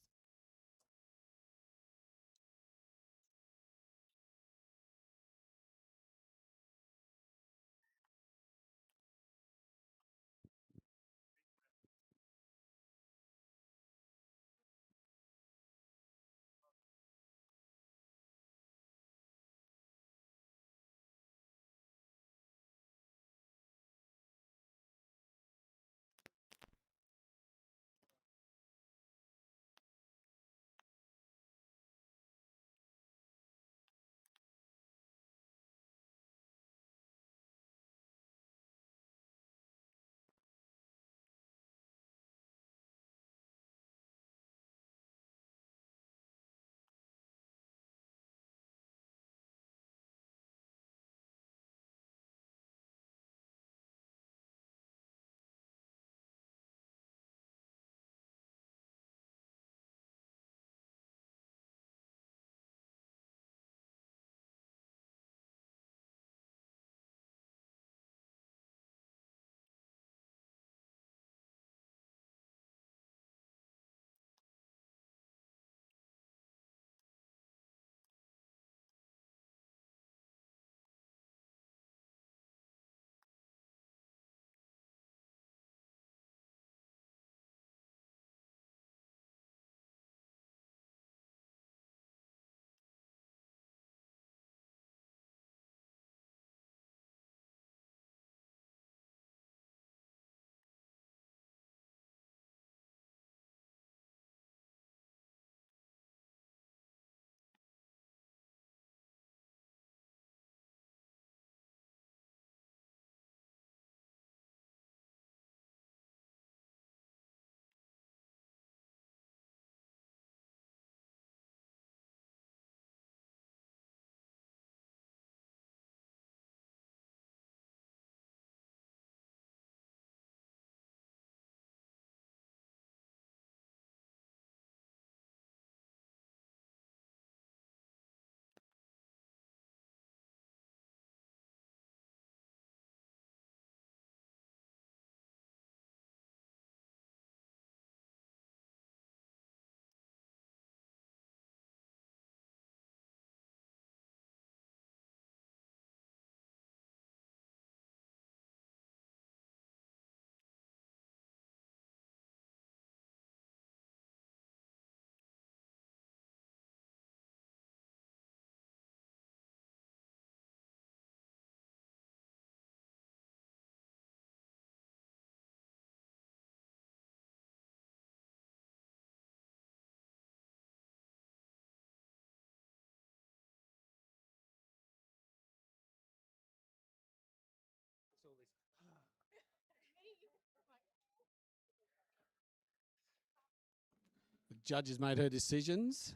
The judge has made her decisions.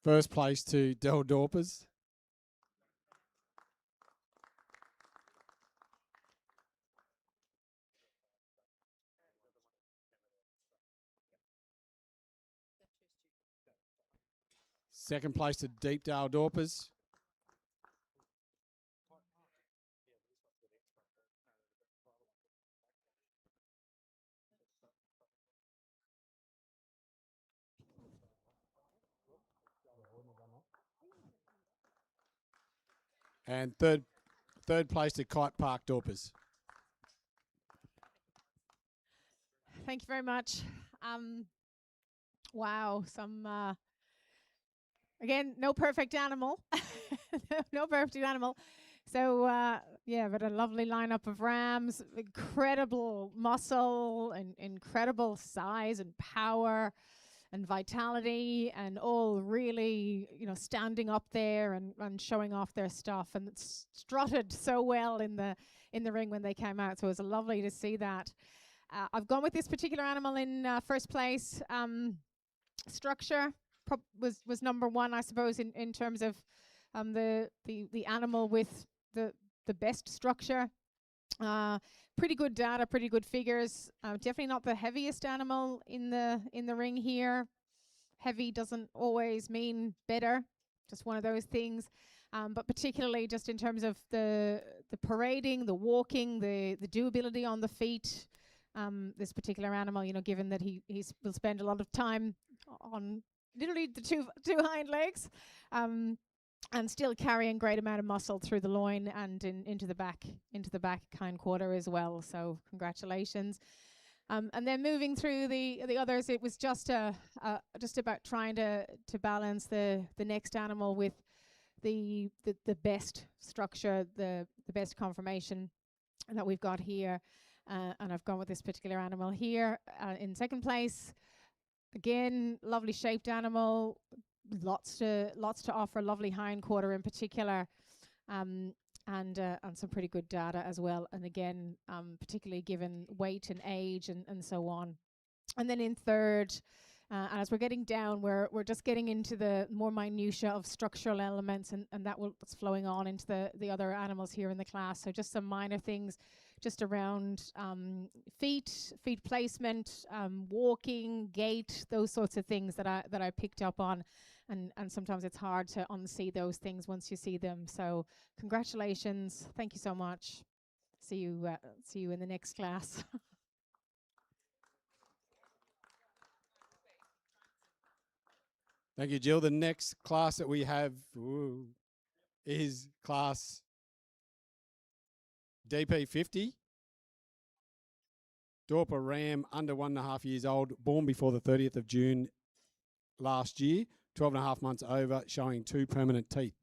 First place to Del Dorpers. Second place to Deepdale Dorpers. And third place to Kite Park Dorpers. Thank you very much. Wow, again, no perfect animal. No perfect animal. So, yeah, but a lovely lineup of rams, incredible muscle and incredible size and power and vitality, and all really, standing up there and showing off their stuff, and strutted so well in the ring when they came out. So it was lovely to see that. I've gone with this particular animal in first place. Structure, was number one, I suppose, in terms of the animal with the best structure. Pretty good data, pretty good figures. Definitely not the heaviest animal in the ring here. Heavy doesn't always mean better, just one of those things. But particularly just in terms of the parading, the walking, the doability on the feet. This particular animal, you know, given that he will spend a lot of time on literally the two hind legs, and still carrying great amount of muscle through the loin and into the back hind quarter as well. So congratulations. And then moving through the others, it was just about trying to balance the next animal with the best structure, the best conformation that we've got here. And I've gone with this particular animal here in second place. Again, lovely shaped animal, lots to offer, lovely hind quarter in particular, and some pretty good data as well. And again, particularly given weight and age and so on. And then in third, and as we're getting down, we're just getting into the more minutiae of structural elements, and that's flowing on into the other animals here in the class. So just some minor things just around feet placement, walking, gait, those sorts of things that I picked up on. And sometimes it's hard to unsee those things once you see them. So congratulations. Thank you so much. See you in the next class. Thank you, Jill. The next class that we have is class DP50. Dorper ram under 1.5 years old, born before the 30th of June last year, 12.5 months over, showing 2 permanent teeth.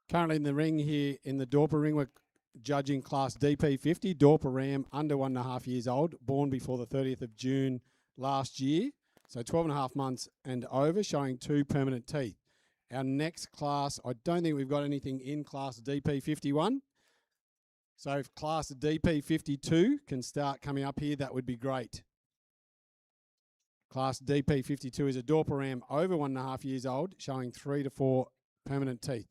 Currently in the ring here in the Dorper ring, we're judging class DP50, Dorper ram under 1.5 years old, born before the 30th of June last year. So 12.5 months and over, showing 2 permanent teeth. Our next class, I don't think we've got anything in class DP51. So if class DP52 can start coming up here, that would be great. Class DP52 is a Dorper ram over 1.5 years old, showing 3 to 4 permanent teeth.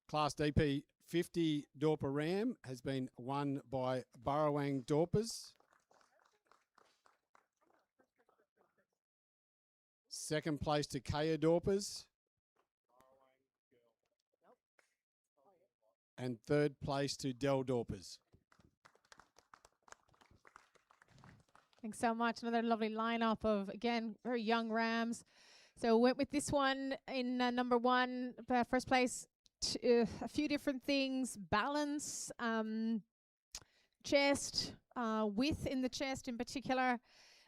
Class DP 50 Dorper Ram has been won by Burrawang Dorpers. Second place to Kaya Dorpers. And third place to Del Dorpers. Thanks so much. Another lovely lineup of, again, very young rams. So went with this one in number one, first place. A few different things: balance, chest, width in the chest in particular,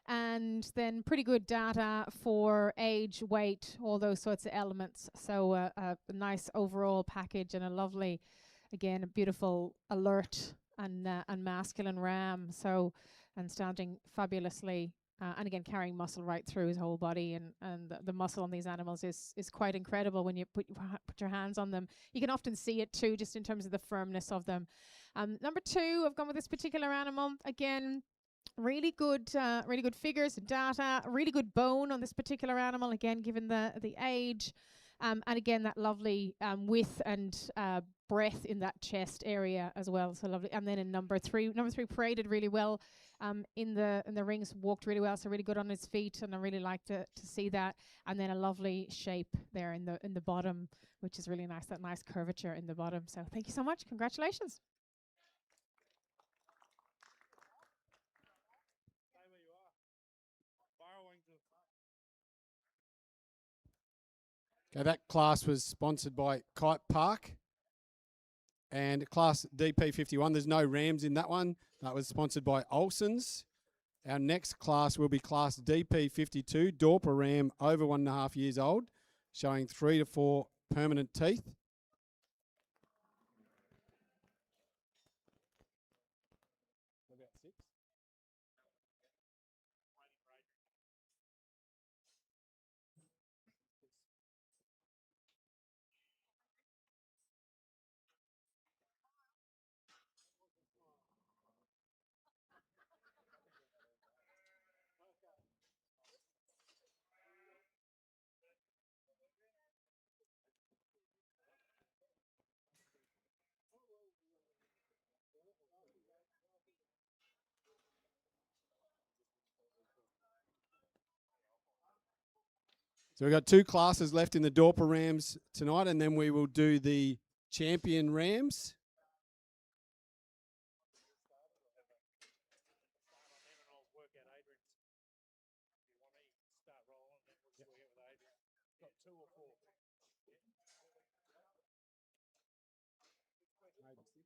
and then pretty good data for age, weight, all those sorts of elements. So a nice overall package and a lovely, again, a beautiful, alert and masculine ram. So, and standing fabulously, and again carrying muscle right through his whole body, and the muscle on these animals is quite incredible when you put your hands on them. You can often see it too, just in terms of the firmness of them. Number two, I've gone with this particular animal. Again, really good figures, data, really good bone on this particular animal. Again, given the age. And again, that lovely width and breadth in that chest area as well. So lovely. And then in number three paraded really well in the rings, walked really well. So really good on his feet, and I really like to see that. And then a lovely shape there in the bottom, which is really nice. That nice curvature in the bottom. So thank you so much. Congratulations. Stay where you are. Borrowing to Okay, that class was sponsored by Kite Park. And class DP51, there's no rams in that one. That was sponsored by Olsen's. Our next class will be class DP52, Dorper Ram, over 1.5 years old, showing 3 to 4 permanent teeth. About 6. So we've got 2 classes left in the Dorper Rams tonight, and then we will do the champion Rams. work out Adrian's. If you want to start rolling, then we'll just work out with Adrian. Got 2 or 4. Maybe 6.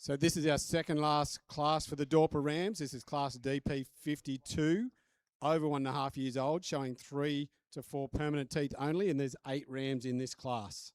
So this is our second last class for the Dorper Rams. This is class DP 52, over 1.5 years old, showing 3 to 4 permanent teeth only, and there's 8 rams in this class.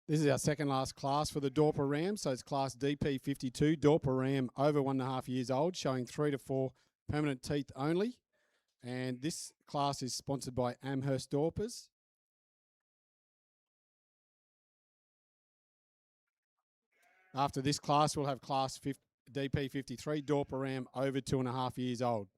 This is our second last class for the Dorper ram. So it's class DP52, Dorper ram over 1.5 years old, showing 3 to 4 permanent teeth only. And this class is sponsored by Amherst Dorpers. After this class, we'll have class DP53, Dorper ram over 2.5 years old.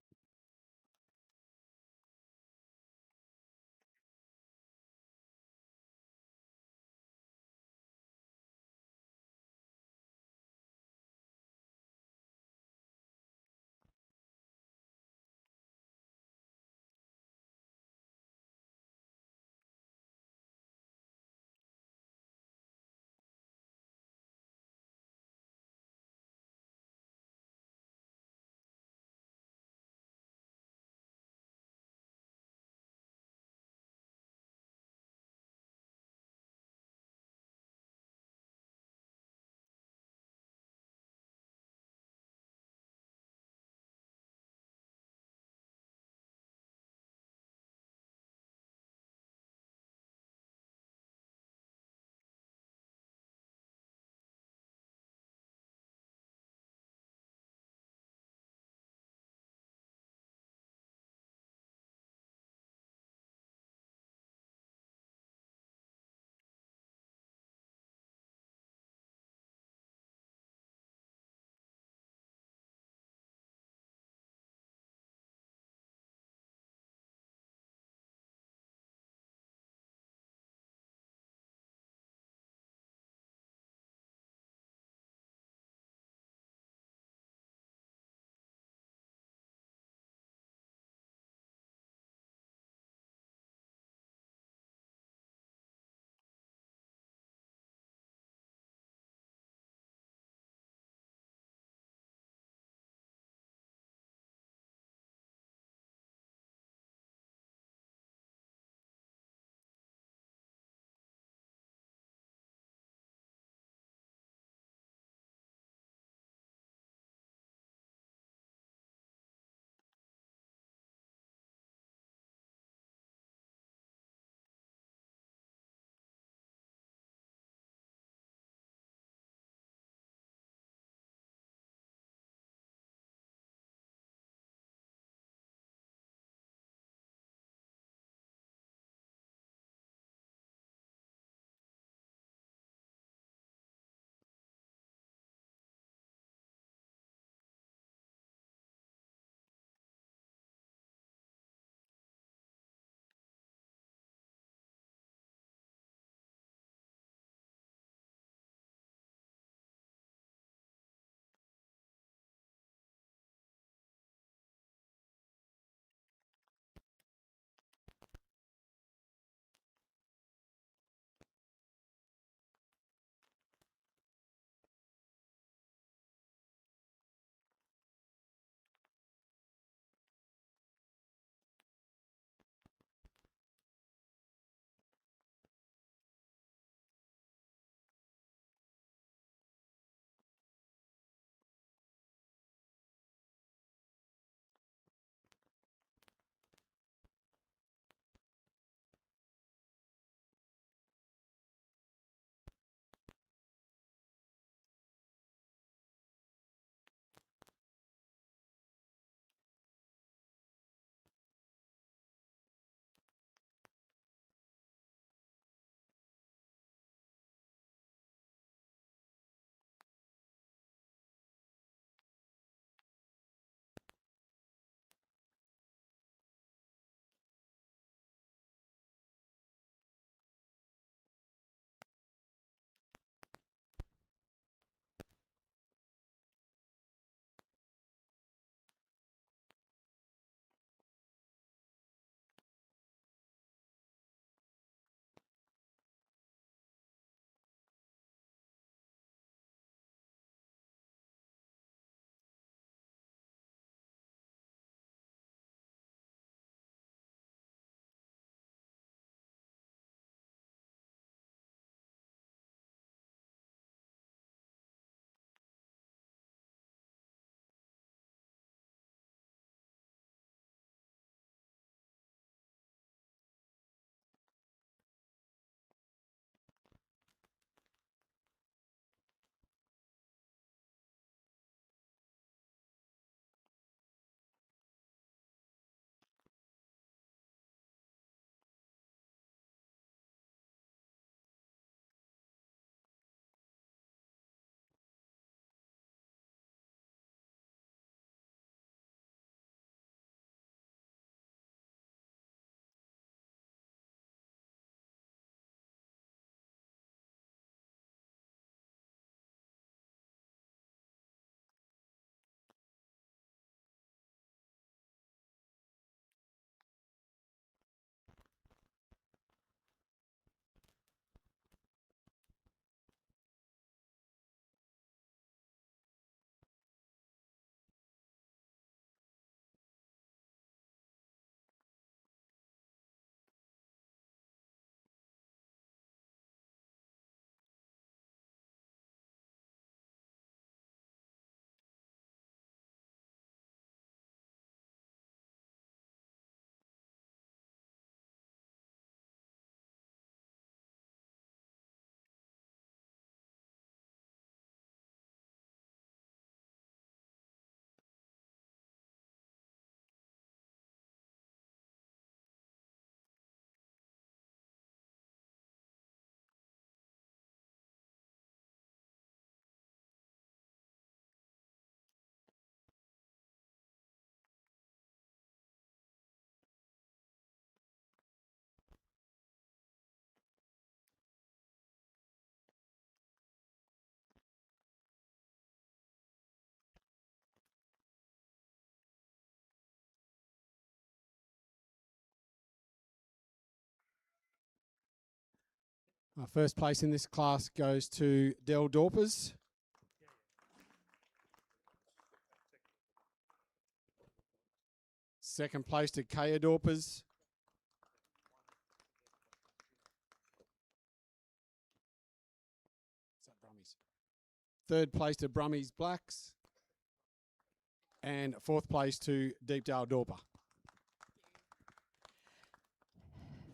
First place in this class goes to Del Dorpers. Second place to Kaya Dorpers. Third place to Brummies Blacks. And fourth place to Deepdale Dorper.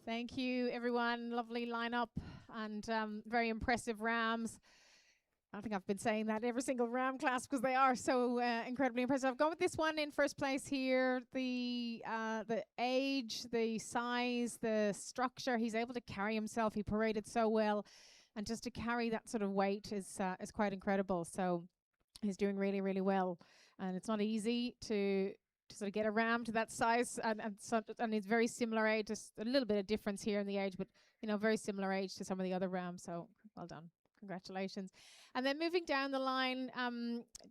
Thank you, everyone. Lovely lineup and very impressive rams. I think I've been saying that every single ram class because they are so incredibly impressive. I've gone with this one in first place here. The age, the size, the structure. He's able to carry himself. He paraded so well, and just to carry that sort of weight is quite incredible. So he's doing really, really well, and it's not easy to sort of get a ram to that size, and it's very similar age. Just a little bit of difference here in the age, but very similar age to some of the other rams. So well done. Congratulations. And then moving down the line,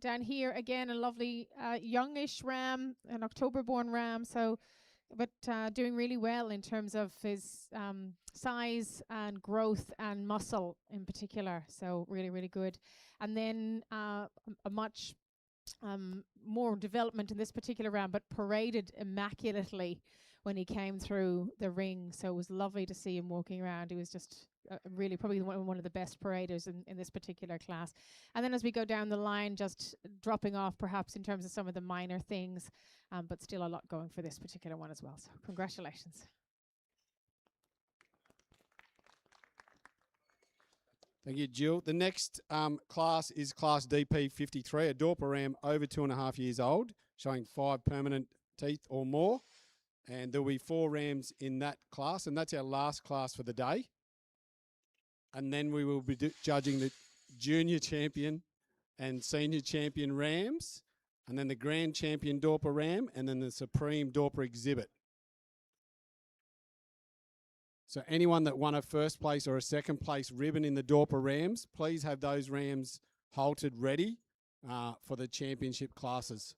down here again, a lovely youngish ram, an October-born ram. So, but doing really well in terms of his size and growth and muscle in particular. So really, really good. And then a much more development in this particular ram, but paraded immaculately when he came through the ring. So it was lovely to see him walking around. He was just really probably one of the best paraders in this particular class. And then as we go down the line, just dropping off perhaps in terms of some of the minor things, but still a lot going for this particular one as well. So congratulations. Thank you, Jill. The next class is Class DP 53, a Dorper ram over 2.5 years old, showing 5 permanent teeth or more. And there'll be 4 rams in that class, and that's our last class for the day. And then we will be judging the junior champion and senior champion rams, and then the grand champion Dorper ram, and then the supreme Dorper exhibit. So anyone that won a first place or a second place ribbon in the Dorper rams, please have those rams halted ready for the championship classes.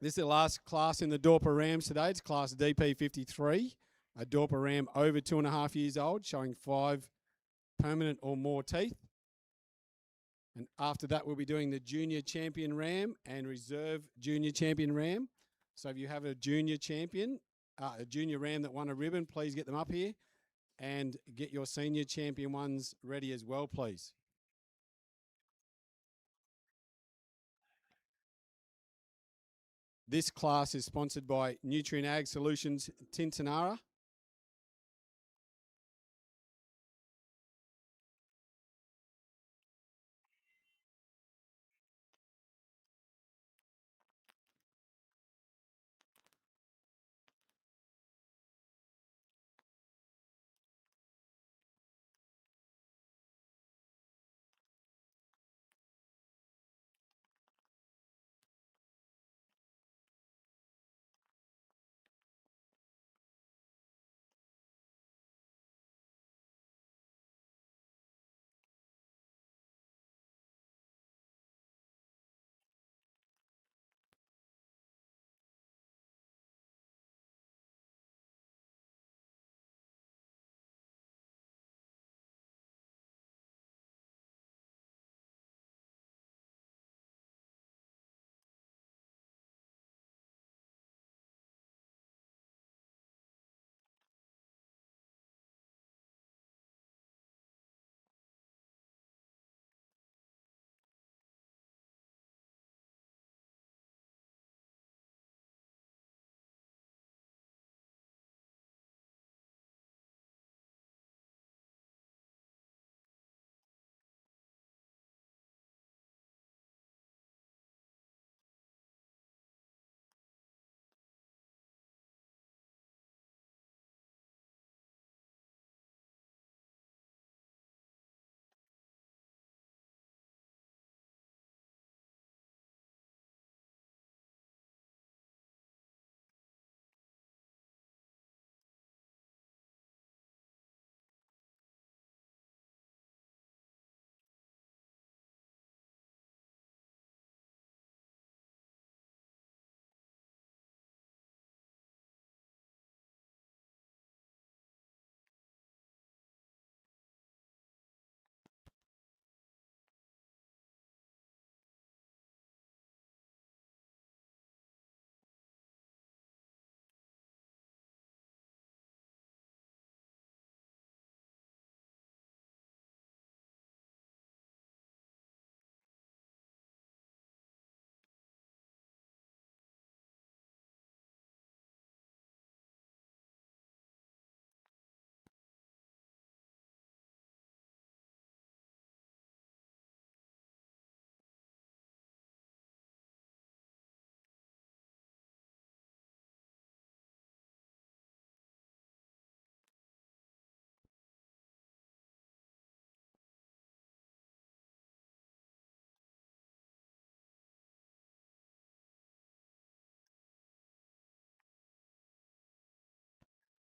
This is the last class in the Dorper Rams today. It's class DP53, a Dorper Ram over 2.5 years old, showing 5 permanent or more teeth. And after that, we'll be doing the Junior Champion Ram and Reserve Junior Champion Ram. So if you have a junior champion, a junior ram that won a ribbon, please get them up here. And get your senior champion ones ready as well, please. This class is sponsored by Nutrient Ag Solutions Tintinara.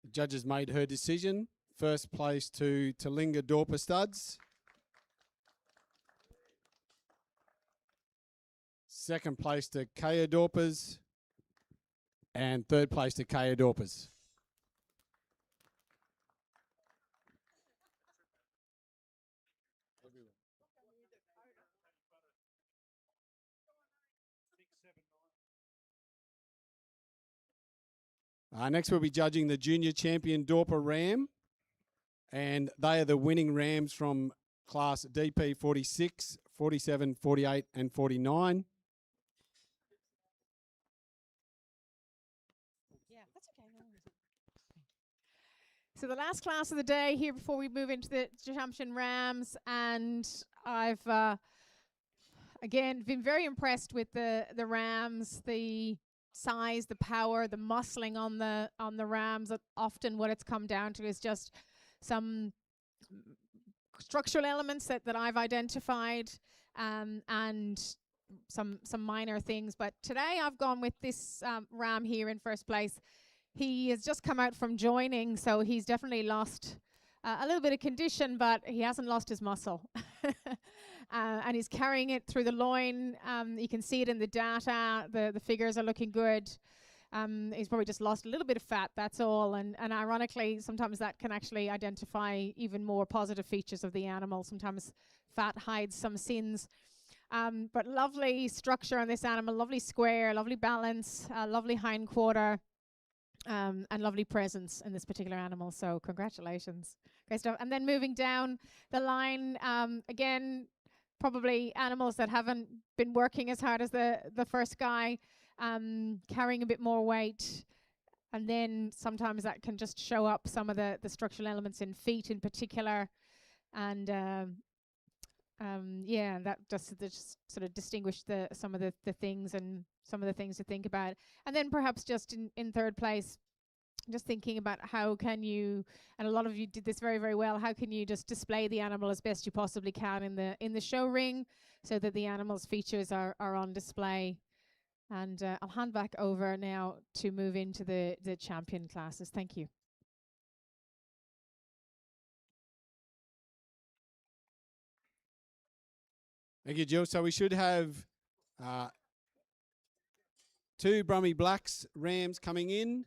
The judges made her decision. First place to Talinga Dorper Studs. Second place to Kaya Dorpers. And third place to Kaya Dorpers. Next we'll be judging the Junior Champion Dorper Ram. And they are the winning rams from class DP 46, 47, 48 and 49. Yeah, that's okay. No worries. So the last class of the day here before we move into the Champion Rams, and I've again been very impressed with the rams, the size, the power, the muscling on the rams. Often what it's come down to is just some structural elements that I've identified, and some minor things. But today I've gone with this ram here in first place. He has just come out from joining, so he's definitely lost a little bit of condition, but he hasn't lost his muscle. And he's carrying it through the loin. You can see it in the data. The figures are looking good. He's probably just lost a little bit of fat, that's all. And ironically, sometimes that can actually identify even more positive features of the animal. Sometimes fat hides some sins. But lovely structure on this animal, lovely square, lovely balance, lovely hind quarter, and lovely presence in this particular animal. So congratulations. Great stuff. And then moving down the line, again, probably animals that haven't been working as hard as the first guy, carrying a bit more weight. And then sometimes that can just show up some of the structural elements in feet in particular. And yeah, that just sort of distinguish some of the things and some of the things to think about. And then perhaps just in third place, just thinking about how can you, and a lot of you did this very, very well, how can you just display the animal as best you possibly can in the show ring so that the animal's features are on display. And I'll hand back over now to move into the champion classes. Thank you. Thank you, Jill. So we should have 2 Brummy Blacks rams coming in,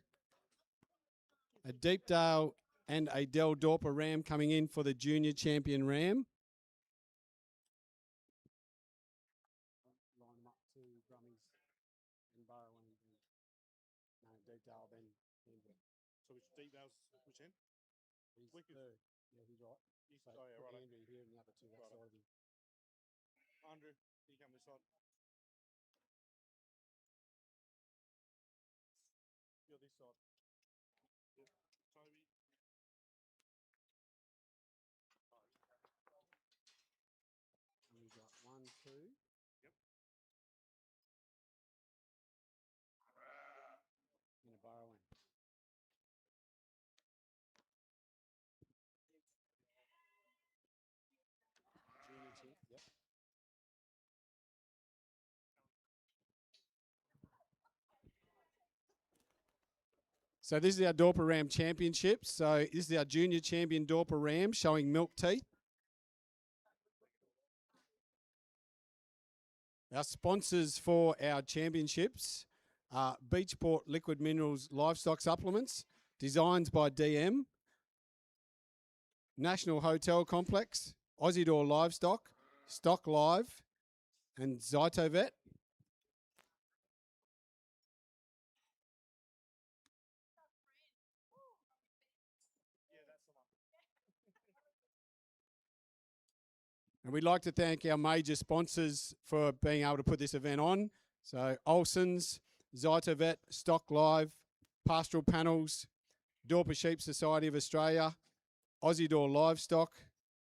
a Deepdale and a Del Dorper ram coming in for the junior champion ram. Line them up to Brummies and Barrow and Deepdale, then Andrew. So which Deepdale's which end? He's third. Yeah, he's right. So oh, yeah, right. Andrew here and the other 2 that Right. side of him. Andrew, you come this side. You're this side. Yep. Toby. And we've got 1, 2. Yep. And a Barrow end. Junior champ, yep. So this is our Dorper Ram Championship. So this is our junior champion Dorper Ram showing milk teeth. Our sponsors for our championships are Beachport Liquid Minerals Livestock Supplements, Designs by DM, National Hotel Complex, Aussie Door Livestock, Stock Live, and Zytovet. And we'd like to thank our major sponsors for being able to put this event on. So Olsen's, Zytovet, Stock Live, Pastoral Panels, Dorper Sheep Society of Australia, Aussie Door Livestock,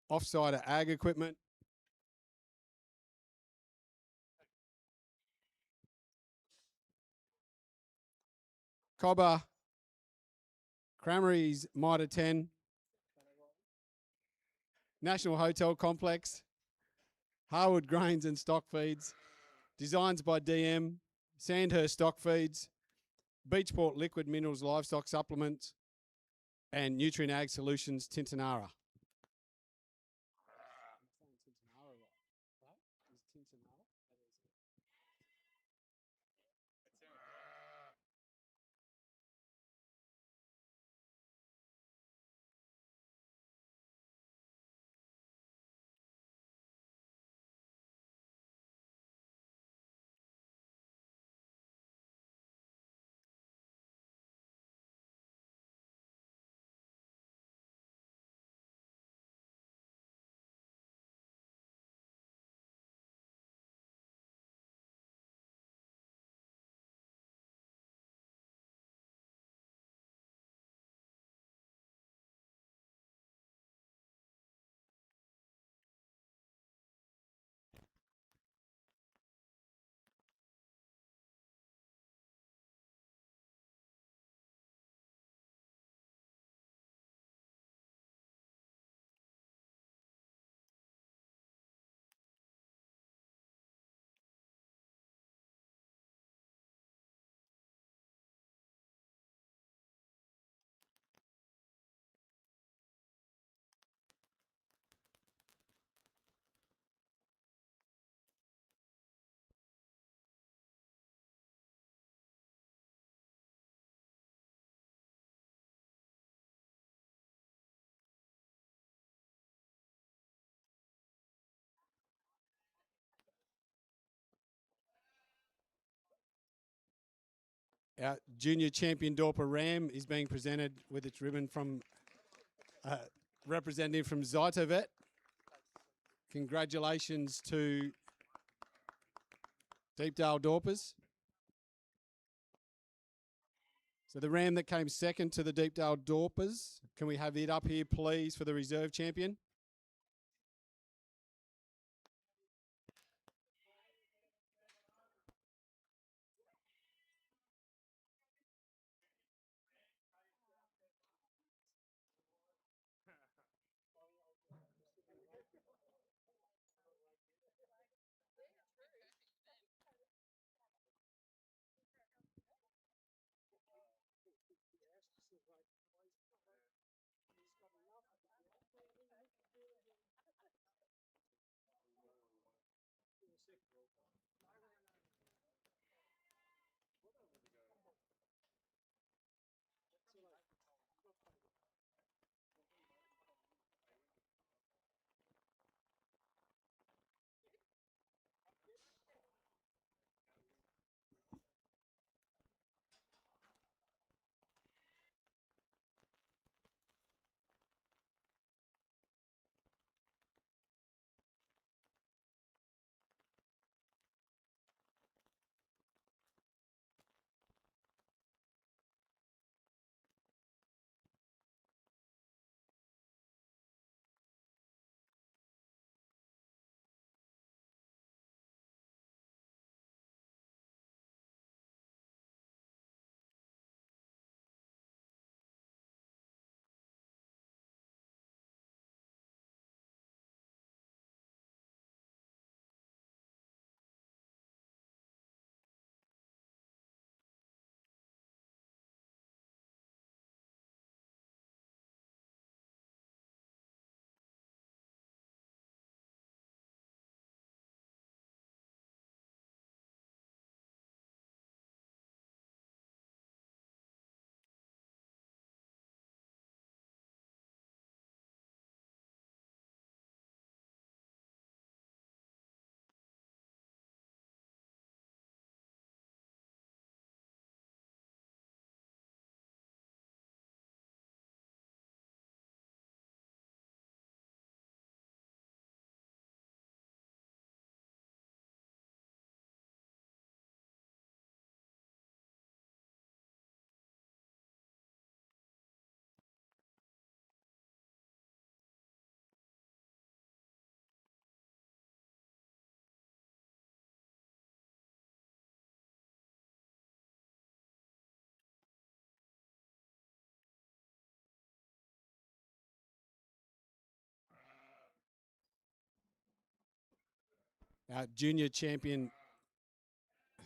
Offsider Ag Equipment, Cobber, Cranberries Mitre 10, National Hotel Complex, Harwood Grains and Stock Feeds, Designs by DM, Sandhurst Stock Feeds, Beachport Liquid Minerals Livestock Supplements, and Nutrient Ag Solutions Tintinara. Our junior champion Dorper Ram is being presented with its ribbon from representative from Zytovet. Congratulations to Deepdale Dorpers. So the ram that came second to the Deepdale Dorpers, can we have it up here, please, for the reserve champion? Our junior champion,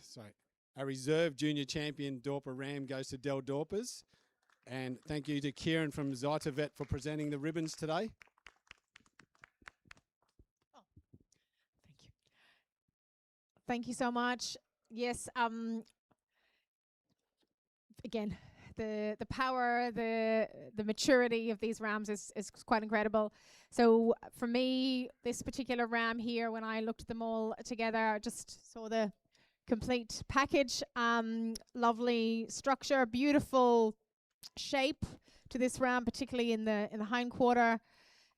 sorry, our reserve junior champion Dorper Ram goes to Del Dorpers. And thank you to Kieran from Zytovet for presenting the ribbons today. Thank you. Thank you so much. Yes, again, the power, the maturity of these rams is quite incredible. So for me, this particular ram here, when I looked at them all together, I just saw the complete package. Lovely structure, beautiful shape to this ram, particularly in the hindquarter,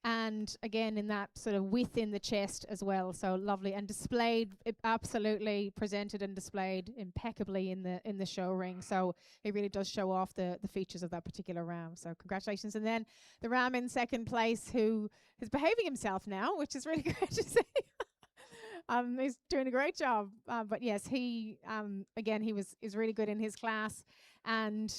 and again in that sort of width in the chest as well. So lovely, and displayed, absolutely presented and displayed impeccably in the show ring. So it really does show off the features of that particular ram. So congratulations. And then the ram in second place, who is behaving himself now, which is really great to see. He's doing a great job. But yes, he again, is really good in his class, and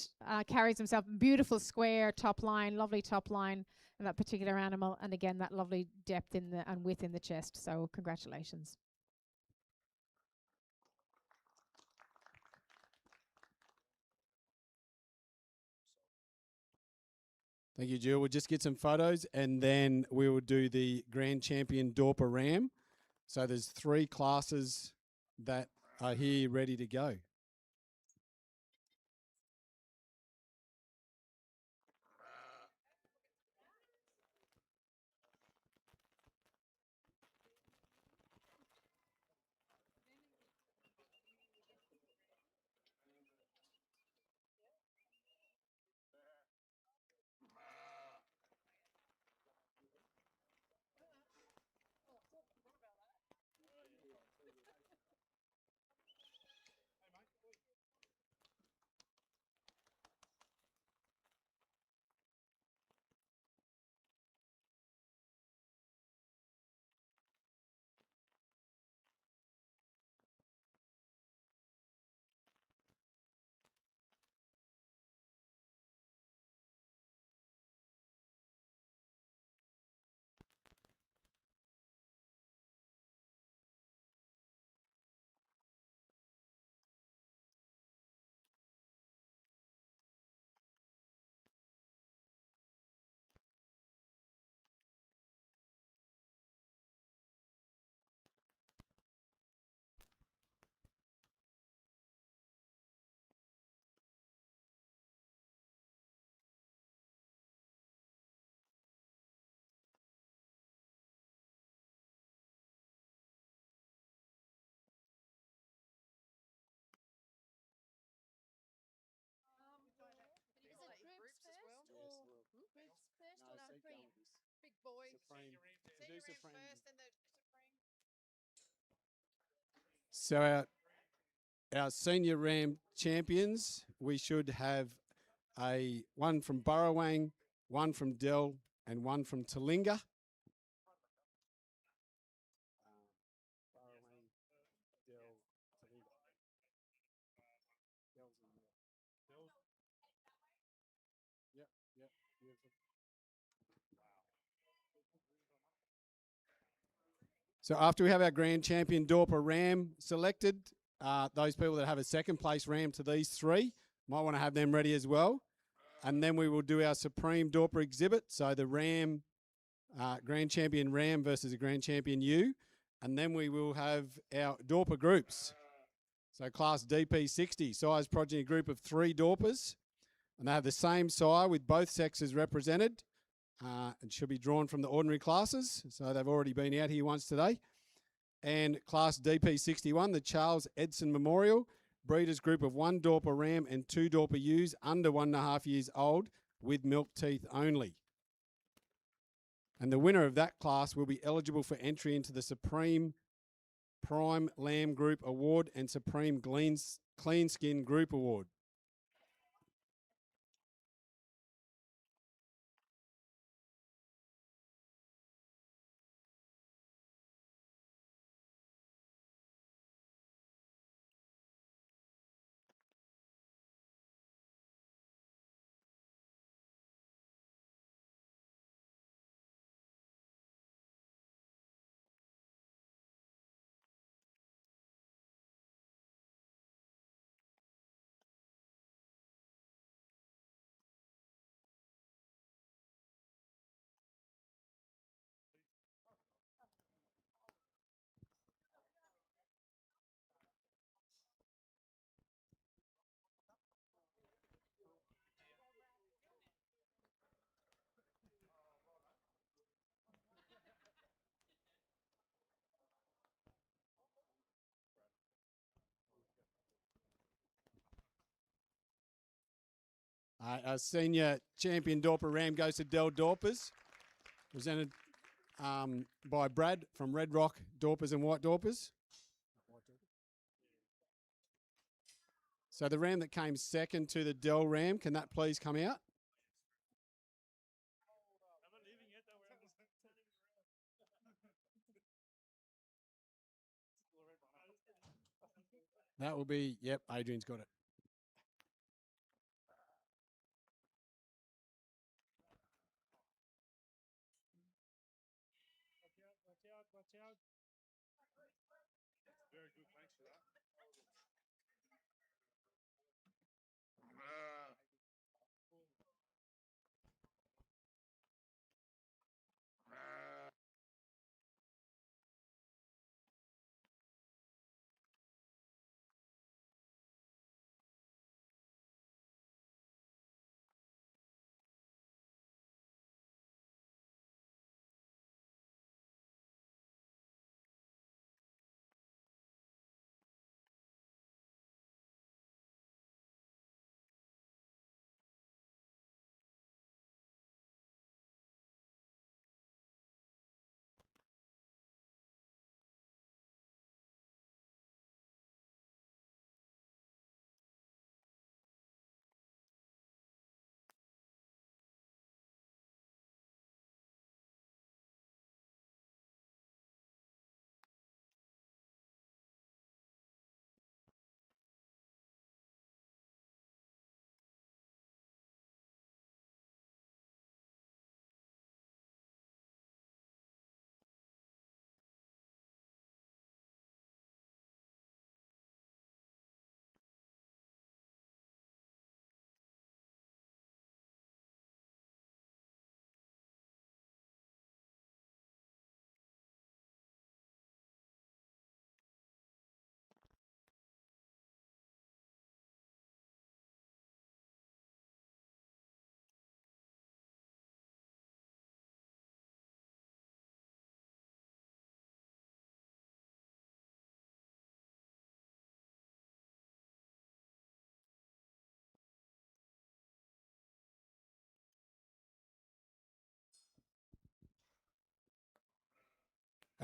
carries himself beautiful square top line, lovely top line in that particular animal, and again that lovely depth in the and width in the chest. So congratulations. Thank you, Jill. We'll just get some photos and then we will do the grand champion Dorper Ram. So there's 3 classes that are here ready to go. Two Senior Ram Supreme. first, then the Supreme. So our senior Ram champions, we should have one from Burrawang, one from Dell, and one from Talinga. Yep, yep, beautiful. So after we have our grand champion Dorper Ram selected, those people that have a second place Ram to these three might want to have them ready as well. And then we will do our Supreme Dorper exhibit. So the Ram, grand champion Ram versus a grand champion ewe. And then we will have our Dorper groups. So class DP60, size progeny group of 3 Dorpers. And they have the same sire with both sexes represented. And should be drawn from the ordinary classes. So they've already been out here once today. And class DP61, the Charles Edson Memorial, breeders group of 1 Dorper Ram and 2 Dorper ewes under 1.5 years old with milk teeth only. And the winner of that class will be eligible for entry into the Supreme Prime Lamb Group Award and Supreme Clean Skin Group Award. Our senior champion Dorper Ram goes to Dell Dorpers, presented by Brad from Red Rock Dorpers and White Dorpers. So the ram that came second to the Dell Ram, can that please come out? That will be, yep, Adrian's got it. Watch out. Very good, thanks for that.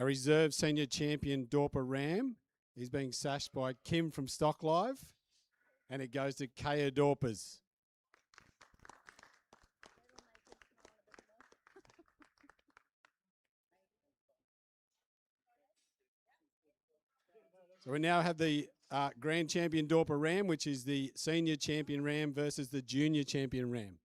Our reserve senior champion, Dorper Ram, is being sashed by Kim from Stock Live, and it goes to Kaya Dorpers. So we now have the grand champion Dorper Ram, which is the senior champion Ram versus the junior champion Ram.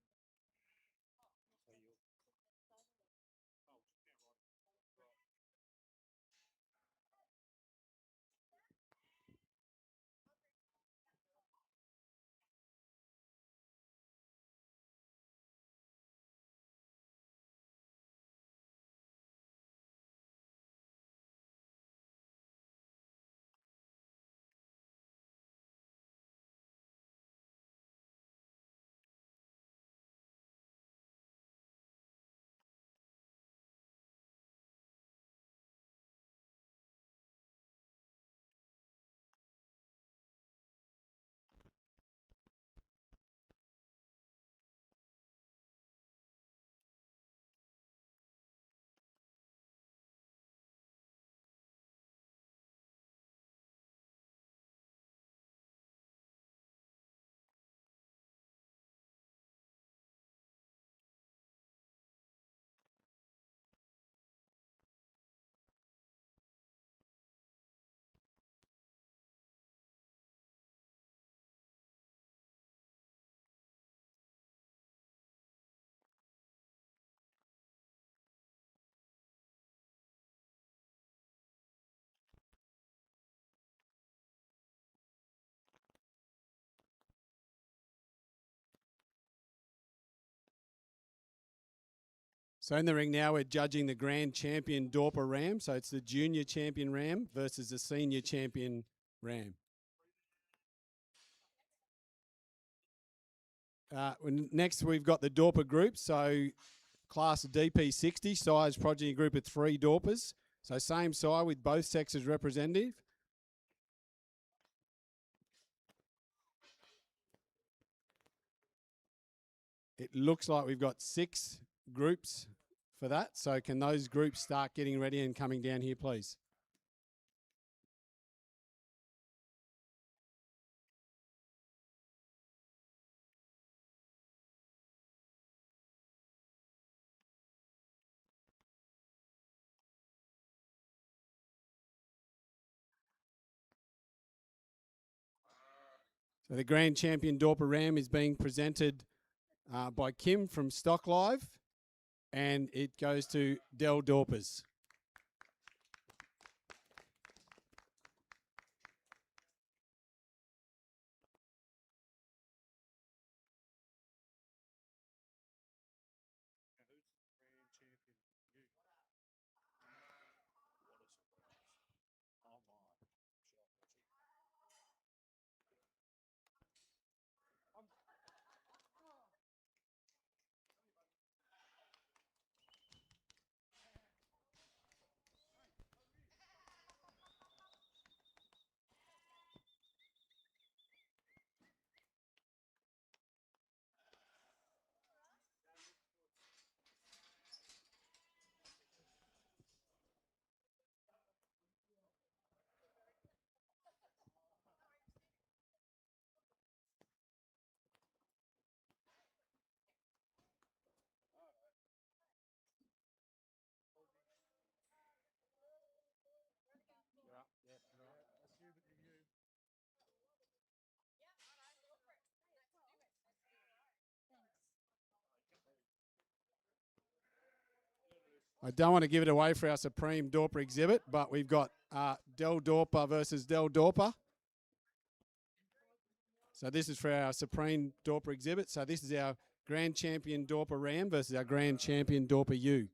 So in the ring now, we're judging the grand champion Dorper Ram. So it's the junior champion Ram versus the senior champion Ram. Next, we've got the Dorper group. So class of DP60, size progeny group of 3 Dorpers. So same sire with both sexes representative. It looks like we've got 6 groups for that. So can those groups start getting ready and coming down here, please? So the grand champion Dorper Ram is being presented by Kim from Stock Live, and it goes to Del Dorpers. I don't want to give it away for our Supreme Dorper exhibit, but we've got Del Dorper versus Del Dorper. So this is for our Supreme Dorper exhibit. So this is our Grand Champion Dorper Ram versus our Grand Champion Dorper U.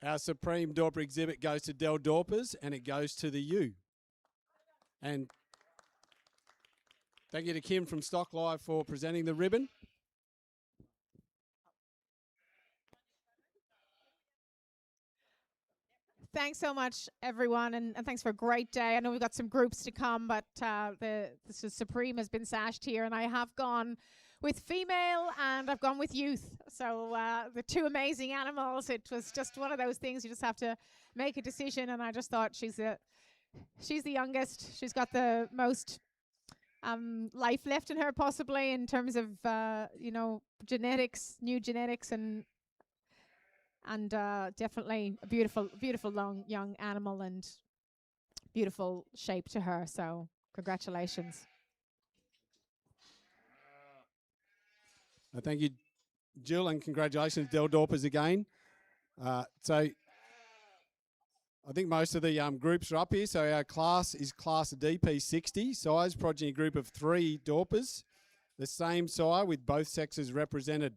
Our Supreme Dorper exhibit goes to Del Dorpers, and it goes to the U. And thank you to Kim from Stock Live for presenting the ribbon. Thanks so much, everyone, and thanks for a great day. I know we've got some groups to come, but the Supreme has been sashed here, and I have gone with female and I've gone with youth. So the two amazing animals. It was just one of those things you just have to make a decision, and I just thought she's the youngest. She's got the most life left in her, possibly in terms of genetics, new genetics, and definitely a beautiful young animal and beautiful shape to her. So congratulations. Thank you, Jill, and congratulations, Del Dorpers again. So I think most of the groups are up here. So our class is class DP60 size, progeny group of 3 Dorpers, the same sire with both sexes represented.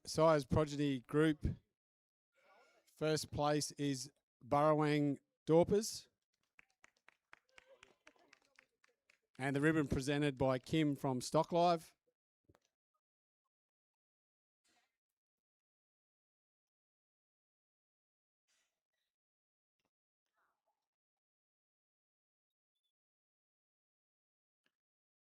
Size Progeny Group. First place is Burrawang Dorpers. And the ribbon presented by Kim from Stock Live.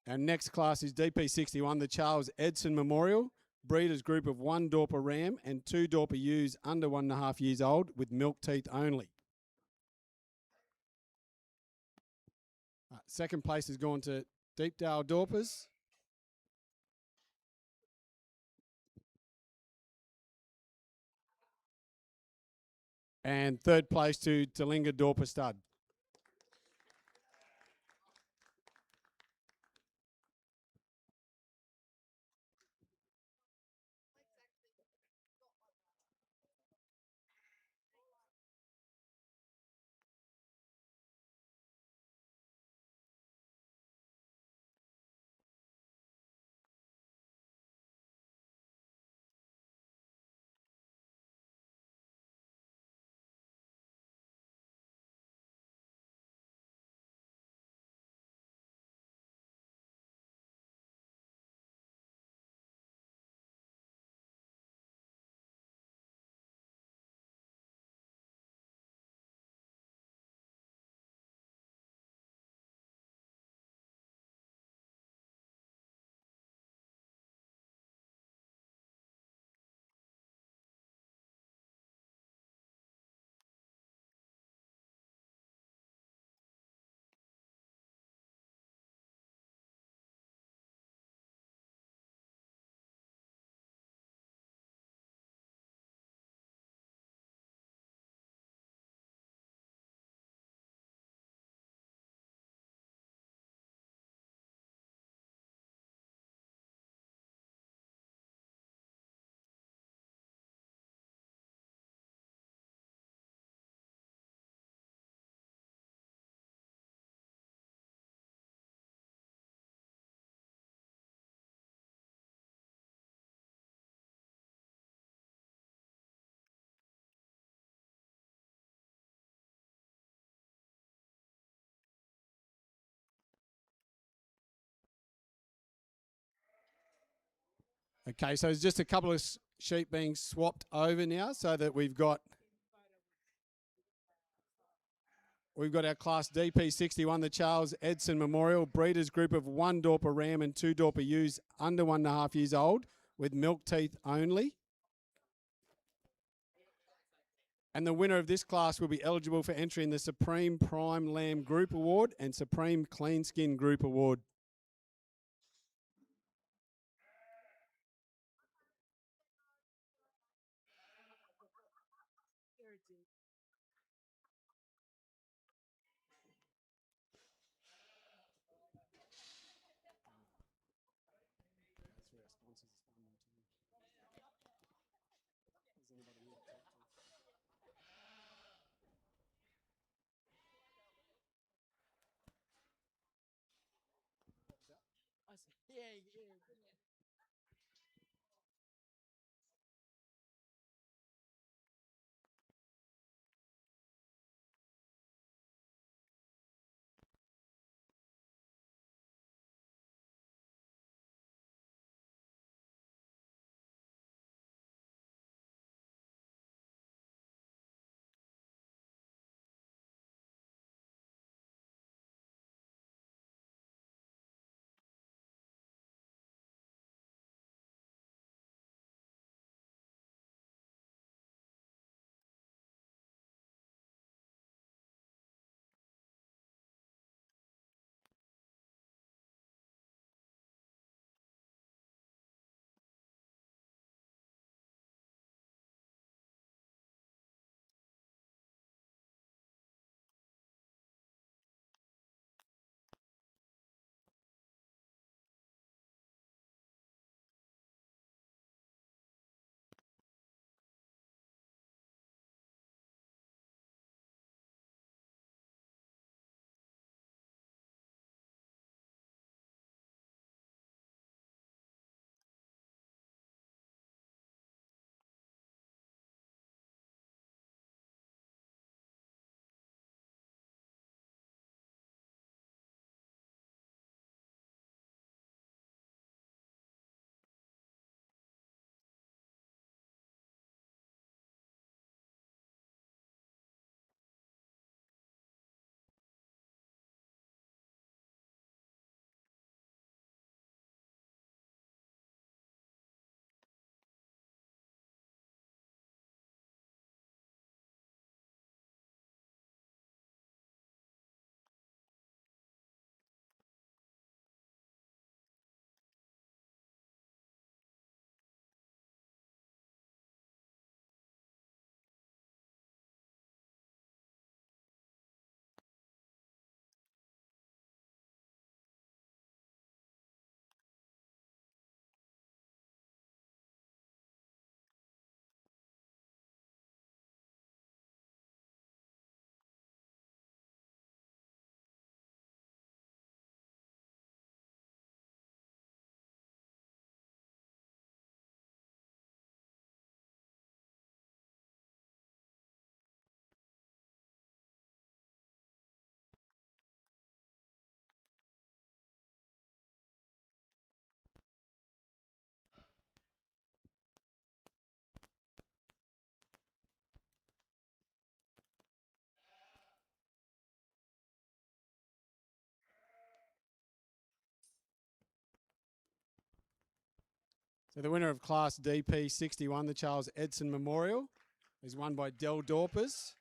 Our next class is DP61, the Charles Edson Memorial. Breeders group of 1 Dorper ram and 2 Dorper ewes under 1.5 years old with milk teeth only. Second place has gone to Deepdale Dorpers. And third place to Talinga Dorper Stud. Okay, so there's just a couple of sheep being swapped over now so that we've got our class DP61, the Charles Edson Memorial, breeders group of 1 Dorper ram and 2 Dorper ewes under 1.5 years old with milk teeth only. And the winner of this class will be eligible for entry in the Supreme Prime Lamb Group Award and Supreme Clean Skin Group Award. Yeah. So the winner of Class DP 61, the Charles Edson Memorial, is won by Del Dorpers.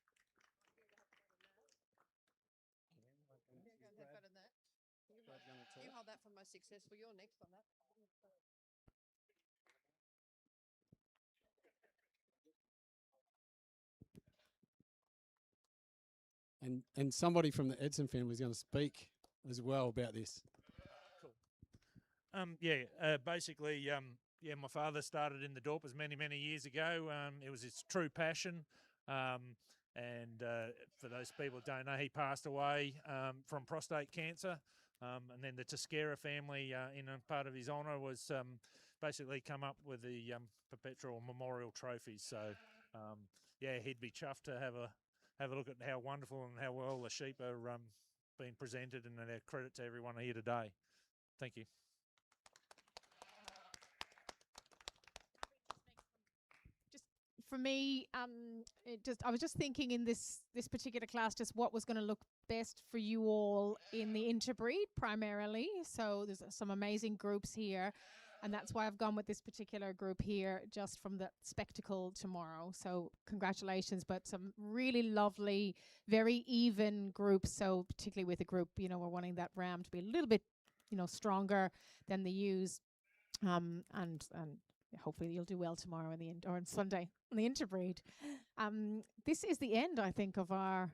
You hold that for most successful. You're next on that. And somebody from the Edson family is going to speak as well about this. Basically, my father started in the Dorpers many years ago. It was his true passion. And for those people who don't know, he passed away from prostate cancer. And then the Toscara family, in a part of his honour, was basically come up with the perpetual memorial trophies. So, he'd be chuffed to have a look at how wonderful and how well the sheep are being presented, and a credit to everyone here today. Thank you. For me, I was just thinking in this particular class, just what was going to look best for you all in the interbreed primarily. So there's some amazing groups here, and that's why I've gone with this particular group here, just from the spectacle tomorrow. So congratulations, but some really lovely, very even groups. So particularly with the group, we're wanting that ram to be a little bit, stronger than the ewes, and hopefully you'll do well tomorrow or on Sunday on the interbreed. This is the end, I think, of our,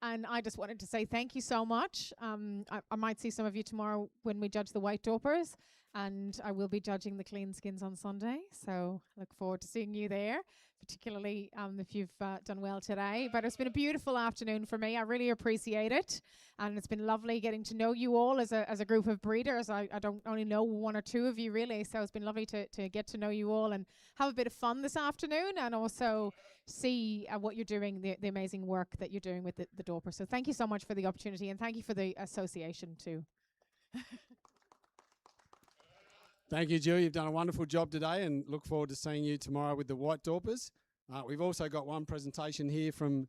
and I just wanted to say thank you so much. I might see some of you tomorrow when we judge the white Dorpers, and I will be judging the clean skins on Sunday, so look forward to seeing you there, particularly if you've done well today. But it's been a beautiful afternoon for me. I really appreciate it, and it's been lovely getting to know you all as a group of breeders. I don't only know one or two of you really, so it's been lovely to get to know you all and have a bit of fun this afternoon, and also see what you're doing, the amazing work that you're doing with the Dorper. So thank you so much for the opportunity, and thank you for the association too. Thank you, Jill. You've done a wonderful job today, and look forward to seeing you tomorrow with the white Dorpers. We've also got one presentation here from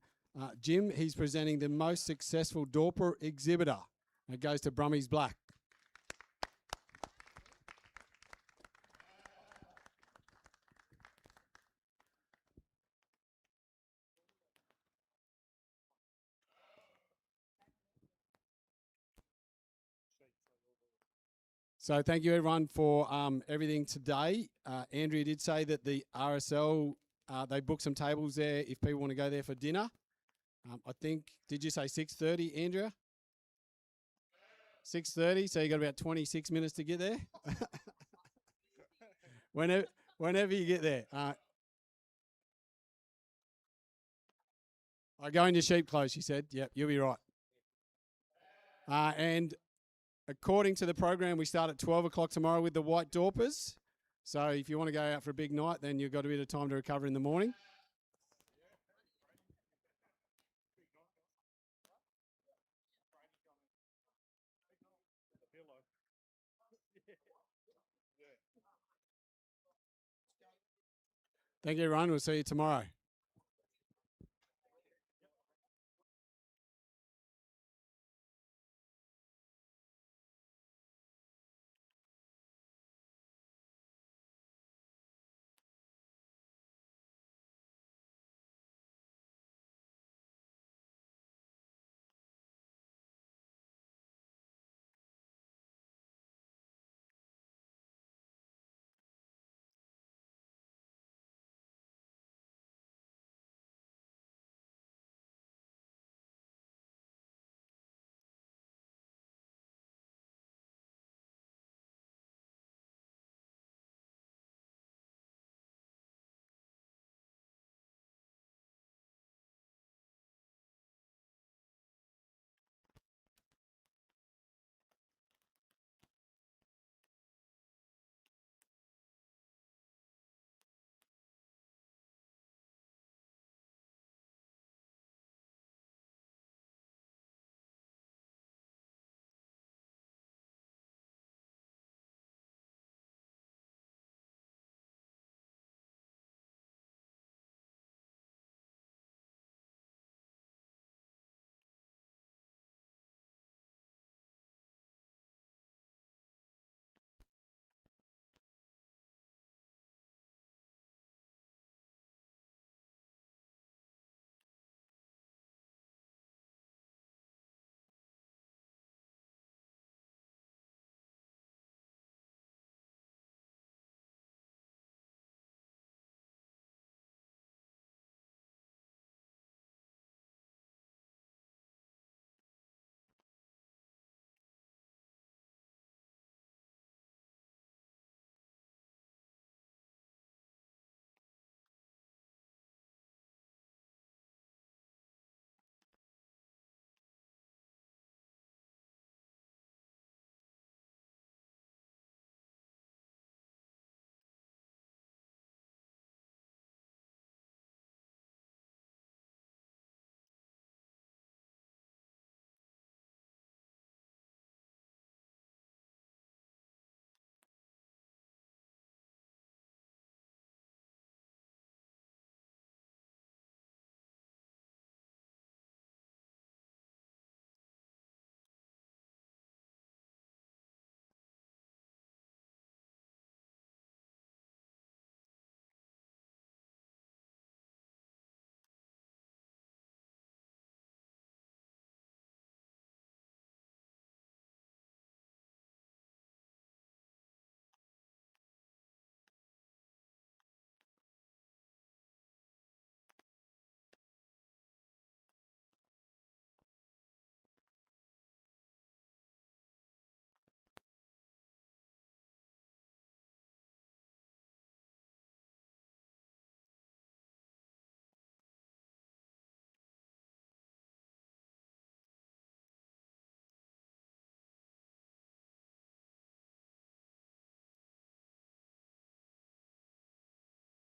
Jim. He's presenting the most successful Dorper exhibitor. It goes to Brummies Black. So thank you everyone for everything today. Andrea did say that the RSL, they booked some tables there if people want to go there for dinner. I think, did you say 6:30, Andrea? 6:30, so you got about 26 minutes to get there. Whenever you get there. I go in your sheep clothes, she said. Yep, you'll be right. And according to the program, we start at 12 o'clock tomorrow with the white Dorpers. So if you want to go out for a big night, then you've got a bit of time to recover in the morning. Thank you, everyone. We'll see you tomorrow.